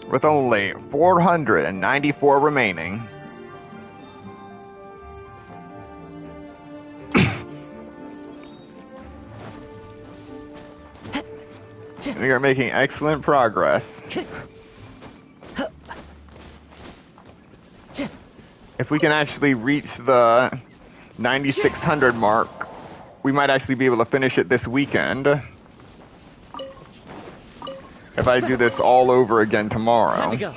With only 494 remaining. We are making excellent progress. If we can actually reach the 9,600 mark, we might actually be able to finish it this weekend. If I do this all over again tomorrow. Time to go.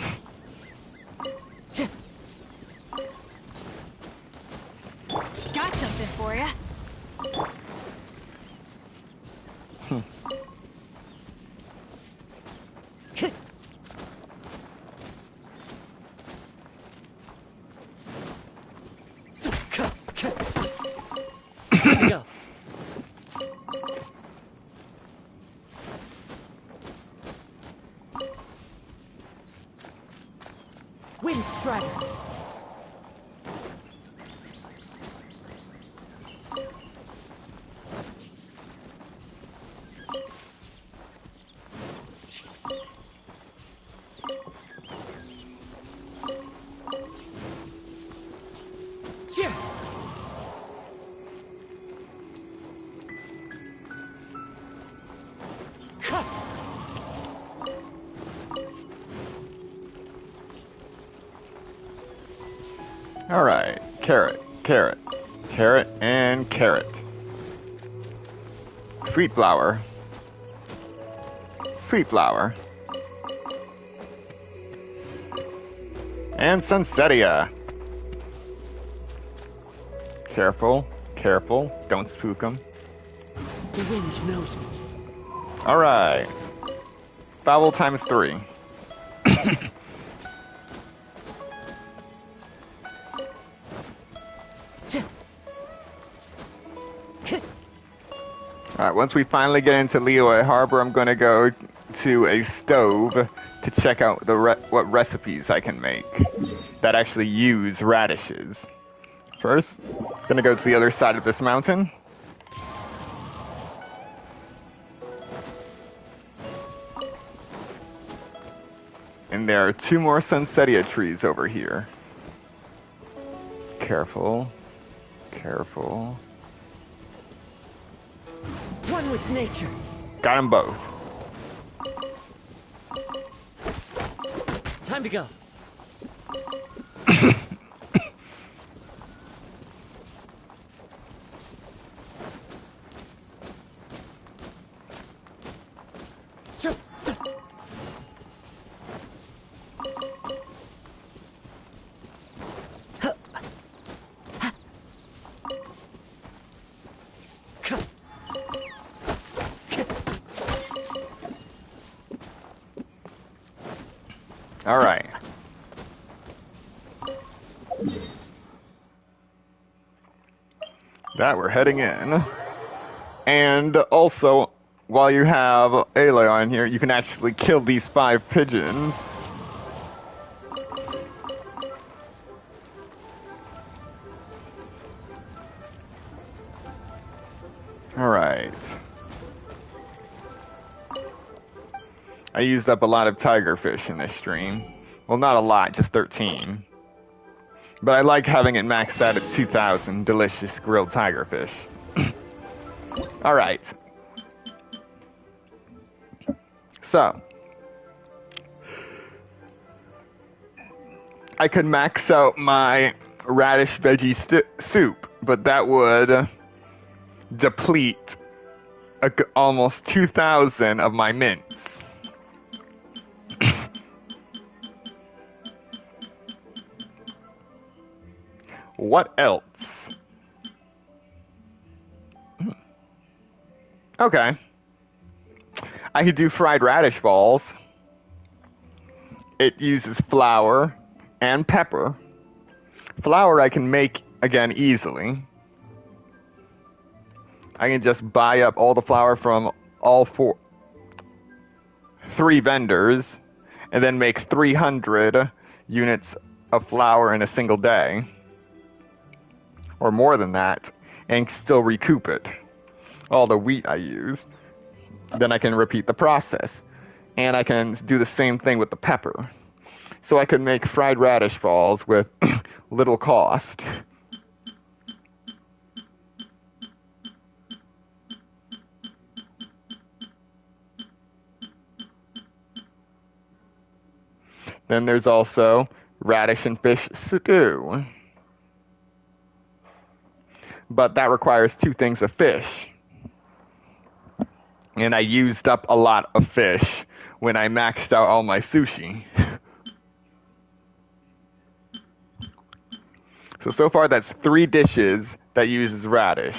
Got something for ya. Time to go. Wind Strider. Alright, carrot, carrot, carrot, and carrot. Sweet flower. Sweet flower. And Sunsettia. Careful, careful, don't spook them. The wind knows me. Alright. Foul times 3. Alright, once we finally get into Leeway Harbor, I'm going to go to a stove to check out what recipes I can make that actually use radishes. First, going to go to the other side of this mountain. And there are 2 more Sunsettia trees over here. Careful. Careful. One with nature. Got them both. Time to go. All right. That we're heading in. And also, while you have Aloy on here, you can actually kill these 5 pigeons. Alright. I used up a lot of tigerfish in this stream. Well, not a lot, just 13. But I like having it maxed out at 2,000 delicious grilled tigerfish. Alright. So. I could max out my radish veggie soup, but that would deplete almost 2,000 of my mints. What else? Okay. I could do fried radish balls. It uses flour and pepper. Flour I can make, again, easily. I can just buy up all the flour from all 3 vendors, and then make 300 units of flour in a single day. Or more than that, and still recoup it. All the wheat I use. Then I can repeat the process. And I can do the same thing with the pepper. So I could make fried radish balls with little cost. Then there's also radish and fish stew. But that requires 2 things of fish. And I used up a lot of fish when I maxed out all my sushi. So far that's 3 dishes that uses radish.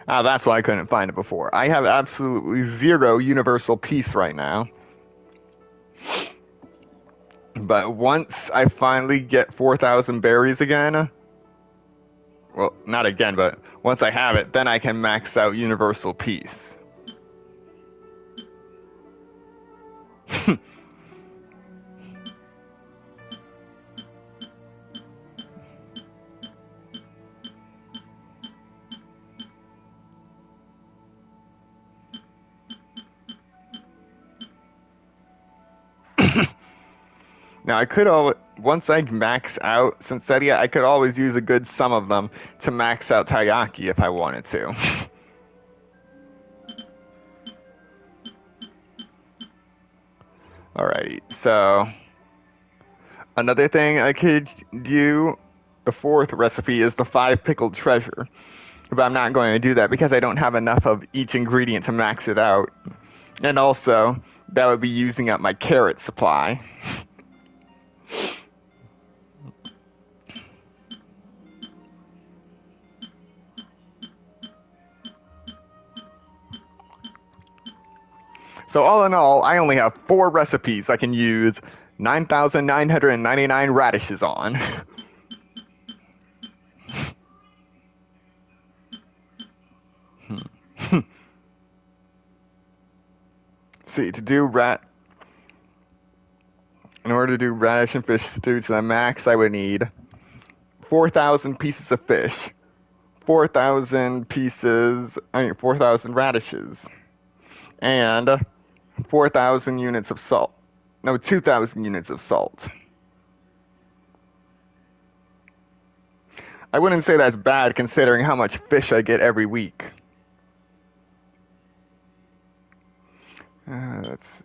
That's why I couldn't find it before. I have absolutely 0 universal peace right now. But once I finally get 4,000 berries again, well, not again, but once I have it, then I can max out universal peace. Now, I could once I max out Sunsettia, I could always use a good sum of them to max out Taiyaki if I wanted to. Alrighty, so another thing I could do, the 4th recipe is the 5 pickled treasure. But I'm not going to do that because I don't have enough of each ingredient to max it out. And also, that would be using up my carrot supply. So all in all, I only have 4 recipes I can use 9,999 radishes on. See, in order to do radish and fish stew to the max, I would need 4,000 pieces of fish, 4,000 radishes, and 4,000 units of salt. No, 2,000 units of salt. I wouldn't say that's bad considering how much fish I get every week. Let's see.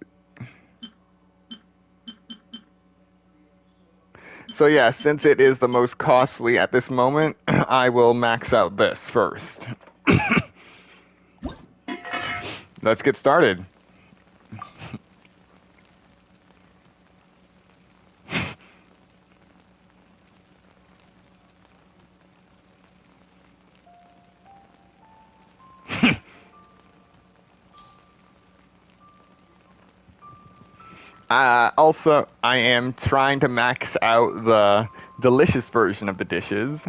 So yeah, since it is the most costly at this moment, I will max out this first. Let's get started. Also, I am trying to max out the delicious version of the dishes.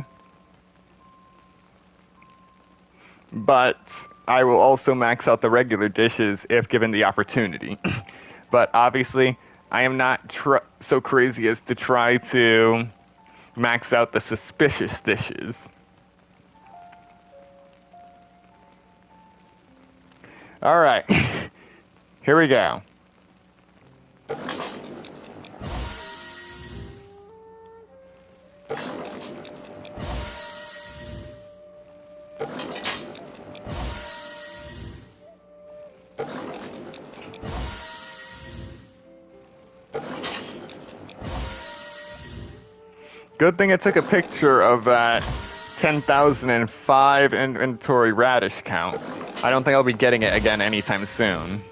But I will also max out the regular dishes if given the opportunity. But obviously, I am not so crazy as to try to max out the suspicious dishes. Alright, here we go. Good thing I took a picture of that 10,005 inventory radish count. I don't think I'll be getting it again anytime soon.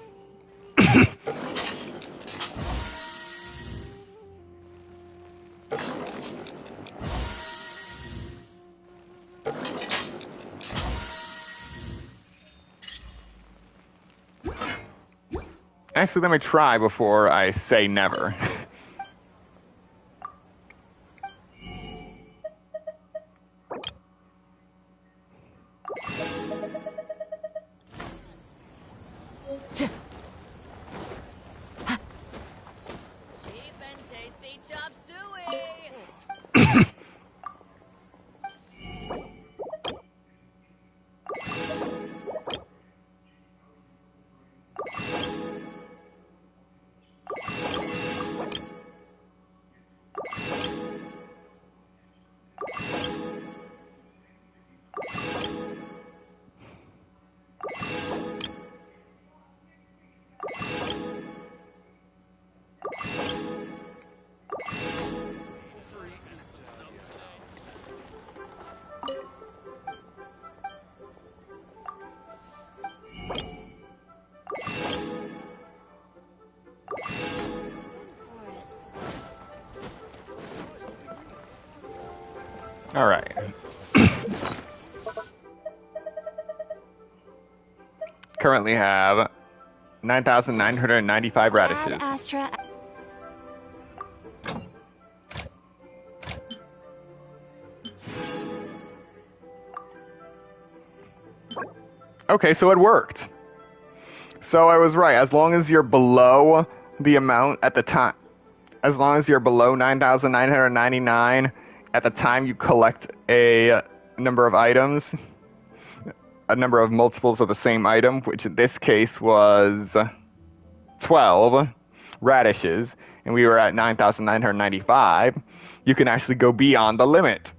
Actually, let me try before I say never. All right. Currently have 9,995 radishes. Add Astra. Okay, so it worked. So I was right. As long as you're below the amount at the time, as long as you're below 9,999 at the time you collect a number of items, a number of multiples of the same item, which in this case was 12 radishes, and we were at 9,995, you can actually go beyond the limit.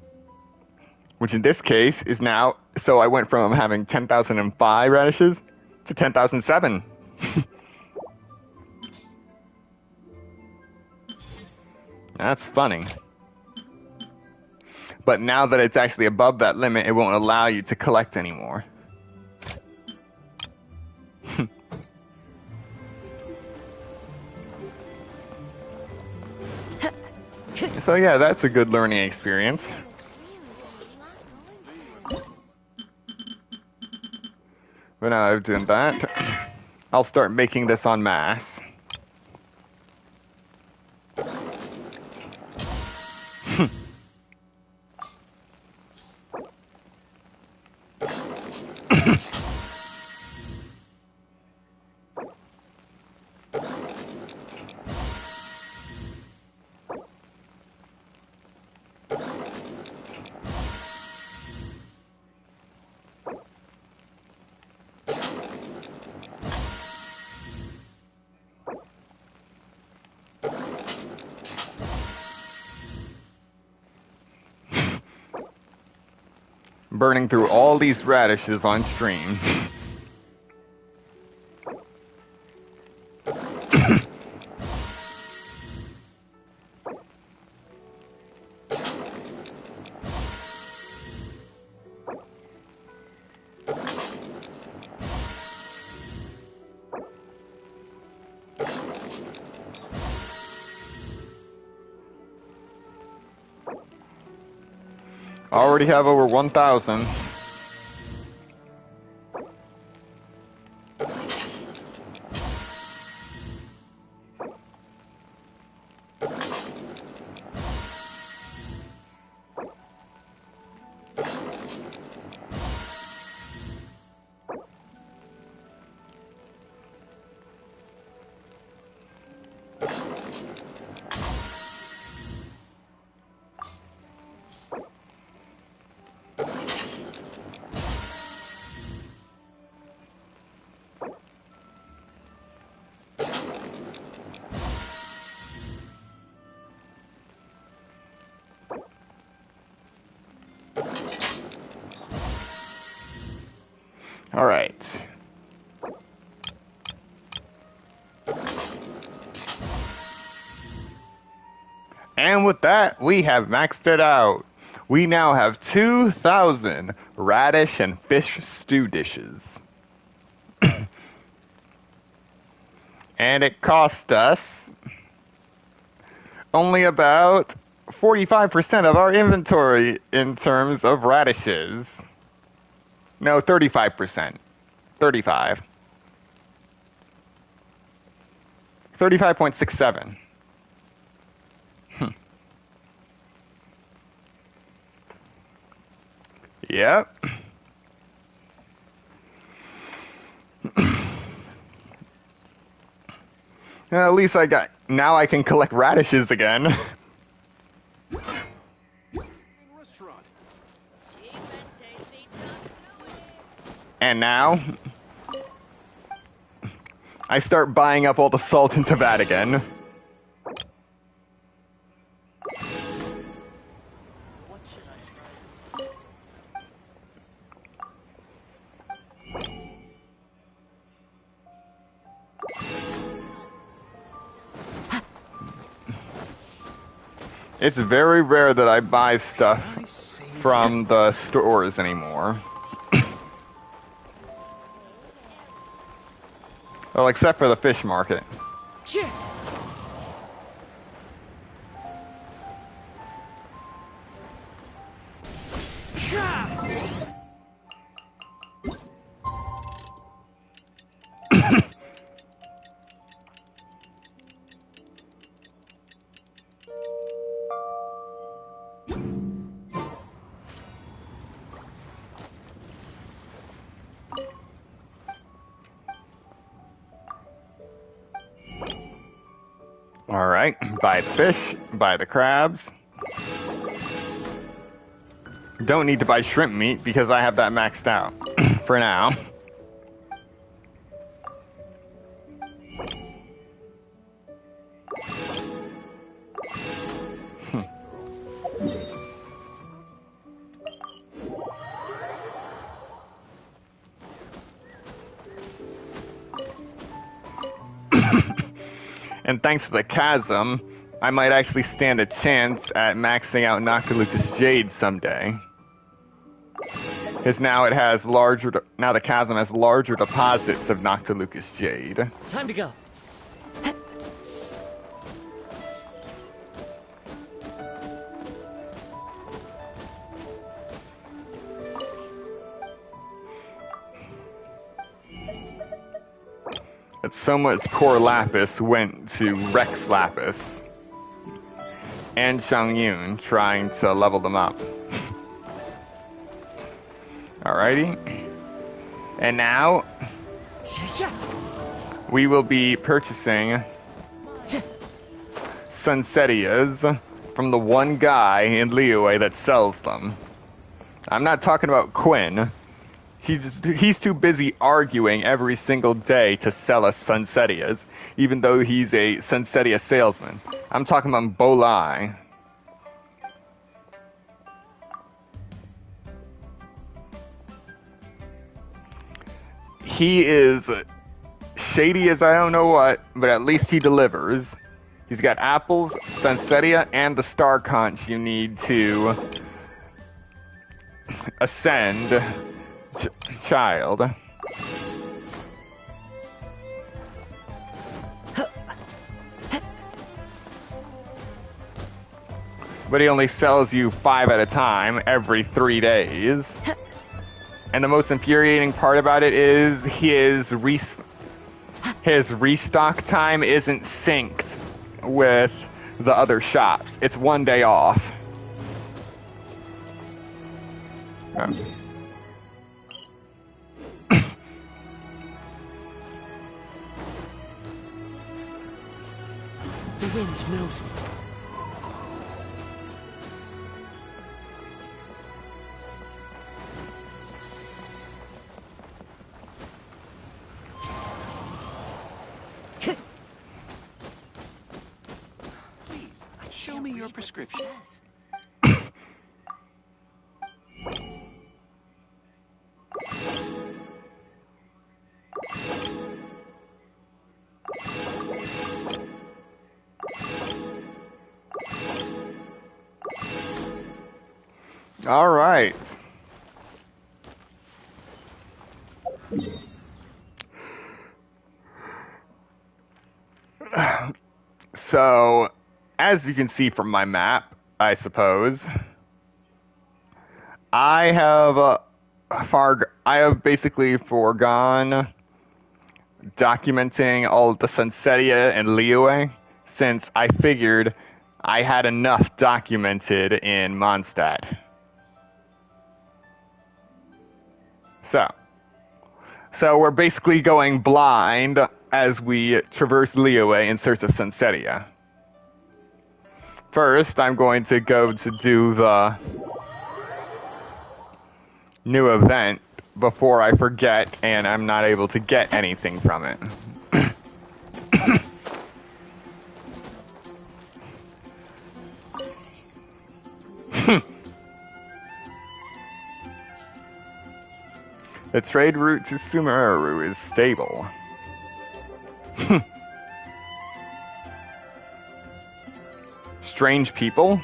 Which in this case is now, so I went from having 10,005 radishes to 10,007. That's funny. But now that it's actually above that limit, it won't allow you to collect anymore. So yeah, that's a good learning experience. But now I've done that, I'll start making this en masse. Burning through all these radishes on stream. Already have over 1,000. And with that, we have maxed it out. We now have 2,000 radish and fish stew dishes. And it cost us only about 45% of our inventory in terms of radishes. No, 35%. 35. 35.67. Yep. Well, at least now I can collect radishes again. Restaurant. And now I start buying up all the salt in Teyvat again. It's very rare that I buy stuff from the stores anymore. Well, except for the fish market. Alright, buy the fish, buy the crabs. Don't need to buy shrimp meat because I have that maxed out for now. And thanks to the chasm, I might actually stand a chance at maxing out Noctilucous Jade someday. Because now it has now the chasm has larger deposits of Noctilucous Jade. Time to go. But so much core lapis went to Rex Lapis and Changyun trying to level them up. Alrighty. And now we will be purchasing Sunsettias from the one guy in Liyue that sells them. I'm not talking about Quinn. He's too busy arguing every single day to sell us Sunsettias, even though he's a Sunsettia salesman. I'm talking about Bolai. He is shady as I don't know what, but at least he delivers. He's got apples, Sunsettia, and the star conch you need to ascend child. But he only sells you 5 at a time every 3 days. And the most infuriating part about it is his restock time isn't synced with the other shops. It's 1 day off. The wind knows me. Please, show me your prescription. All right. So, as you can see from my map, I suppose, I have I have basically foregone documenting all of the Sunsettia and Liyue since I figured I had enough documented in Mondstadt. So we're basically going blind as we traverse Liyue in search of Sunsettia. First, I'm going to go to do the new event before I forget and I'm not able to get anything from it. The trade route to Sumeru is stable. Strange people?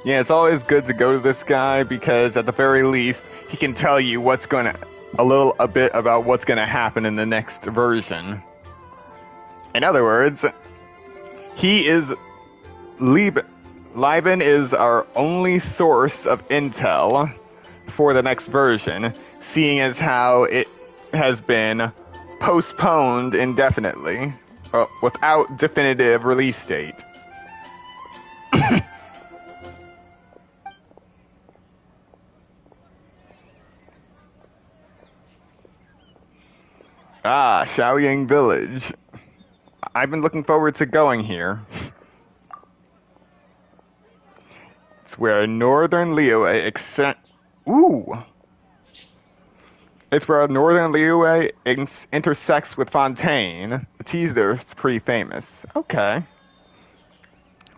Yeah, it's always good to go to this guy because at the very least he can tell you a bit about what's gonna happen in the next version. In other words, Lieben is our only source of intel for the next version, seeing as how it has been postponed indefinitely, without definitive release date. Shaoying Village. I've been looking forward to going here. It's where northern Liyue It's where northern Liyue intersects with Fontaine. The tease there is pretty famous. Okay.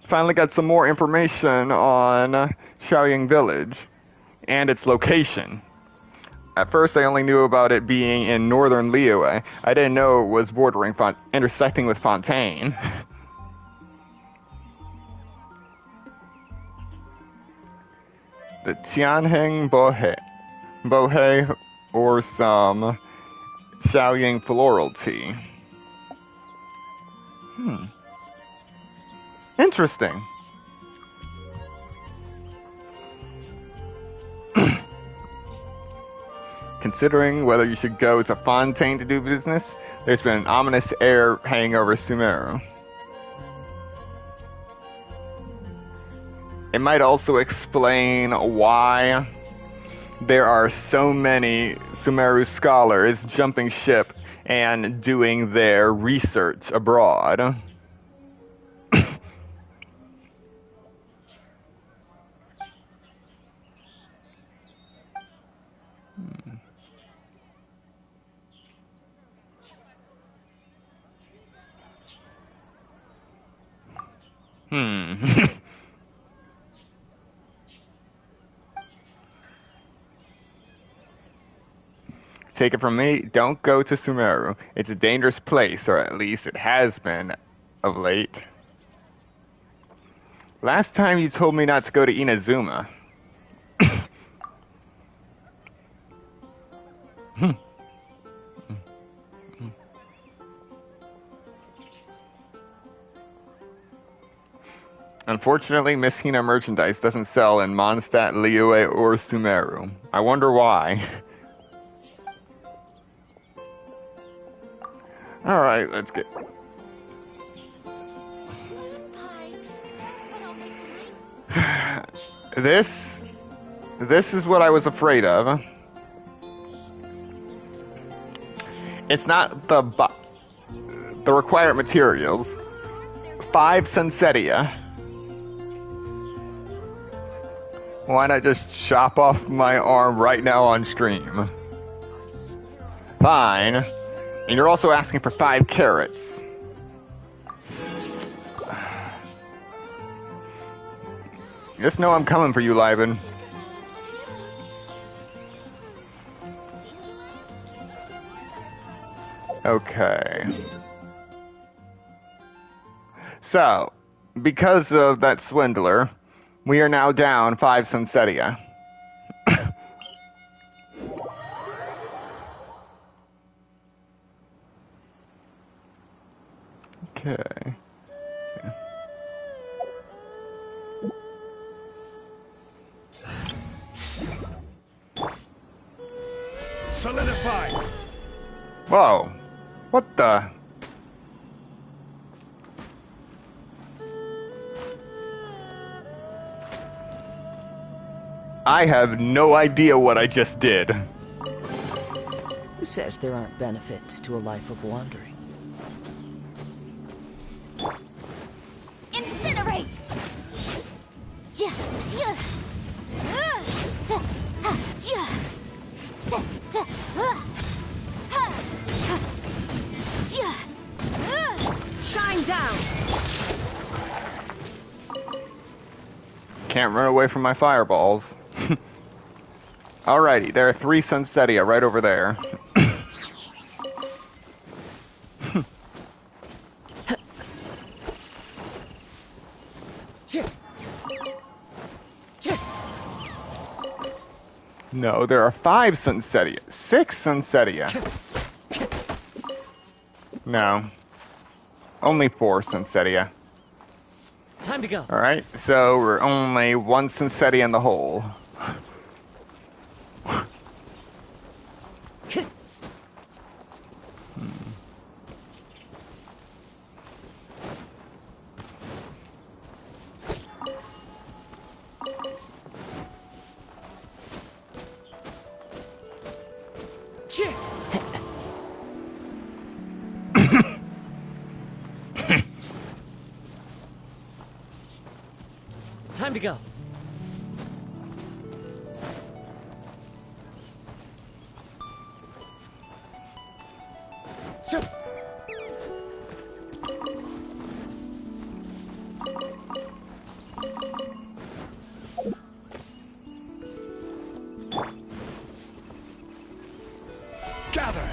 Finally got some more information on Shaoying Village and its location. At first, I only knew about it being in northern Liyue. I didn't know it was intersecting with Fontaine. The Tianheng Bohe, or some Shaoying floral tea. Interesting. Considering whether you should go to Fontaine to do business, there's been an ominous air hanging over Sumeru. It might also explain why there are so many Sumeru scholars jumping ship and doing their research abroad. Take it from me, don't go to Sumeru. It's a dangerous place, or at least it has been of late. Last time you told me not to go to Inazuma. Unfortunately, Miss Hina merchandise doesn't sell in Mondstadt, Liyue, or Sumeru. I wonder why. Alright, let's get... This is what I was afraid of. It's not the required materials. 5 Sunsettia. Why not just chop off my arm right now on stream? Fine. And you're also asking for 5 carrots. Just know I'm coming for you, Liben. Okay. So, because of that swindler, we are now down 5 Sunsettia. Okay. Solidify! Whoa. What the? I have no idea what I just did. Who says there aren't benefits to a life of wandering? Incinerate! Ja, sia. Ta, ha, ja. Ta, ta, ha, ha, ja. Shine down! Can't run away from my fireballs. Alrighty, there are 3 Sunsettia right over there. No, there are 5 Sunsettia. 6 Sunsettia. No. Only 4 Sunsettia. Time to go. Alright, so we're only 1 Sunsettia in the hole. Time to go. Sure. Gather!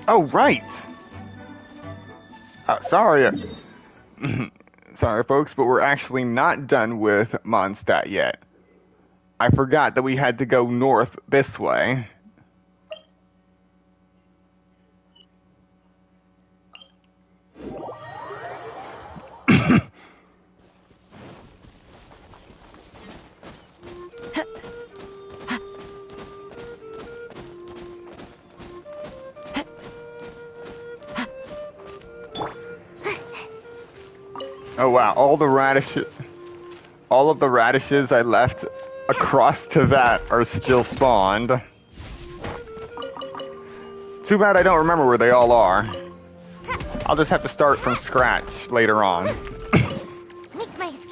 Oh, right! Sorry. Sorry, folks, but we're actually not done with Mondstadt yet. I forgot that we had to go north this way. Oh wow, all of the radishes I left across to that are still spawned. Too bad I don't remember where they all are. I'll just have to start from scratch later on.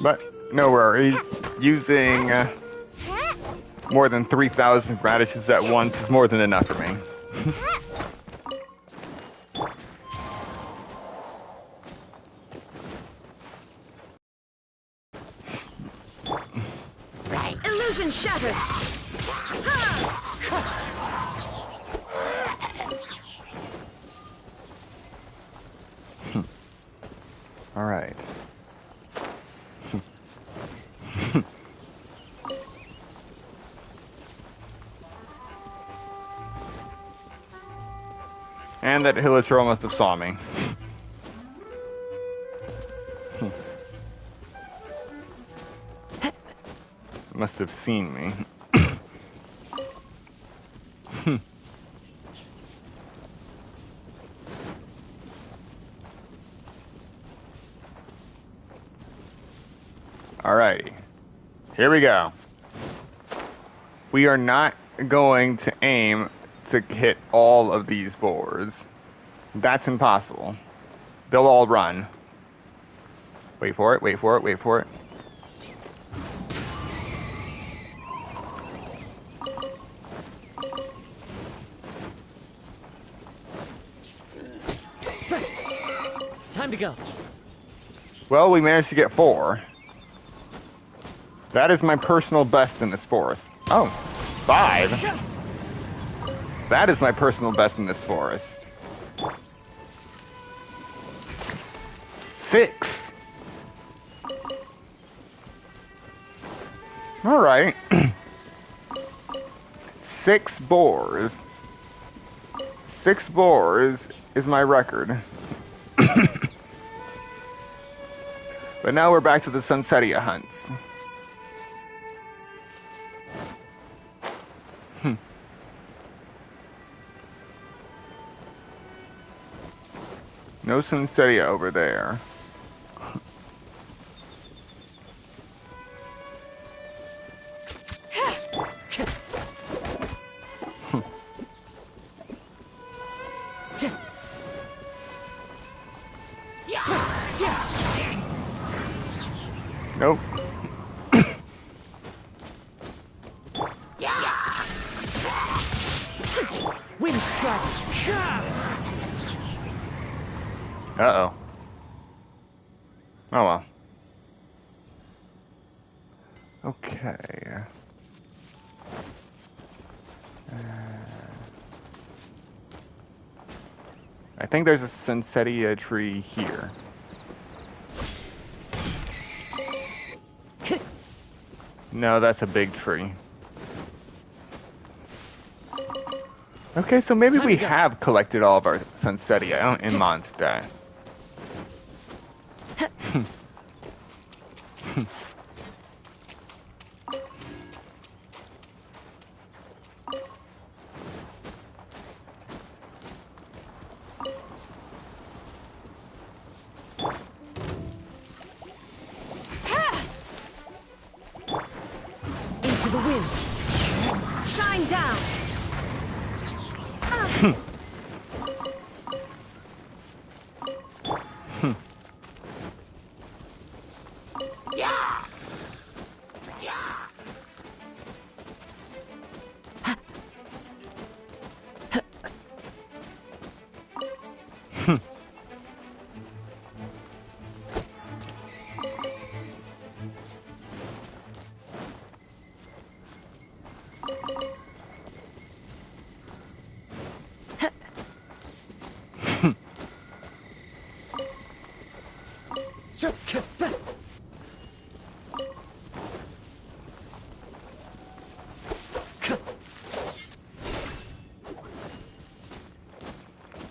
But no worries, using more than 3,000 radishes at once is more than enough for me. Illusion shattered! All right. And that Hilichurl must have saw me. Must have seen me. Alrighty. Here we go. We are not going to aim to hit all of these boars. That's impossible. They'll all run. Wait for it, wait for it, wait for it. Time to go. Well, we managed to get 4. That is my personal best in this forest. Oh, 5. That is my personal best in this forest. 6. Alright. 6 boars. 6 boars is my record. But now we're back to the Sunsettia hunts. No Sunsettia over there. Nope. Wind strike. Uh-oh. Oh well. Okay. I think there's a Sunsettia tree here. No, that's a big tree. Okay, so maybe we have collected all of our Sunsettia in Mondstadt. Into the wind. Shine down.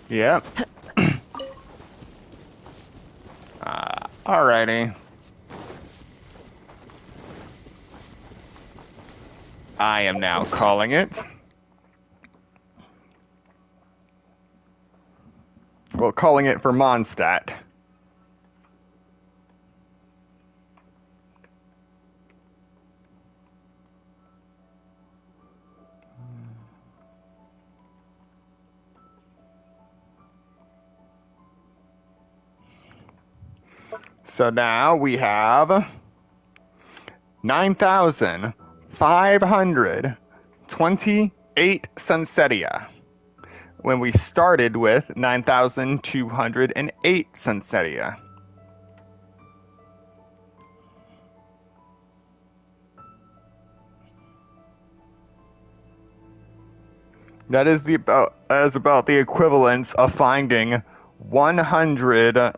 Yep. Alrighty. I am now calling it. Well, calling it for Mondstadt. So now we have 9,528 Sunsettia, when we started with 9,208 Sunsettia. That is about the equivalence of finding 100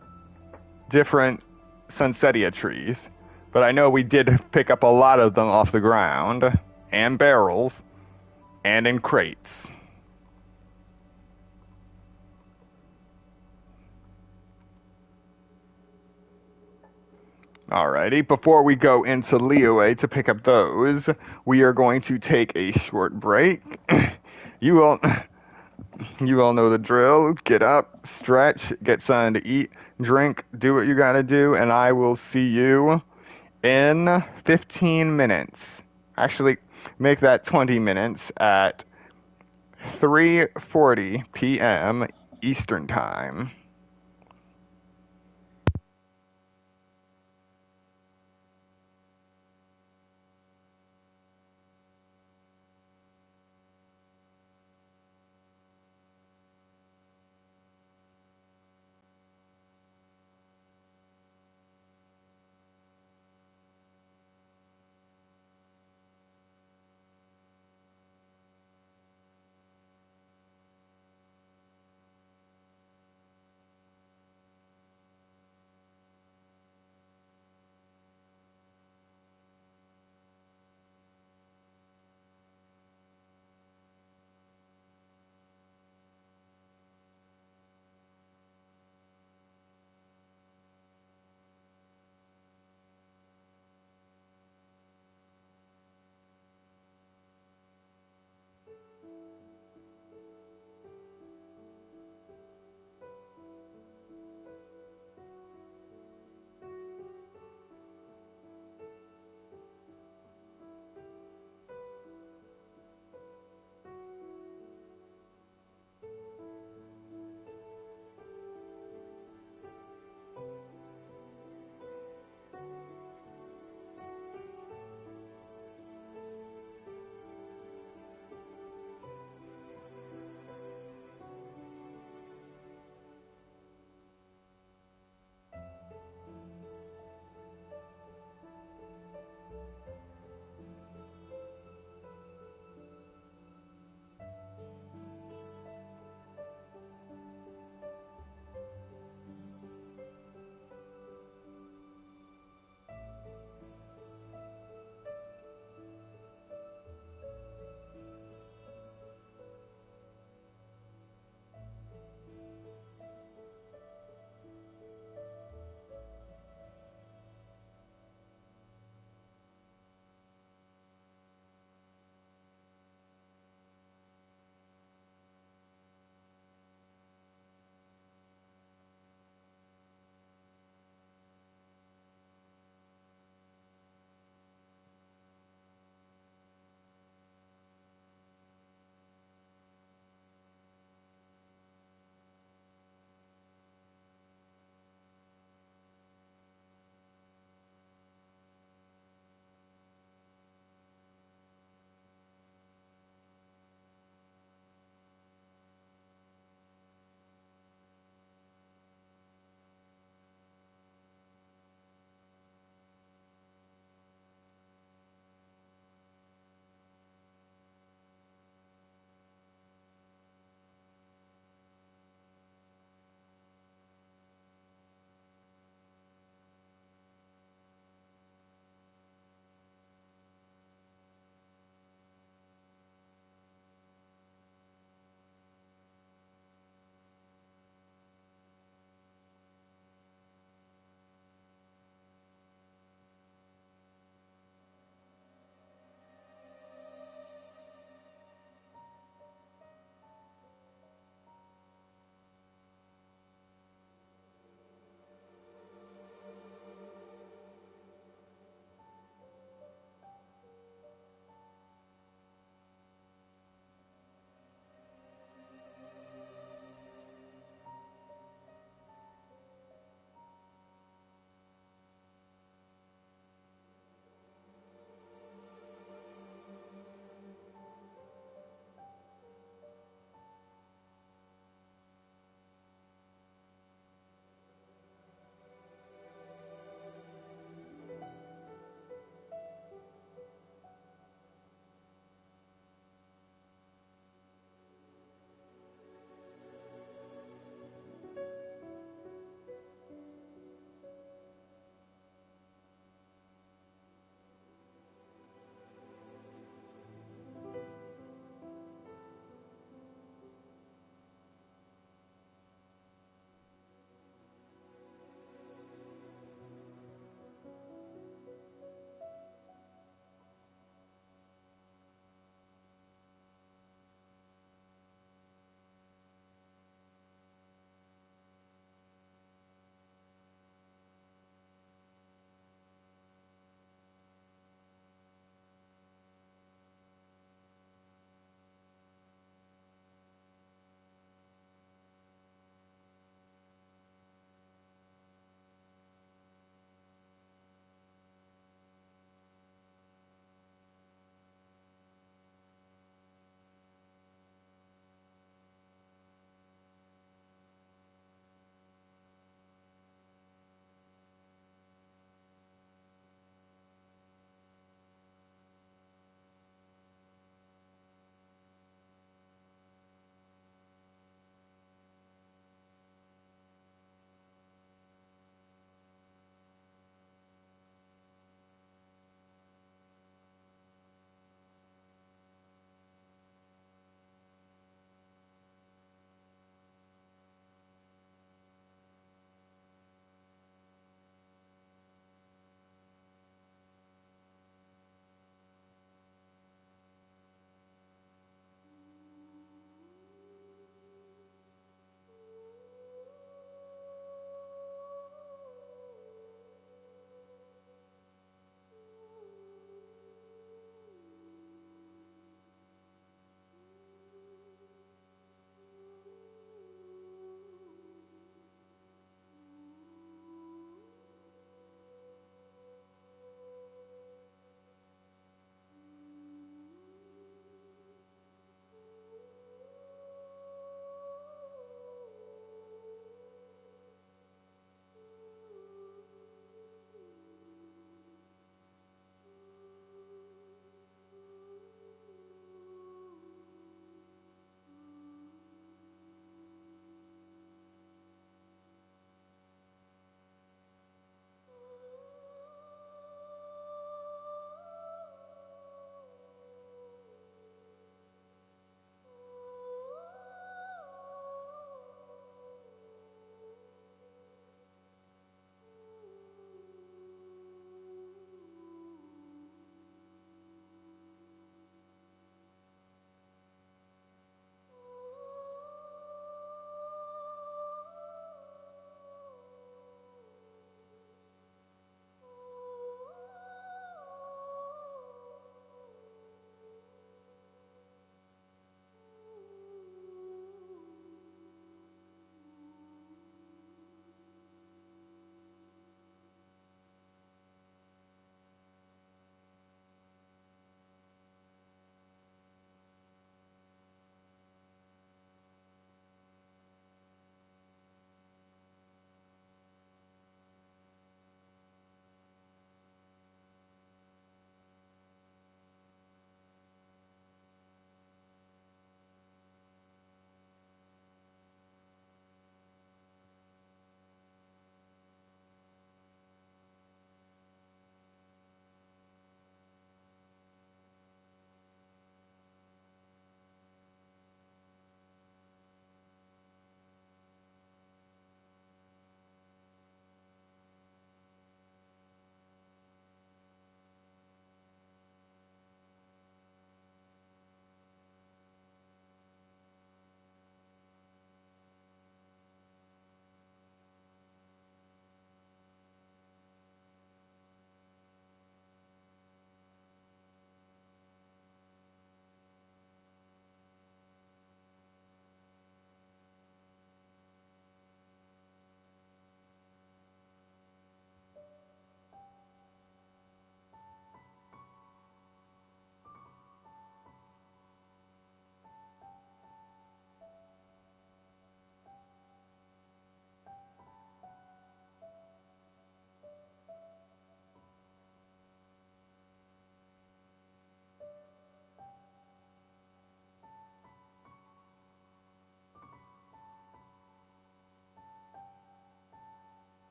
different Sunsettia trees. But I know we did pick up a lot of them off the ground, and barrels, and in crates. Alrighty, before we go into Liyue to pick up those, we are going to take a short break. You all know the drill. Get up, stretch, get something to eat, drink, do what you gotta do, and I will see you in 15 minutes. Actually, make that 20 minutes at 3:40 p.m. Eastern Time.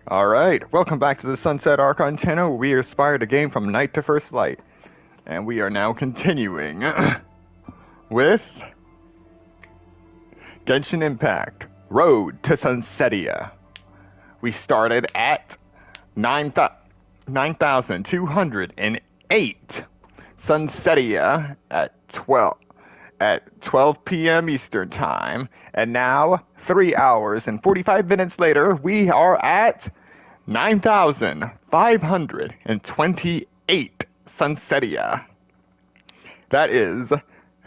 Alright, welcome back to the Sunset Archon channel. We aspire to game from night to first light. And we are now continuing with Genshin Impact, Road to Sunsettia. We started at 9,208. Sunsettia at 12 p.m. Eastern Time. And now, 3 hours and 45 minutes later, we are at 9,528 Sunsettia. That is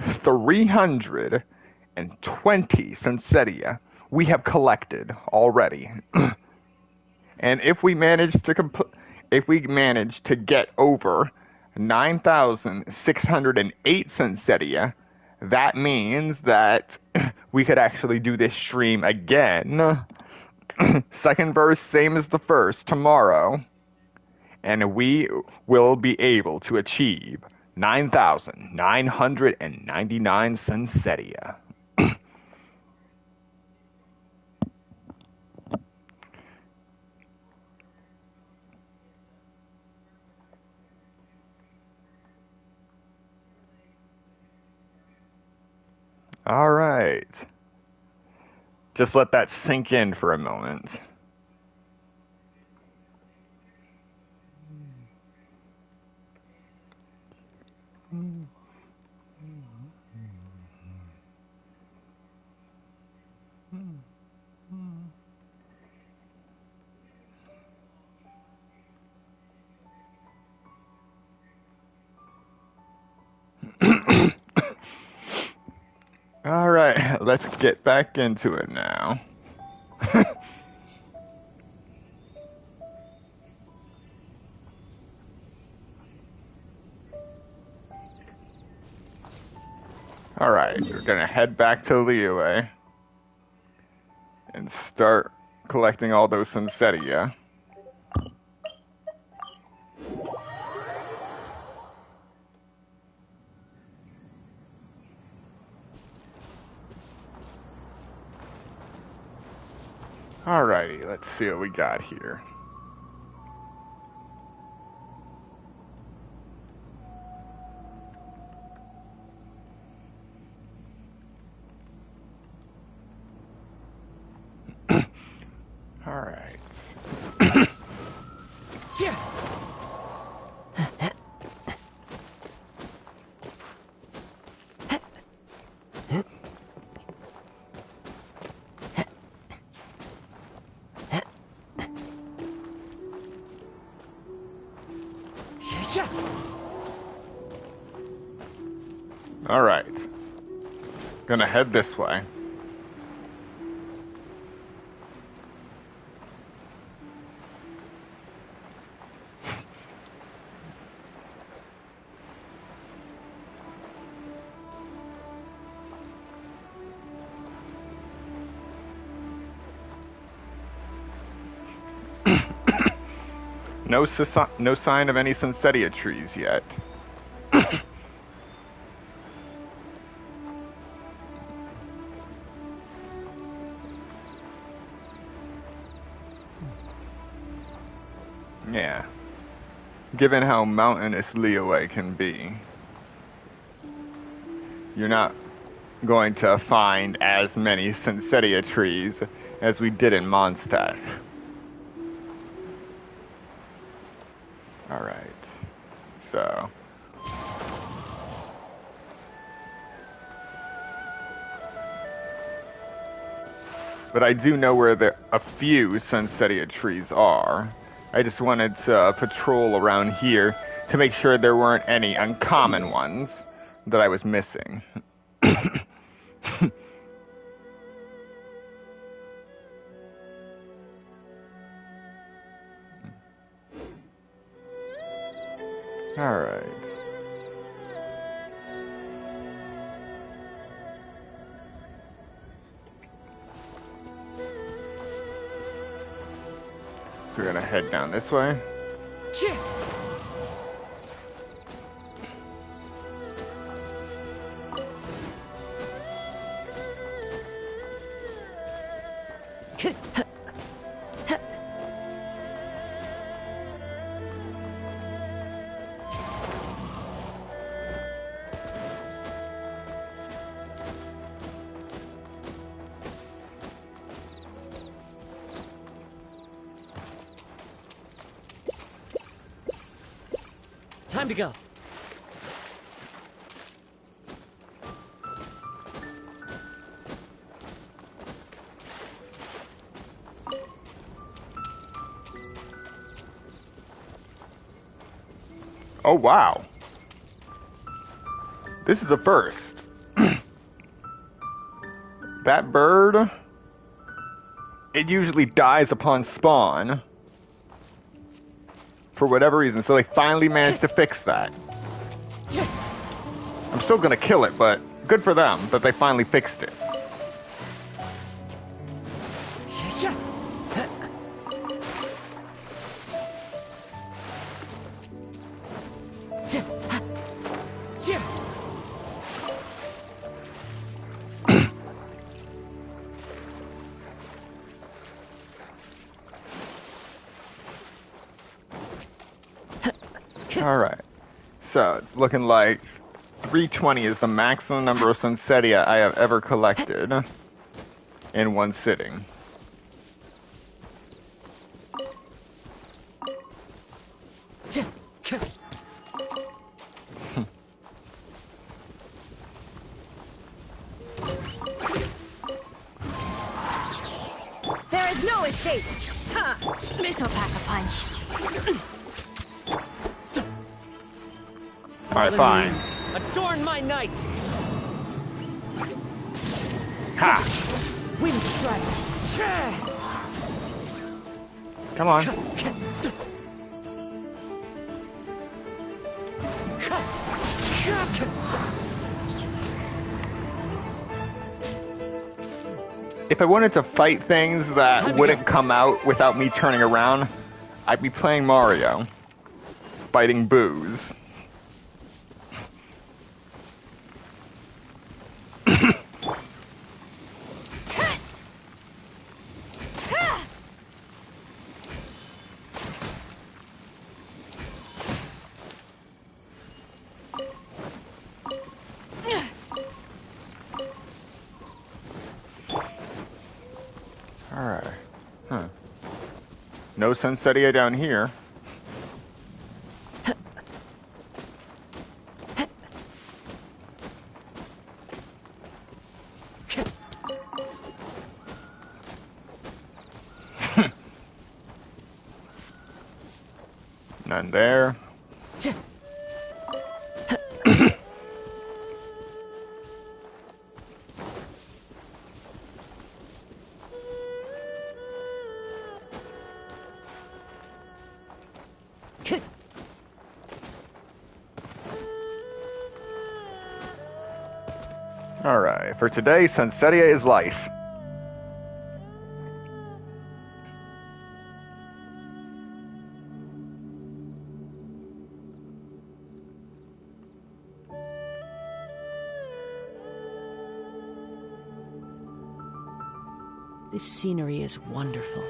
320 Sunsettia we have collected already. And if we manage to get over 9,608 Sunsettia, that means that we could actually do this stream again. Second verse, same as the first, tomorrow. And we will be able to achieve 9,999 Sunsettia. Alright. Just let that sink in for a moment. Alright, let's get back into it now. Alright, we're gonna head back to Liyue and start collecting all those Sunsettia. Alrighty, let's see what we got here. Alright. Alright. Gonna head this way. No sign of any Sunsettia trees yet. Yeah. Given how mountainous Liyue can be, you're not going to find as many Sunsettia trees as we did in Mondstadt. Alright. So. But I do know where a few Sunsettia trees are. I just wanted to patrol around here to make sure there weren't any uncommon ones that I was missing. Alright. So we're gonna head down this way. Time to go. Oh, wow. This is a first. That bird, it usually dies upon spawn. For whatever reason, so they finally managed to fix that. I'm still gonna kill it, but good for them that they finally fixed it. Alright, so it's looking like 320 is the maximum number of Sunsettia I have ever collected in one sitting. There is no escape! Ha! This'll pack a punch. Alright, fine. Adorn my night! Ha! Wind strike! Come on. If I wanted to fight things that wouldn't come out without me turning around, I'd be playing Mario. Fighting boos. Alright. Huh. No Sunsettia down here. None there. Alright, for today, Sunsettia is life. This scenery is wonderful.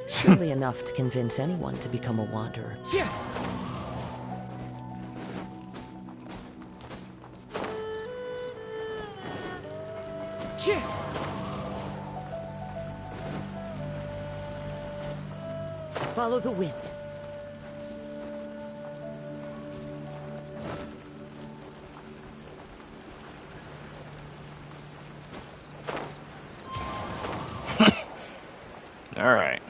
Surely enough to convince anyone to become a wanderer. Follow the wind. All right.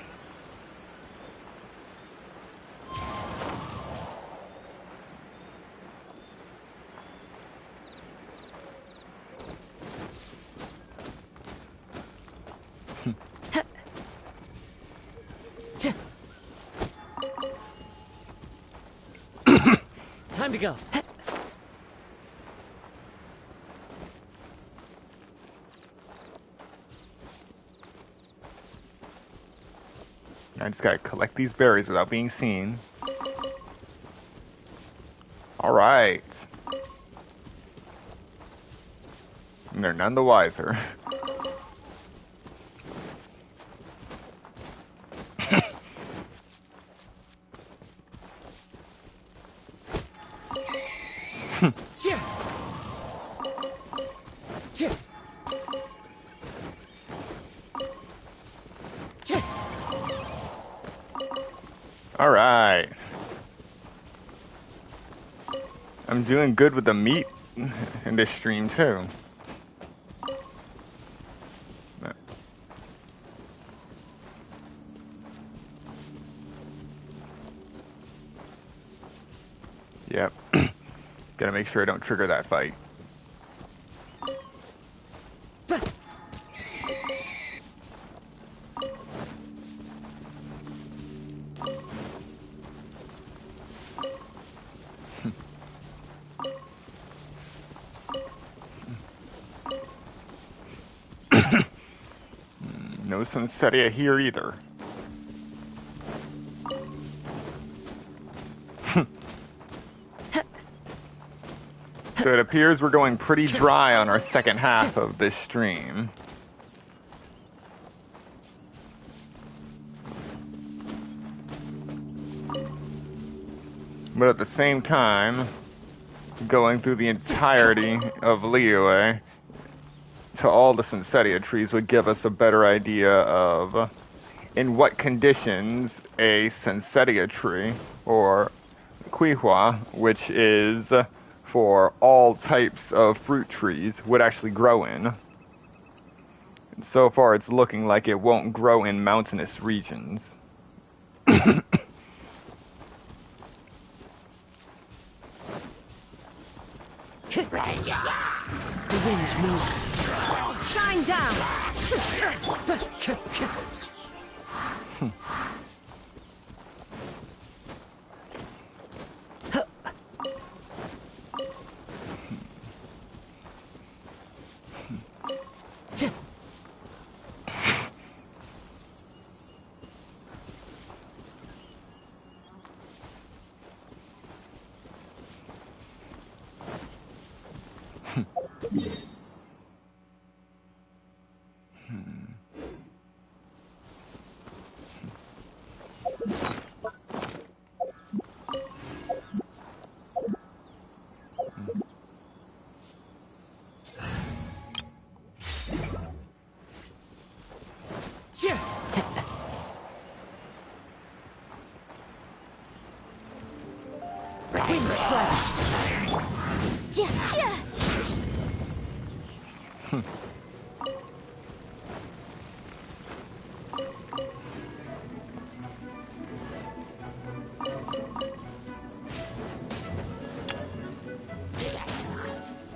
Time to go. I just gotta collect these berries without being seen. Alright. And they're none the wiser. Alright. I'm doing good with the meat in this stream too. Yep. Gotta make sure I don't trigger that fight. No Sunsettia here either. So it appears we're going pretty dry on our second half of this stream. But at the same time, going through the entirety of Liyue to all the Sunsettia trees would give us a better idea of in what conditions a Sunsettia tree, or Quihua, which is for all types of fruit trees, would actually grow in. And so far it's looking like it won't grow in mountainous regions. The wind knows me. Shine down!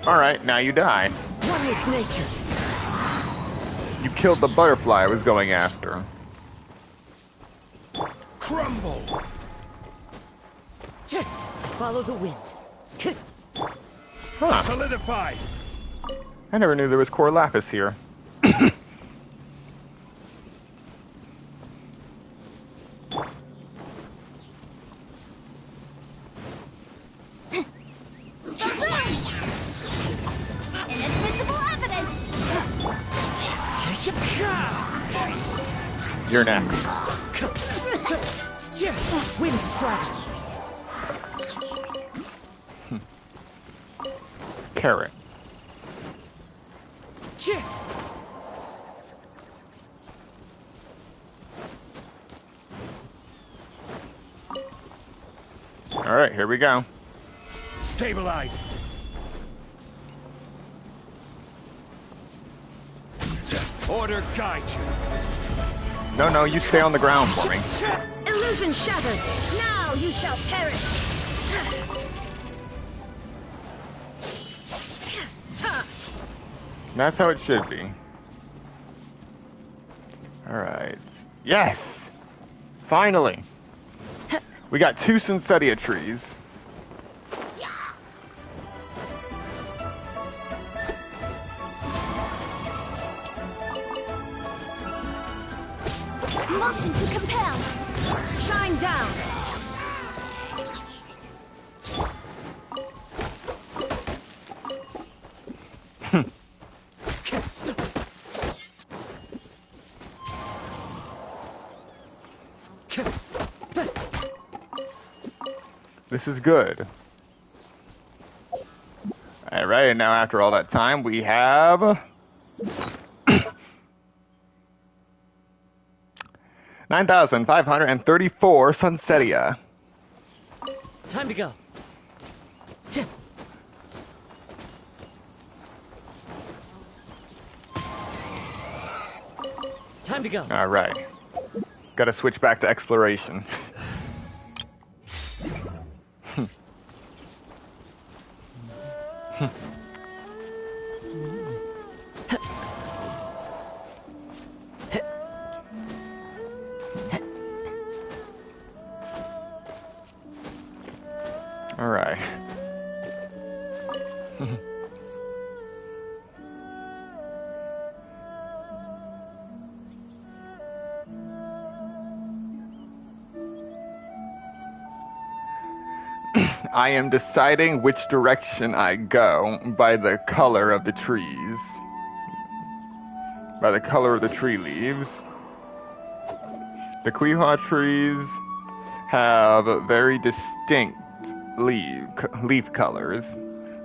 Alright, now you die. One with nature. You killed the butterfly I was going after. Crumble! Follow the wind. Huh. Solidify! I never knew there was core lapis here. Inadmissible evidence! You're next. Wind strike. Carrot. Alright, here we go. Stabilize! Order guide you. No, you stay on the ground for me. Illusion shattered! Now you shall perish! That's how it should be. Alright. Yes! Finally! We got 2 Sunsettia trees. Motion to compel! Shine down! This is good. Alright, and now after all that time, we have 9,534 Sunsettia. Time to go. Time to go. Alright. Gotta switch back to exploration. Alright. I am deciding which direction I go by the color of the trees. By the color of the tree leaves. The Qiwa trees have very distinct leaf colors.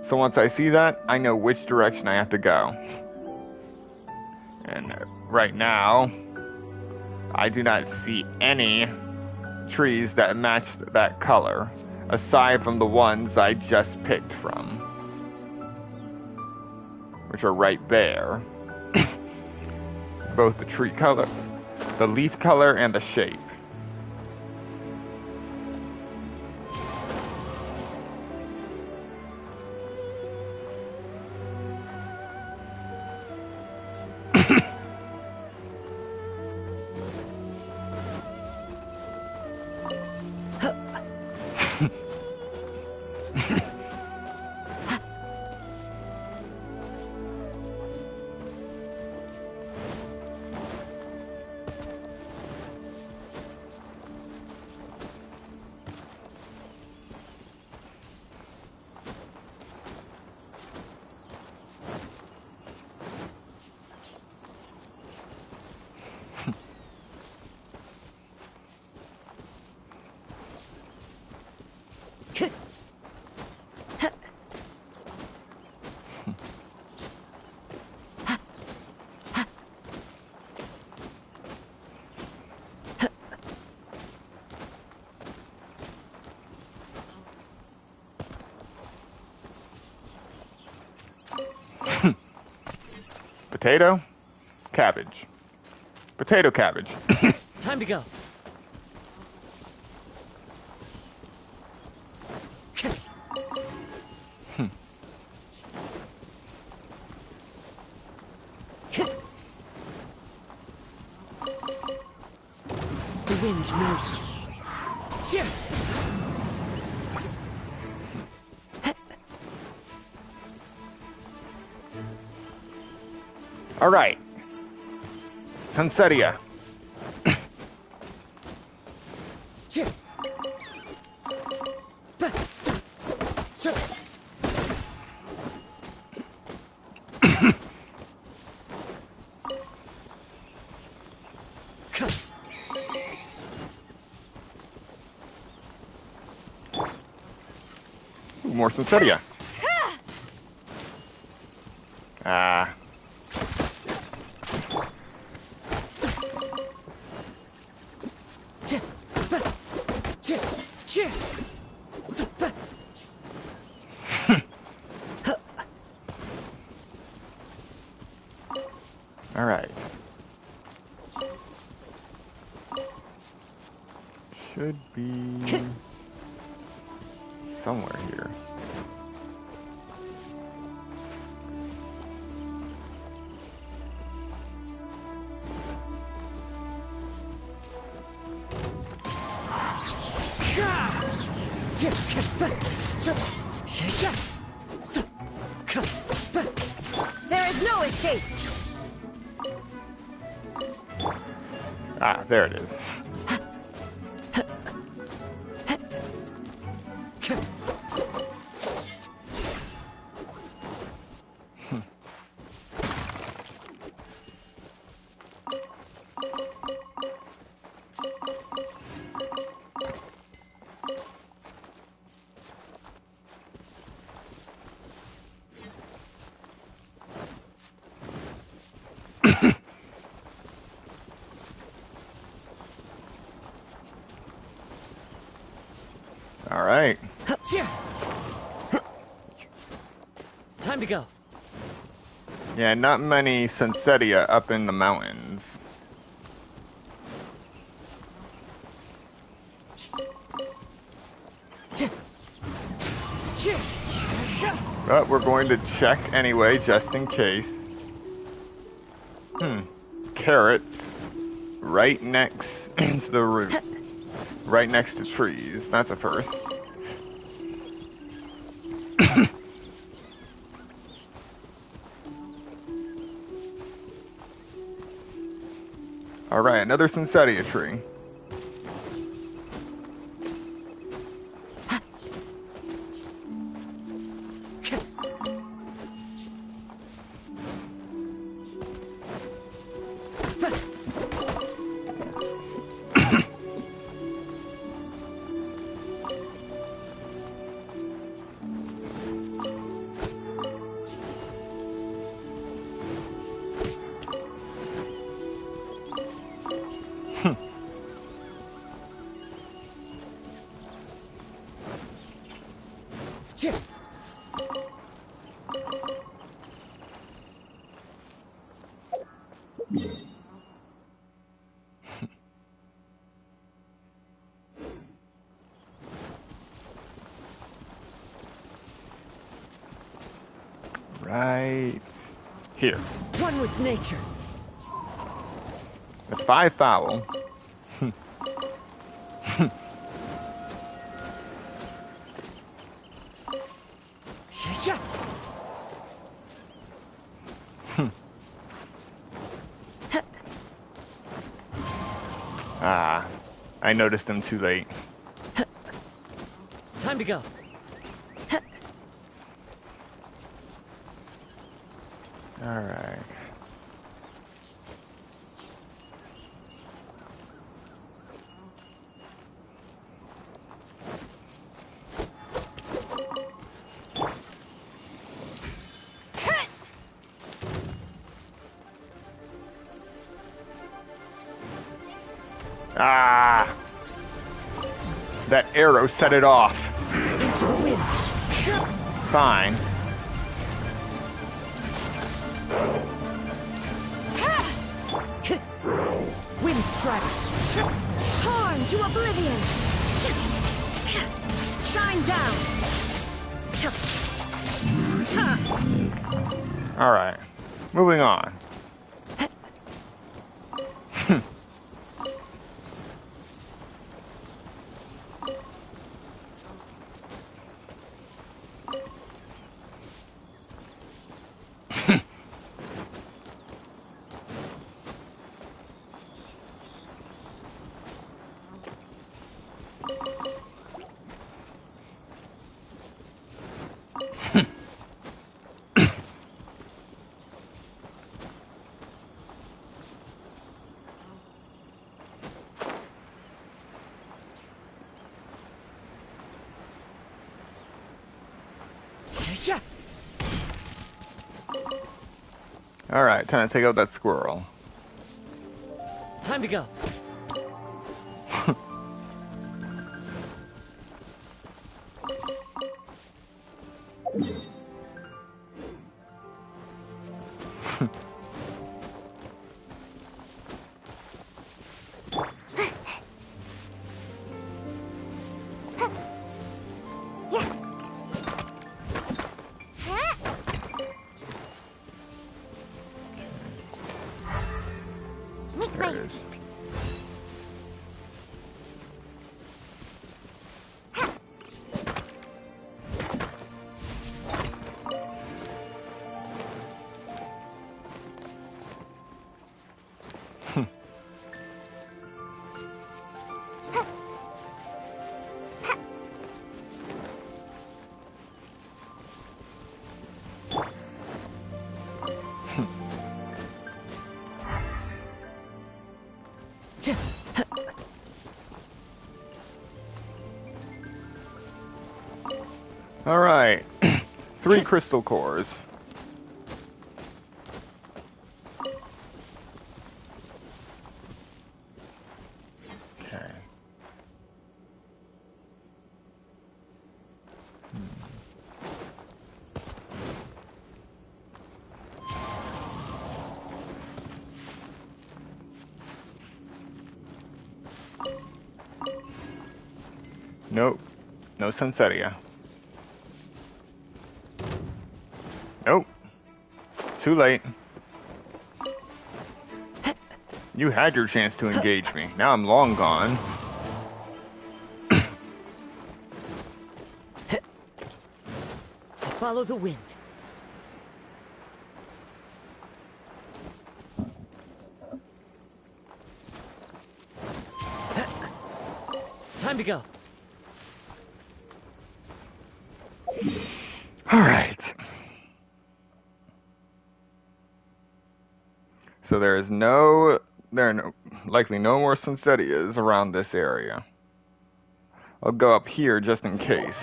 So once I see that, I know which direction I have to go. And right now, I do not see any trees that match that color, aside from the ones I just picked from, which are right there. Both the tree color, the leaf color, and the shape. Potato, cabbage. Potato, cabbage. Time to go. The wind knows me. All right. Sunsettia. Ooh, more Sunsettia. Ah. All right. Should be somewhere here. There is no escape. Ah, there it is. All right. Time to go. Yeah, not many Sunsettia up in the mountains. But we're going to check anyway, just in case. Carrots. Right next to the root. Right next to trees. That's a first. Alright, another Sunsettia tree. Right here. One with nature. That's 5 foul. Ah, I noticed them too late. Time to go. Alright. Ah! That arrow set it off. Into the wind. Fine. Wind strike. Torn to oblivion. Shine down. Alright. Moving on. Alright, time to take out that squirrel. Time to go. Make my escape. Alright. 3 crystal cores. Okay. Nope. No Sunsettia. Too late. You had your chance to engage me. Now I'm long gone. Follow the wind. Time to go. All right. So there are likely no more Sunsettias around this area. I'll go up here just in case.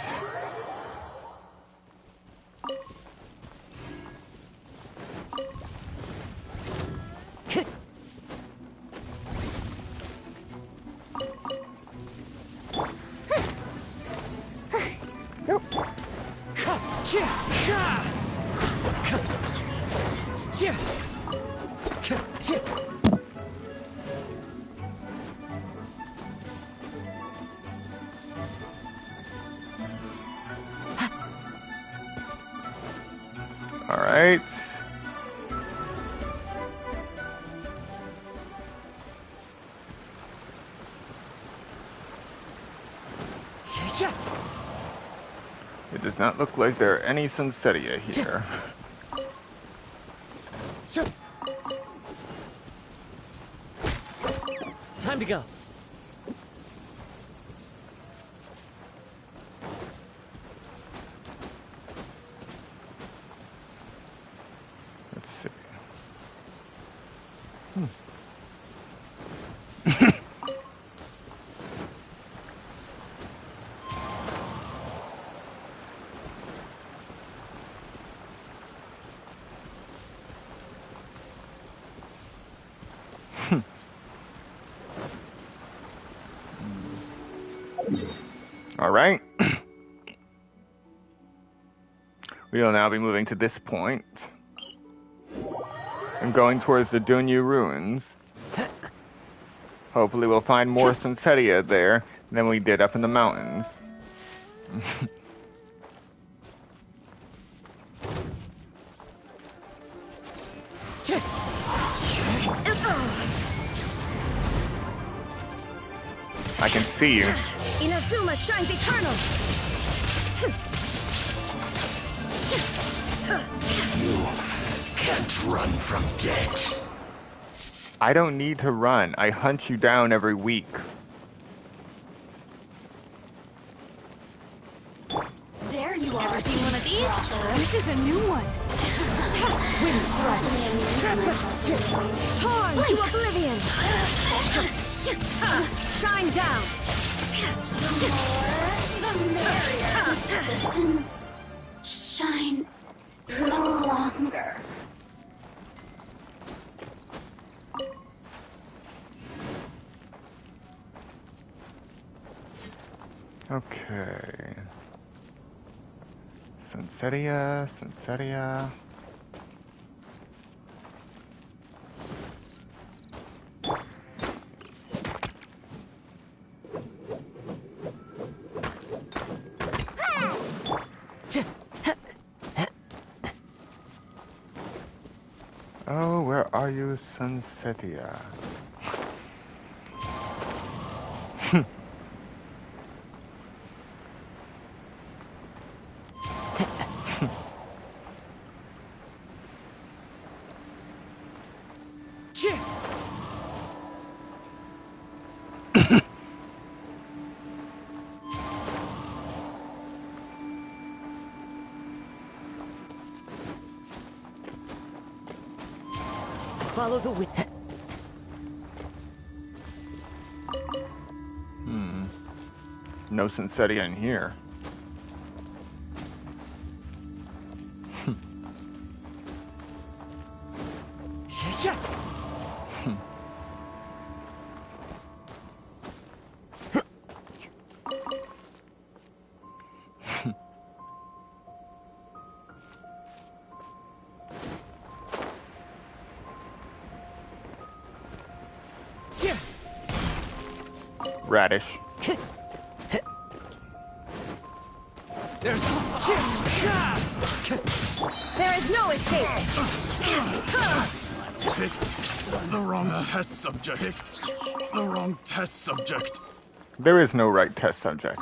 All right. It does not look like there are any Sunsettia here. Time to go. Let's see. All right. We will now be moving to this point and going towards the Dunyu ruins. Hopefully we'll find more Sunsettia there than we did up in the mountains. I can see you. Inazuma shines eternal! Can't run from death. I don't need to run. I hunt you down every week. There you are! Ever seen one of these? This is a new one. Wind strike! Torn to oblivion! Shine down! The more, the merrier. Resistance. Shine no longer. Okay. Sunsettia, Sunsettia. Oh, where are you, Sunsettia? Follow the wind. No Sunsettia in here. There's... There is no escape! Picked the wrong test subject. Picked the wrong test subject. There is no right test subject.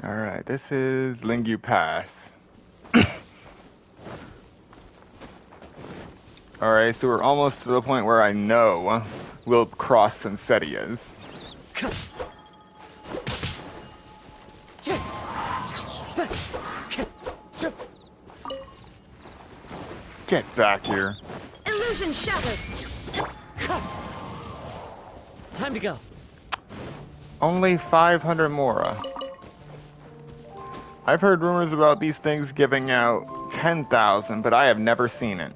Alright, this is Lingyu Pass. Alright, so we're almost to the point where I know we'll cross Sunsettias. Get back here. Illusion shattered! Time to go. Only 500 Mora. I've heard rumors about these things giving out 10,000, but I have never seen it.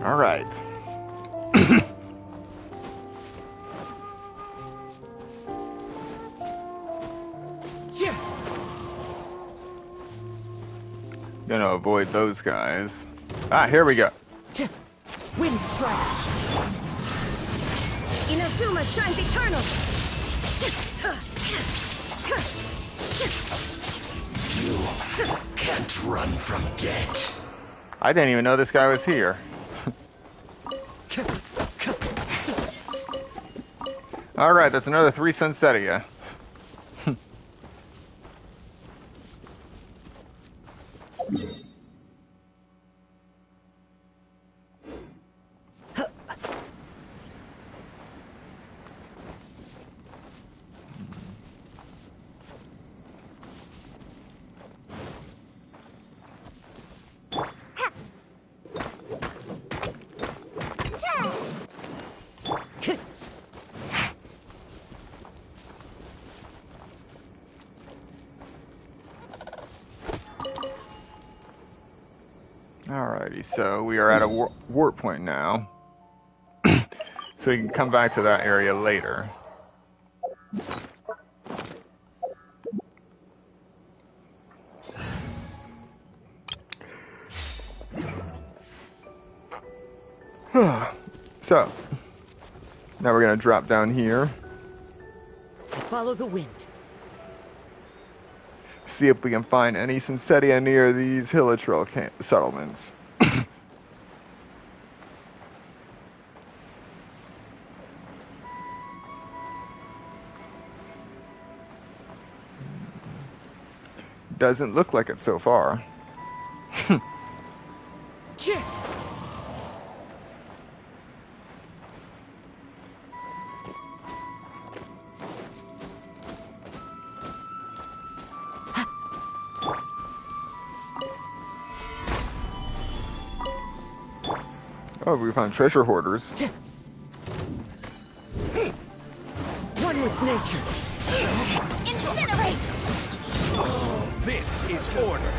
All right. Gonna avoid those guys. Ah, here we go. Wind strike. Inazuma shines eternal! You can't run from death. I didn't even know this guy was here. Alright, that's another 3 Sunsettia. Alrighty, so we are at a warp point now. So we can come back to that area later. So, now we're gonna drop down here. Follow the wind. See if we can find any Sunsettia near these Hilitril settlements. Doesn't look like it so far. Oh, we found treasure hoarders. One with nature. Incinerate! This is order.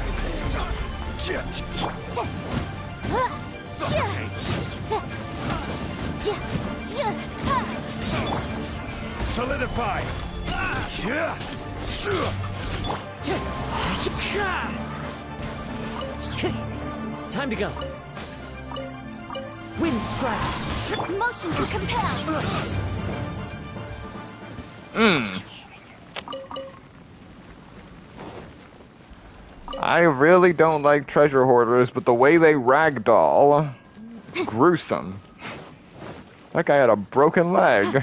Solidify. Time to go. Wind strike. Motion to compel! I really don't like treasure hoarders, but the way they ragdoll, gruesome. That guy had a broken leg.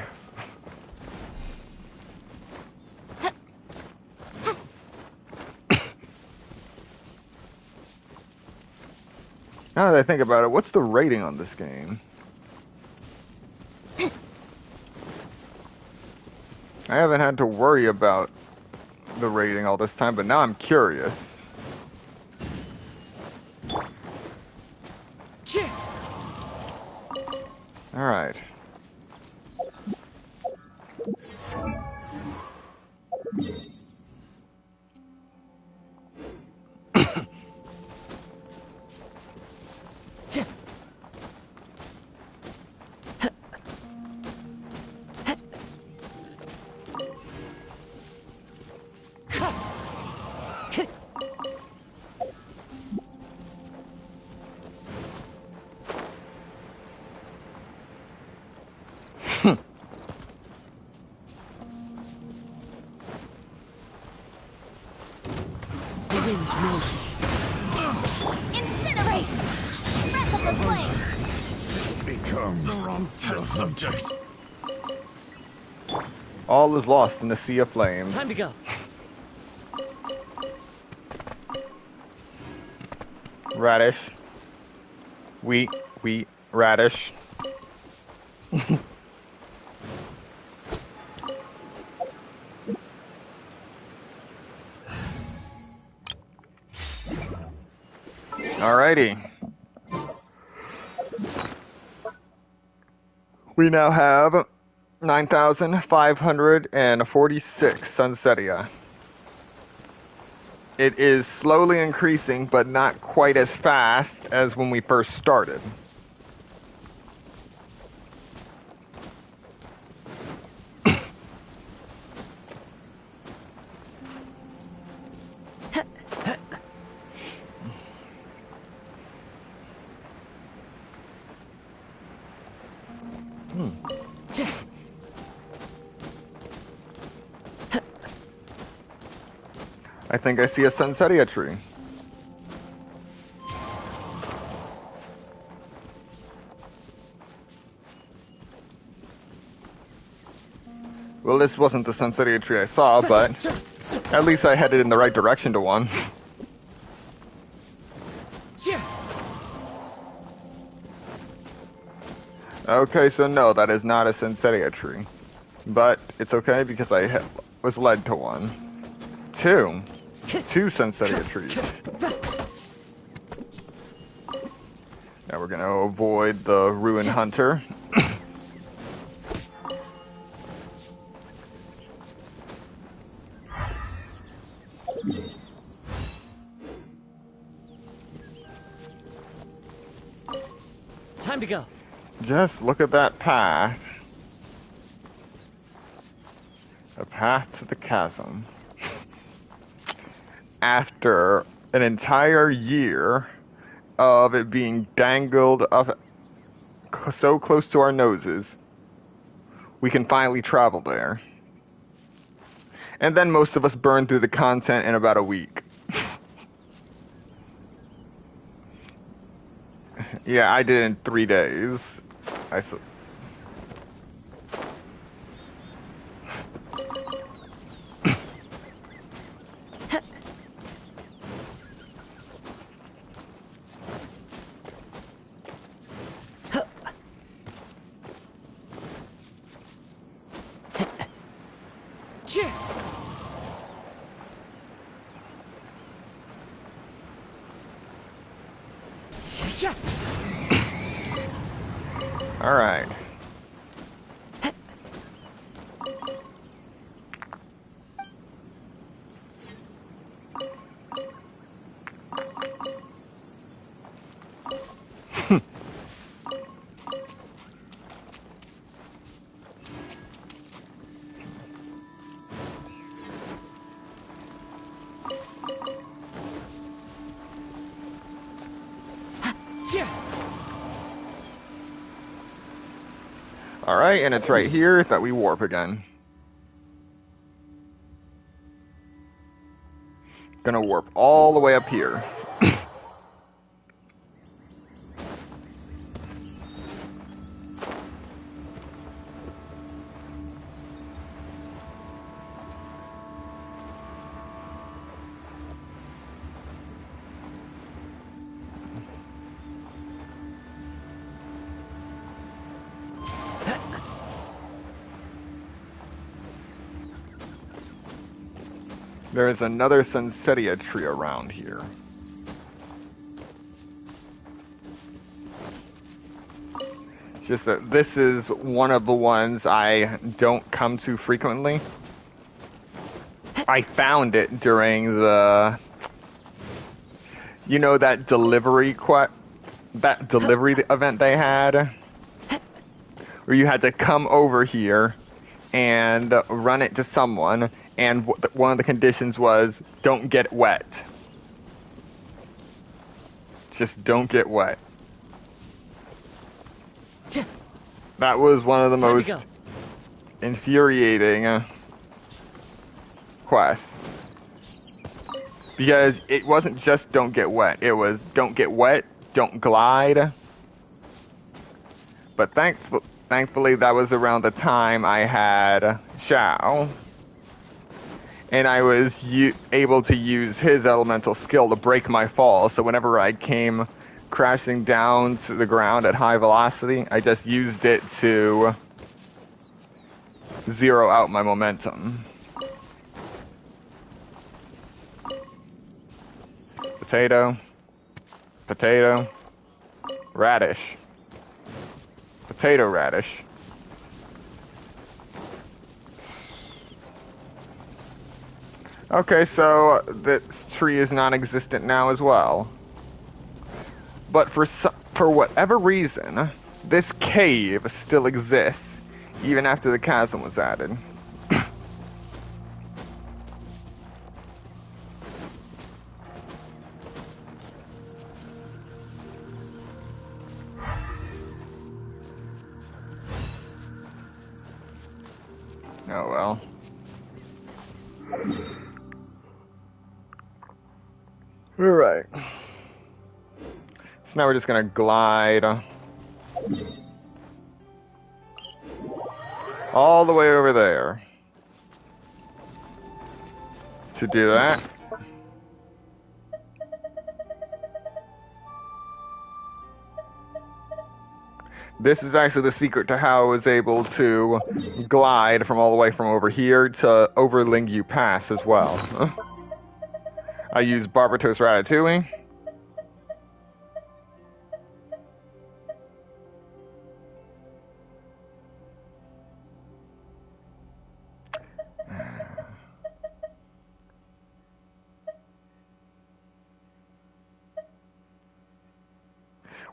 Now that I think about it, what's the rating on this game? I haven't had to worry about the rating all this time, but now I'm curious. Alright. The wind knows me. Incinerate! Breath of the flame! Becomes the wrong test subject. All is lost in the sea of flame. Time to go. Radish. Wheat, radish. Alrighty. We now have 9,546 Sunsettia. It is slowly increasing, but not quite as fast as when we first started. I think I see a Sunsettia tree. Well, this wasn't the Sunsettia tree I saw, but at least I headed in the right direction to one. Okay, so no, that is not a Sunsettia tree. But it's okay because I was led to one. Two Sunsettia trees. Now we're gonna avoid the ruined hunter. Time to go. Just look at that path. A path to the chasm. After an entire year of it being dangled up so close to our noses, we can finally travel there. And then most of us burn through the content in about a week. Yeah, I did it in 3 days. All right. All right, and it's right here that we warp again. Gonna warp all the way up here. There is another Sunsettia tree around here. Just that this is one of the ones I don't come to frequently. I found it during the, you know, that delivery event they had, where you had to come over here and run it to someone, and one of the conditions was don't get wet. Just don't get wet. That was one of the most infuriating quests. Because it wasn't just don't get wet, it was don't get wet, don't glide. But thankfully that was around the time I had Xiao. And I was able to use his elemental skill to break my fall, so whenever I came crashing down to the ground at high velocity, I just used it to zero out my momentum. Potato, potato, radish, potato radish. Okay, so this tree is non-existent now as well. But for whatever reason, this cave still exists, even after the chasm was added. Oh well. Alright. So now we're just gonna glide all the way over there. To do that, this is actually the secret to how I was able to glide from all the way from over here to over Lingyu Pass as well. I use Barbatos Ratatouille.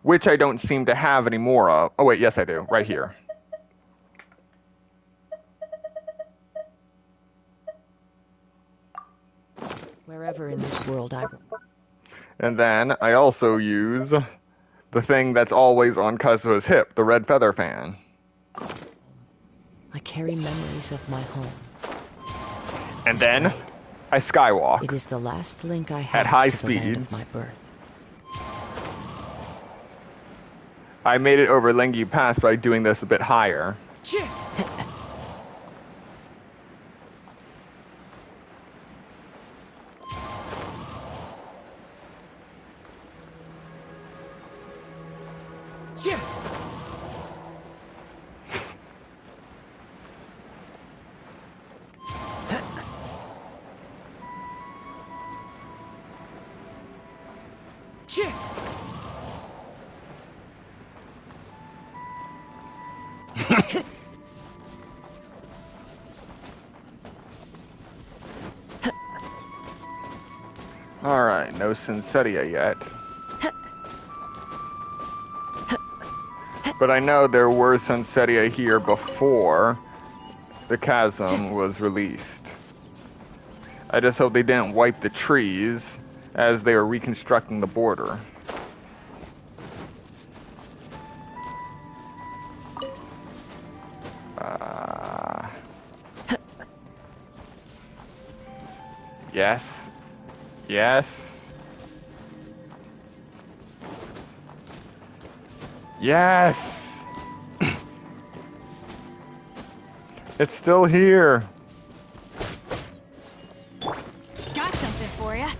Which I don't seem to have any more of. Oh wait, yes I do, right here. Wherever in this world I... And then I also use the thing that's always on Kazuha's hip, the red feather fan. I carry memories of my home. And then I skywalk. It is the last link I have at high to the land speeds. of my birth. I made it over Lingyu Pass by doing this a bit higher. Alright, no Sunsettia yet. But I know there were Sunsettia here before the chasm was released. I just hope they didn't wipe the trees as they were reconstructing the border. Yes. Yes. Yes! It's still here. Got something for ya.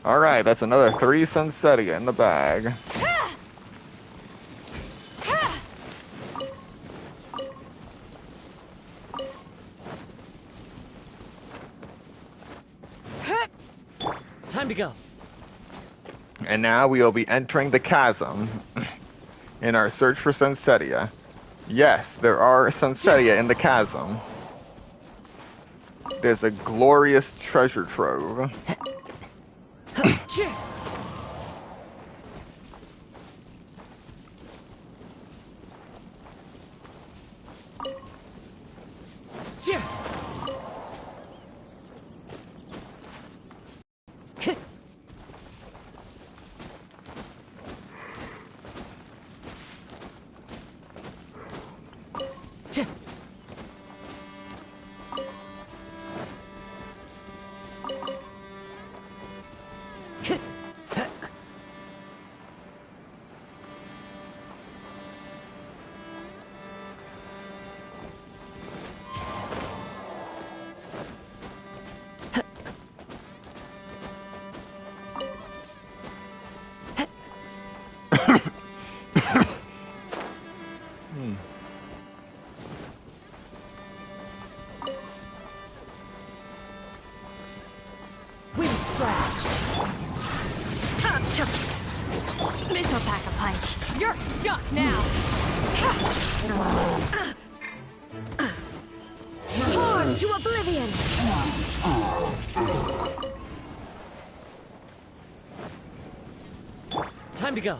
Alright, that's another 3 Sunsettia in the bag. Time to go. And now we will be entering the chasm in our search for Sunsettia. Yes, there are Sunsettia in the chasm. There's a glorious treasure trove. This'll pack a punch. You're stuck now. Torn to oblivion! Time to go.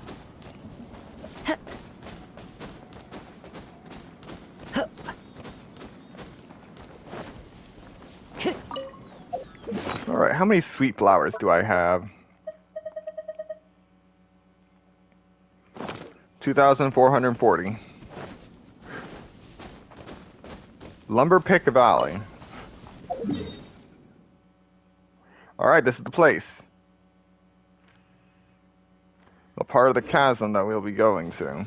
Alright, how many sweet flowers do I have? 2,440. Lumber Pick Valley. Alright, this is the place. The part of the chasm that we'll be going to.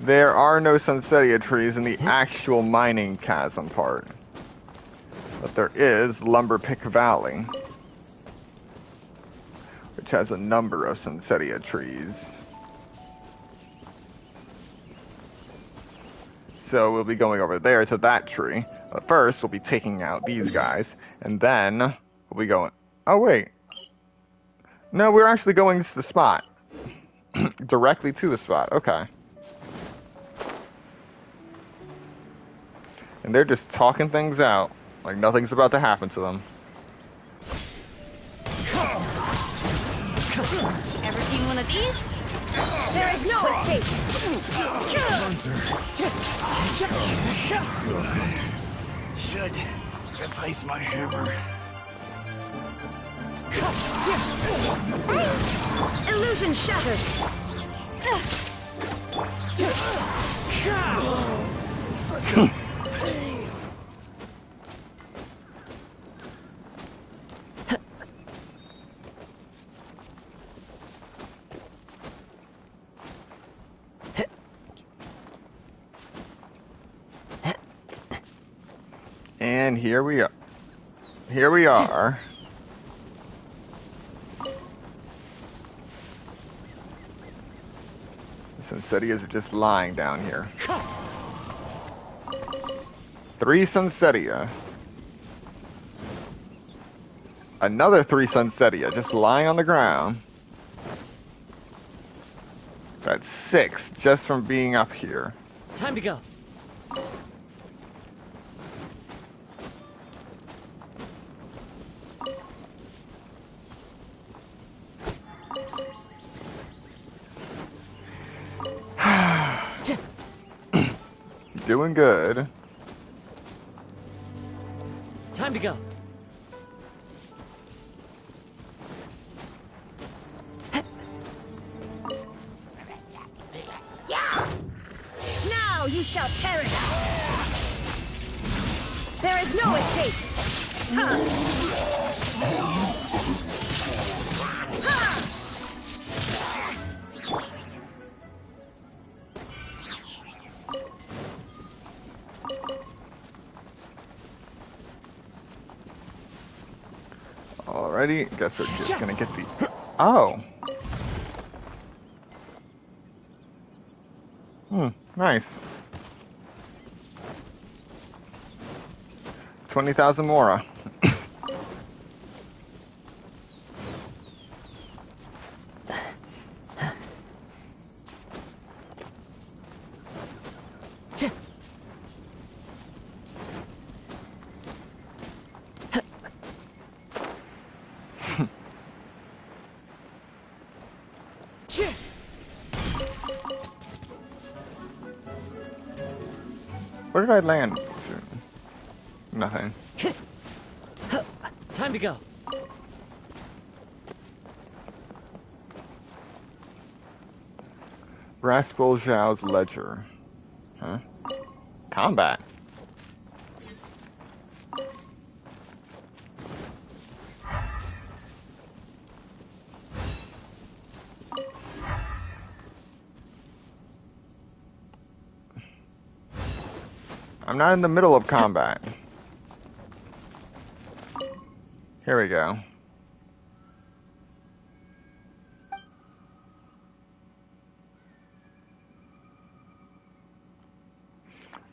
There are no Sunsettia trees in the actual mining chasm part. But there is Lumber Pick Valley, which has a number of Sunsettia trees. So we'll be going over there to that tree. But first, we'll be taking out these guys, and then we'll be going... Oh, wait. No, we're actually going to the spot. Directly to the spot. Okay. And they're just talking things out, like nothing's about to happen to them. Ever seen one of these? There is no escape! Should replace my hammer. Illusion shattered! Such a pain. And here we are. Here we are. The Sunsettias are just lying down here. 3 Sunsettia. Another 3 Sunsettia just lying on the ground. That's 6 just from being up here. Time to go. Doing good. Time to go. Now you shall perish! There is no escape! Ha! Ha! Alrighty, guess we're just gonna get the... Oh! Nice. 20,000 Mora. Where did I land? Nothing. Time to go. Raspel Zhao's ledger. Huh? Combat. I'm not in the middle of combat. Here we go.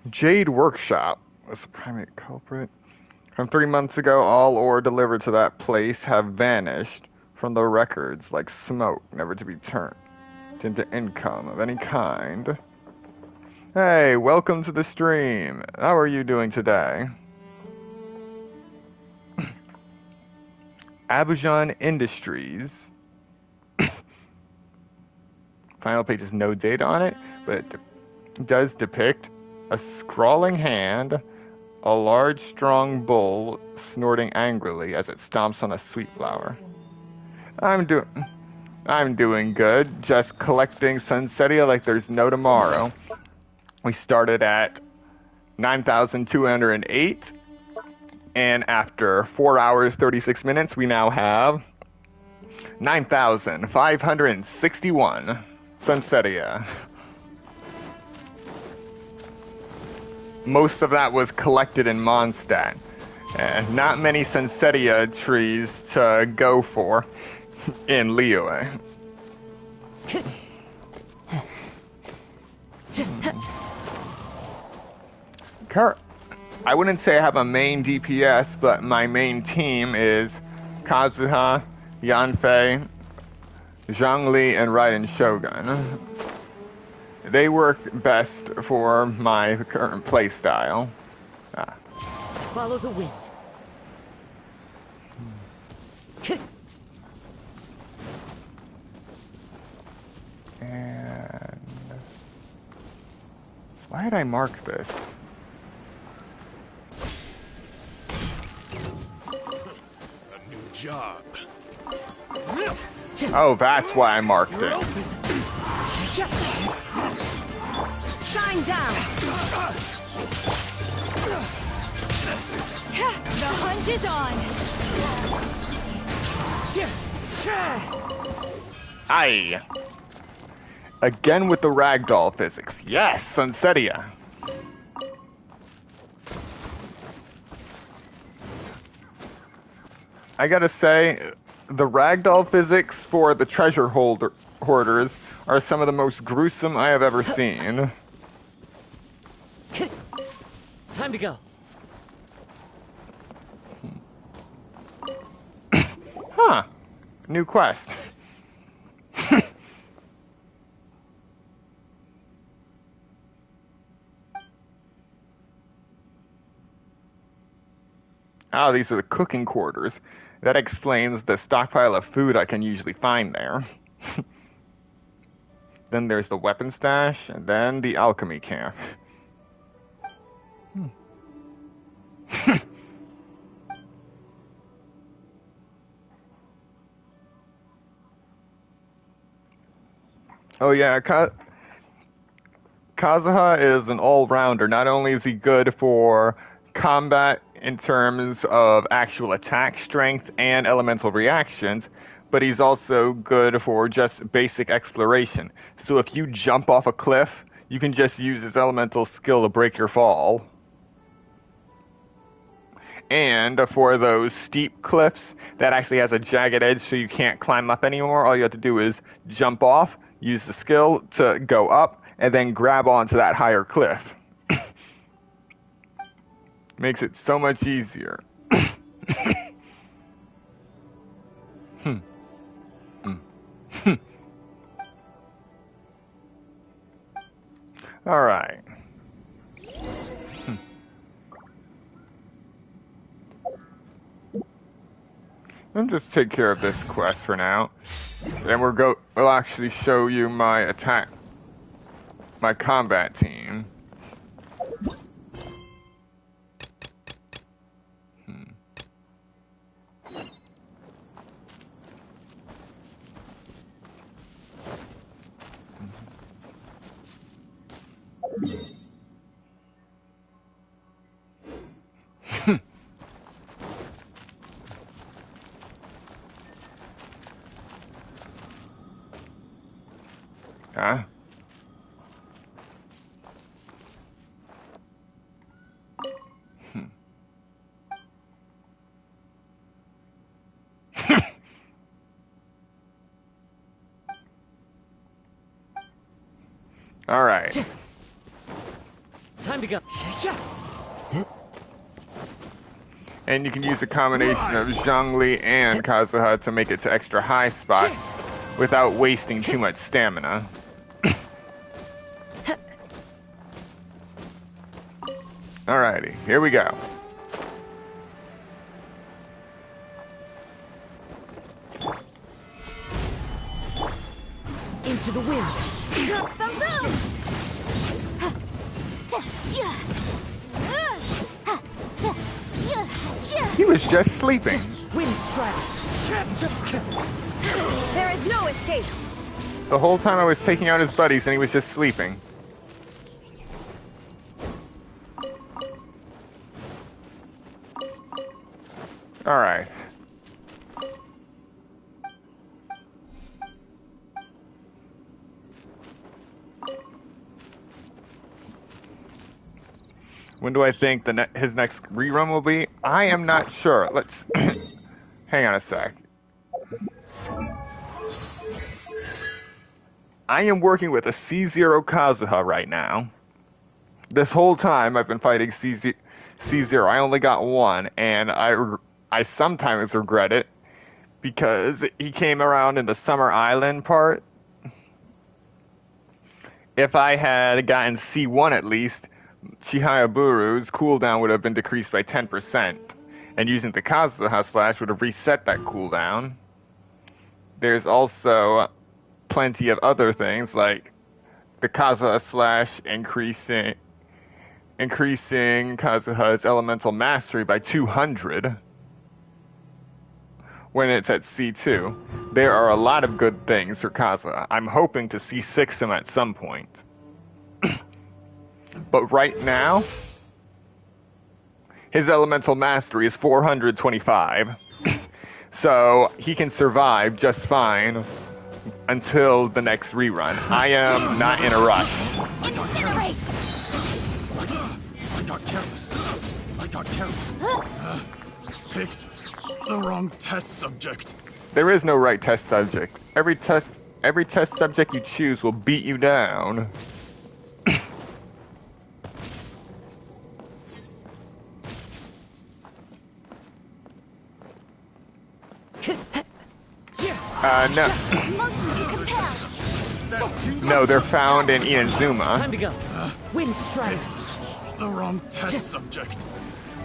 Jade Workshop was the primary culprit. From 3 months ago, all ore delivered to that place have vanished from the records like smoke, never to be turned into income of any kind. Hey, welcome to the stream. How are you doing today? Abujan Industries. Final page has no date on it, but it does depict a scrawling hand, a large, strong bull snorting angrily as it stomps on a sweet flower. I'm doing good. Just collecting Sunsettia like there's no tomorrow. We started at 9,208, and after 4 hours 36 minutes, we now have 9,561 Sunsettia. Most of that was collected in Mondstadt. Not many Sunsettia trees to go for in Liyue. I wouldn't say I have a main DPS, but my main team is Kazuha, Yanfei, Zhongli, and Raiden Shogun. They work best for my current playstyle. Follow the wind. And why did I mark this? A new job. Oh, that's why I marked it. Shine down. The hunt is on. Aye. Again with the ragdoll physics. Yes, Sunsettia. I gotta say, the ragdoll physics for the treasure hoarders are some of the most gruesome I have ever seen. Time to go. Huh. New quest. Oh, these are the cooking quarters. That explains the stockpile of food I can usually find there. Then there's the weapon stash, and then the alchemy camp. Oh yeah, Kazuha is an all-rounder. Not only is he good for combat in terms of actual attack strength and elemental reactions, but he's also good for just basic exploration. So if you jump off a cliff, you can just use his elemental skill to break your fall. And for those steep cliffs, that actually has a jagged edge so you can't climb up anymore. All you have to do is jump off, use the skill to go up, and then grab onto that higher cliff. Makes it so much easier. All right. I'll just take care of this quest for now. Then we'll actually show you my combat team. Huh? All right. Time to go. And you can use a combination of Zhongli and Kazuha to make it to extra high spots without wasting too much stamina. Alrighty, here we go. Into the wind. He was just sleeping. Wind strike. There is no escape. The whole time I was taking out his buddies and he was just sleeping. Alright. When do I think his next rerun will be? I am not sure. Let's hang on a sec. I am working with a C0 Kazuha right now. This whole time I've been fighting C0. I only got one, and I sometimes regret it because he came around in the Summer Island part. If I had gotten C1 at least, Chihayaburu's cooldown would have been decreased by 10%, and using the Kazuha Slash would have reset that cooldown. There's also plenty of other things, like the Kazuha Slash increasing Kazuha's elemental mastery by 200 when it's at C2. There are a lot of good things for Kazuha. I'm hoping to C6 him at some point. But right now, his elemental mastery is 425. So he can survive just fine until the next rerun. I am not in a rush. Incinerate! I got careless. Picked the wrong test subject. There is no right test subject. Every test subject you choose will beat you down. No. No, they're found in Inazuma. Time to go. Wind strike. The wrong test subject.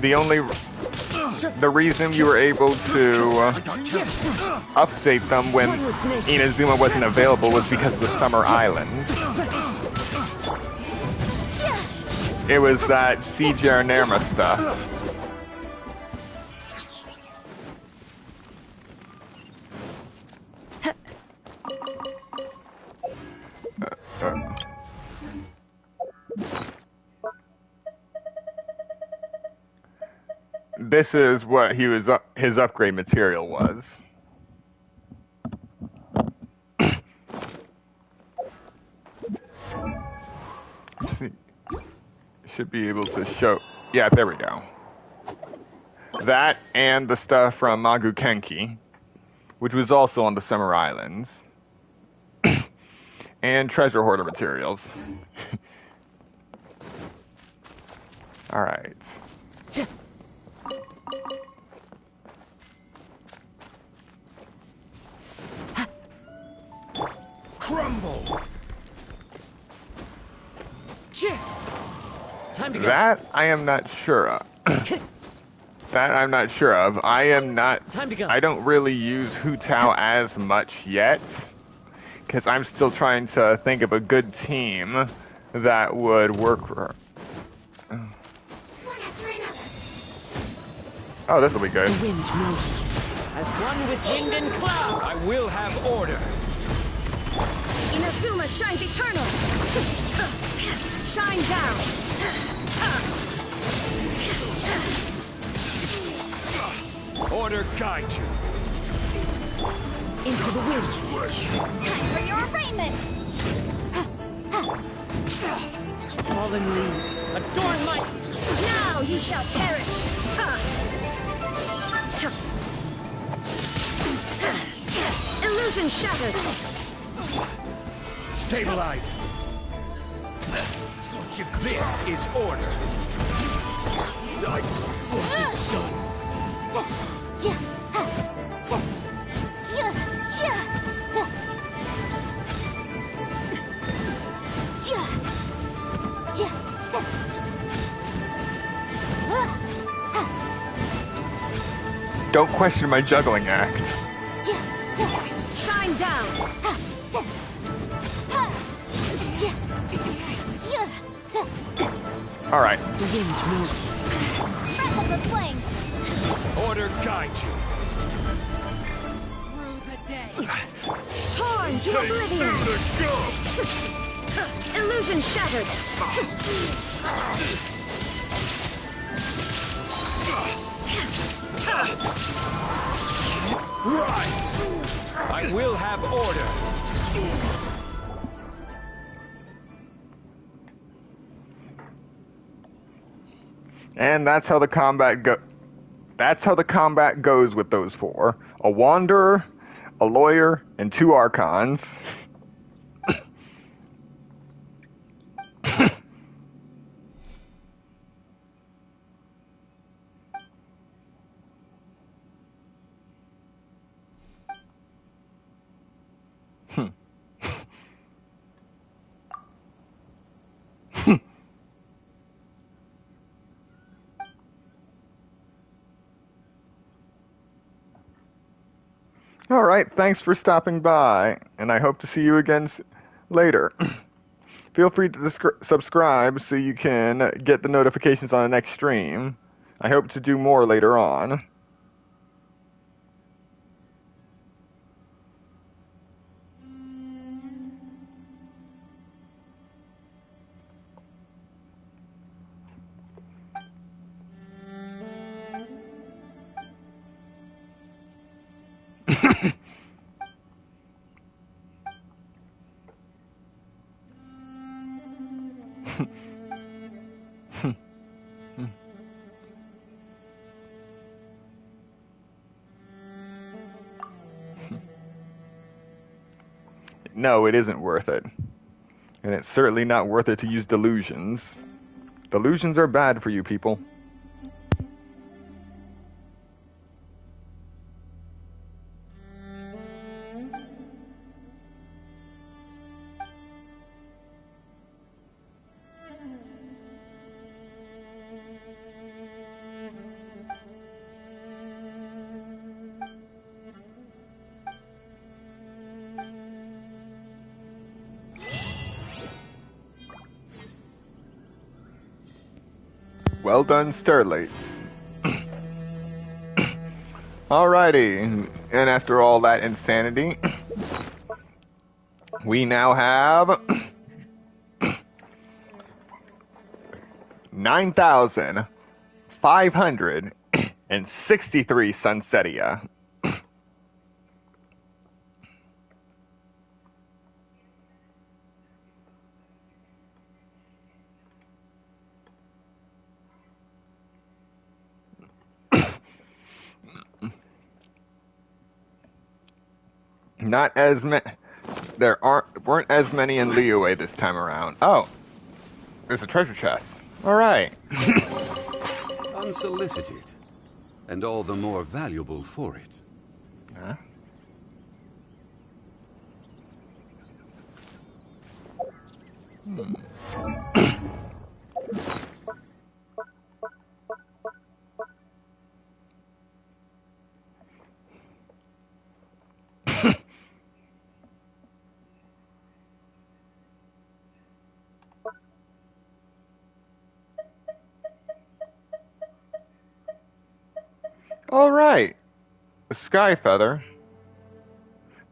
The reason you were able to update them when Inazuma wasn't available was because of the Summer Islands. It was that Nerma stuff. This is what his upgrade material was. Should be able to show. Yeah, there we go. That and the stuff from Magu Kenki, which was also on the Summer Islands. And treasure hoarder materials. Alright. Crumble. Time to go. That I am not sure of. That I'm not sure of. I am not. Time to go. I don't really use Hu Tao as much yet, because I'm still trying to think of a good team that would work for her. One after another. Oh, this will be good. The wind knows me. As one with wind and cloud. I will have order. Inazuma shines eternal. Shine down. Order guide you. Into the wind. Time for your arraignment. Fallen leaves. Adorn my... Now ye shall perish. Illusion shattered. Stabilize. This is order. Was it done? Don't question my juggling act. Shine down. All right. The wind knows me. Breath of the flame. Order guide you. Through the day. Torn to oblivion. Illusion shattered. Rise. I will have order. And that's how the combat goes with those four. A wanderer, a lawyer, and 2 archons. All right, thanks for stopping by, and I hope to see you again later. Feel free to subscribe so you can get the notifications on the next stream. I hope to do more later on. No, it isn't worth it. And it's certainly not worth it to use delusions. Delusions are bad for you people. Well done, Starlights. Alrighty, and after all that insanity, we now have 9,563 Sunsettia. Not as many. Weren't as many in Liyue this time around. Oh, there's a treasure chest. All right. Unsolicited, and all the more valuable for it. Huh? Alright. The Sky Feather.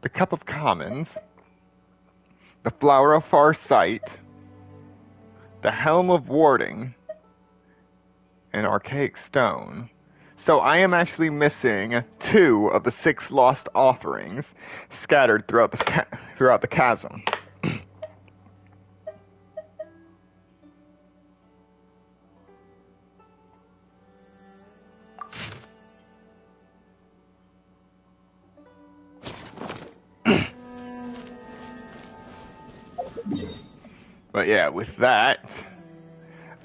The Cup of Commons. The Flower of Far Sight. The Helm of Warding. And Archaic Stone. So I am actually missing 2 of the 6 lost offerings scattered throughout the chasm. But yeah, with that,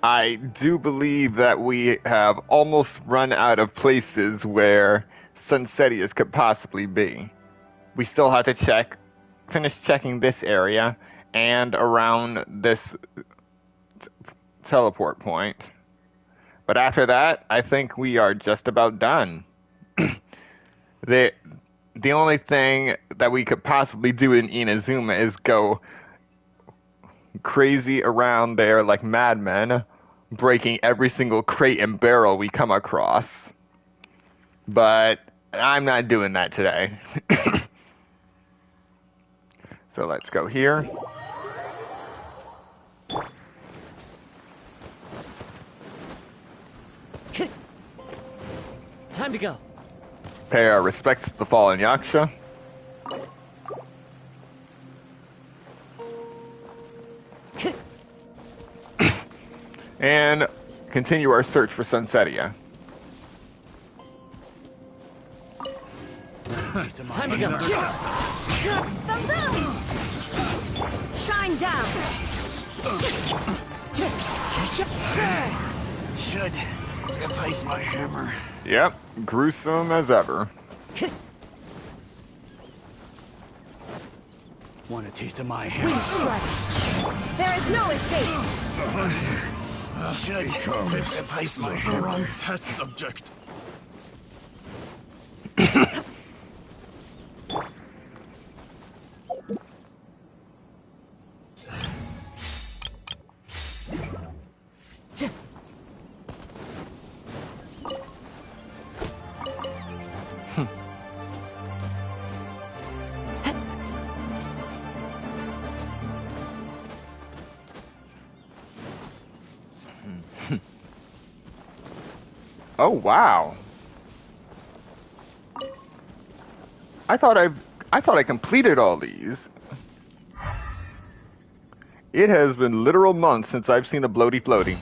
I do believe that we have almost run out of places where Sunsettias could possibly be. We still have to finish checking this area and around this teleport point. But after that, I think we are just about done. The only thing that we could possibly do in Inazuma is go crazy around there like madmen, breaking every single crate and barrel we come across. But I'm not doing that today. So let's go here. Time to go. Pay our respects to the fallen Yaksha. And continue our search for Sunsettia. Time to go. Shine down. Should replace my hammer. Yep, gruesome as ever. Want a taste of my hammer? There is no escape. Should replace my hammer. Wrong test subject. Oh wow. I thought I completed all these. It has been literal months since I've seen a bloaty floaty.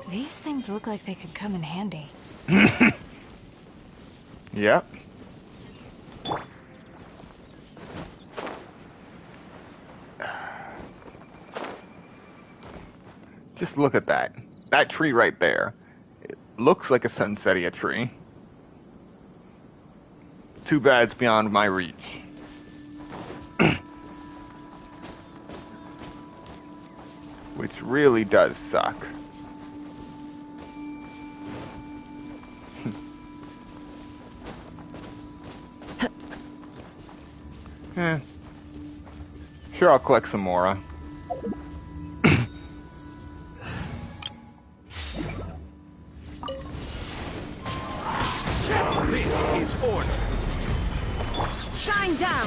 These things look like they could come in handy. Yep. Just look at that. That tree right there. It looks like a Sunsettia tree. Too bad it's beyond my reach. Which really does suck. Eh. Sure, I'll collect some more. This is order. Shine down.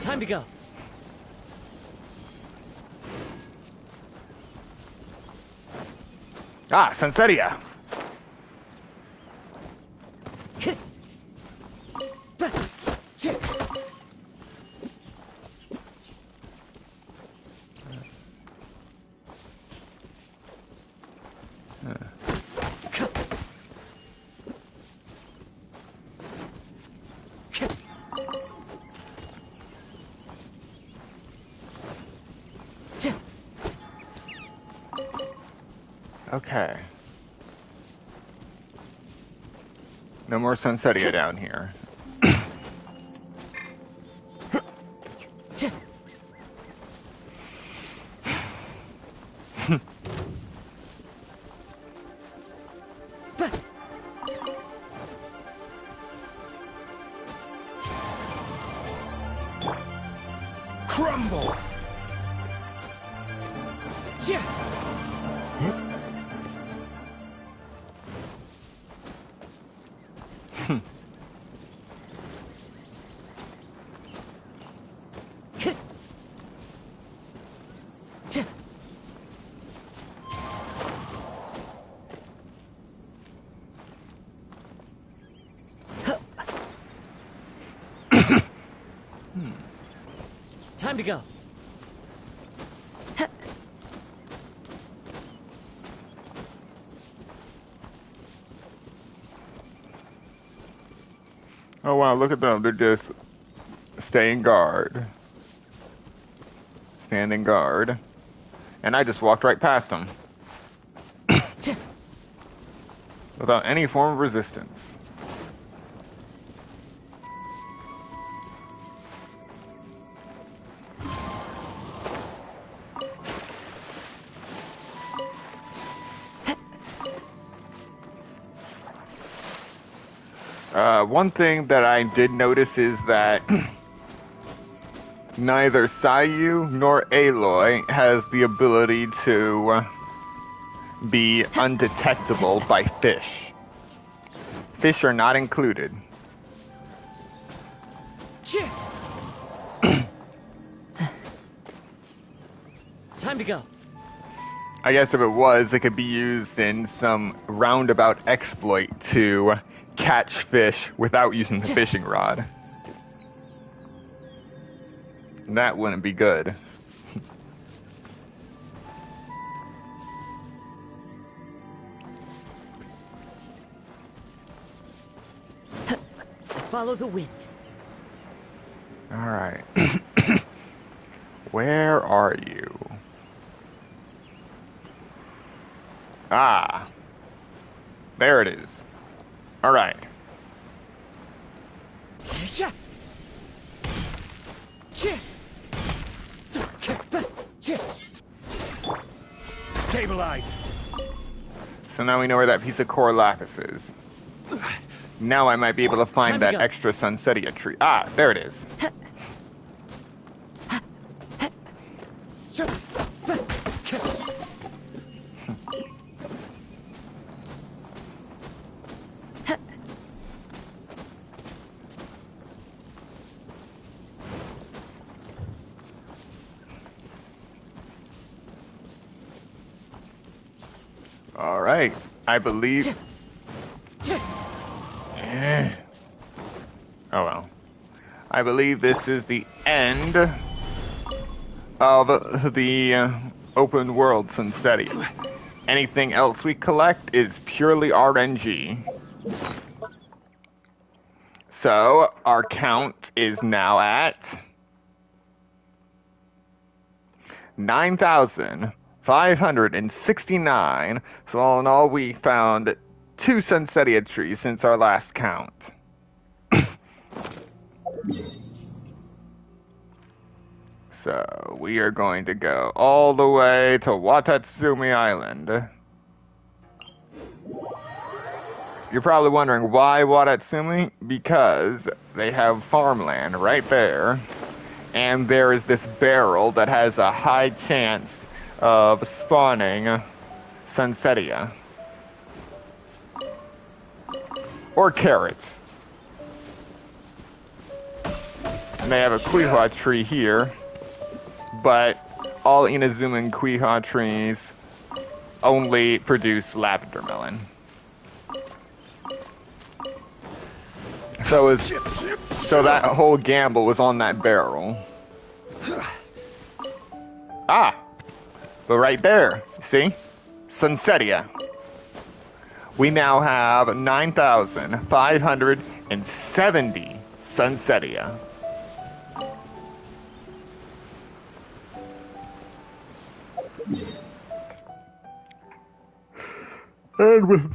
Time to go. Ah, Sunsettia! Okay. No more Sunsettia down here. Crumble! Time to go. Oh wow, look at them. They're just staying guard. Standing guard. And I just walked right past them. Without any form of resistance. One thing that I did notice is that neither Sayu nor Aloy has the ability to be undetectable by fish. Fish are not included. Time to go. I guess if it was, it could be used in some roundabout exploit to catch fish without using the fishing rod. That wouldn't be good. Follow the wind. Alright. Where are you? Ah. There it is. Alright. Stabilize. So now we know where that piece of core lapis is. Now I might be able to find that extra Sunsettia tree. Ah, there it is. Alright, I believe... Oh well. I believe this is the end of the open world Sunsettia. Anything else we collect is purely RNG. So, our count is now at 9,569. So all in all, we found 2 Sunsettia trees since our last count. So we are going to go all the way to Watatsumi Island. You're probably wondering why Watatsumi? Because they have farmland right there. And there is this barrel that has a high chance of spawning Sunsettia. Or carrots. And they have a Quiha tree here. But all Inazuma and Quiha trees only produce lavender melon. So that whole gamble was on that barrel. Ah! But right there, see? Sunsettia. We now have 9,570 Sunsettia. And with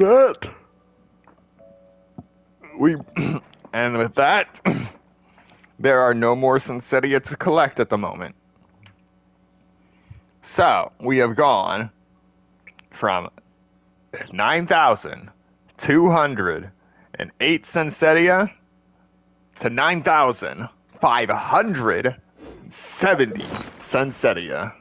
that, there are no more Sunsettia to collect at the moment. So, we have gone from 9,208 Sunsettia to 9,500 70 Sunsettia.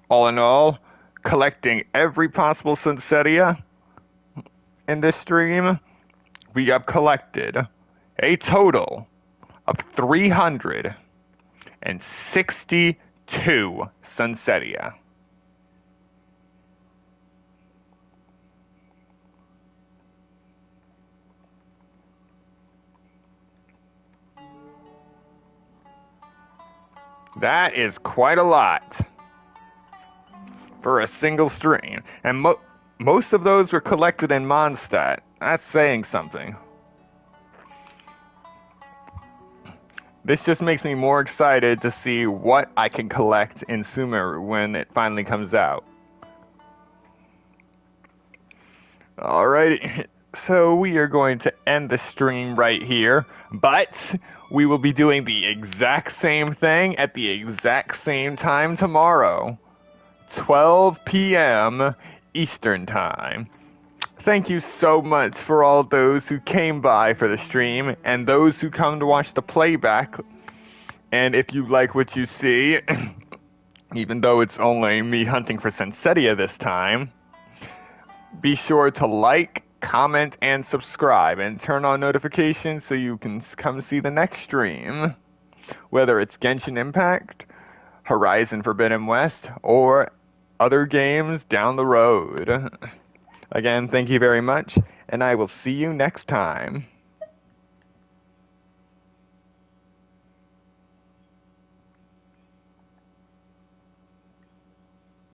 All in all, collecting every possible Sunsettia in this stream, we have collected a total of 362 Sunsettia. That is quite a lot for a single stream, and most of those were collected in Mondstadt. That's saying something. This just makes me more excited to see what I can collect in Sumeru when it finally comes out. Alrighty, so we are going to end the stream right here, but we will be doing the exact same thing at the exact same time tomorrow. 12 p.m. Eastern Time. Thank you so much for all those who came by for the stream and those who come to watch the playback. And if you like what you see, even though it's only me hunting for Sunsettia this time, be sure to like, comment, and subscribe, and turn on notifications so you can come see the next stream. Whether it's Genshin Impact, Horizon Forbidden West, or other games down the road. Again, thank you very much, and I will see you next time.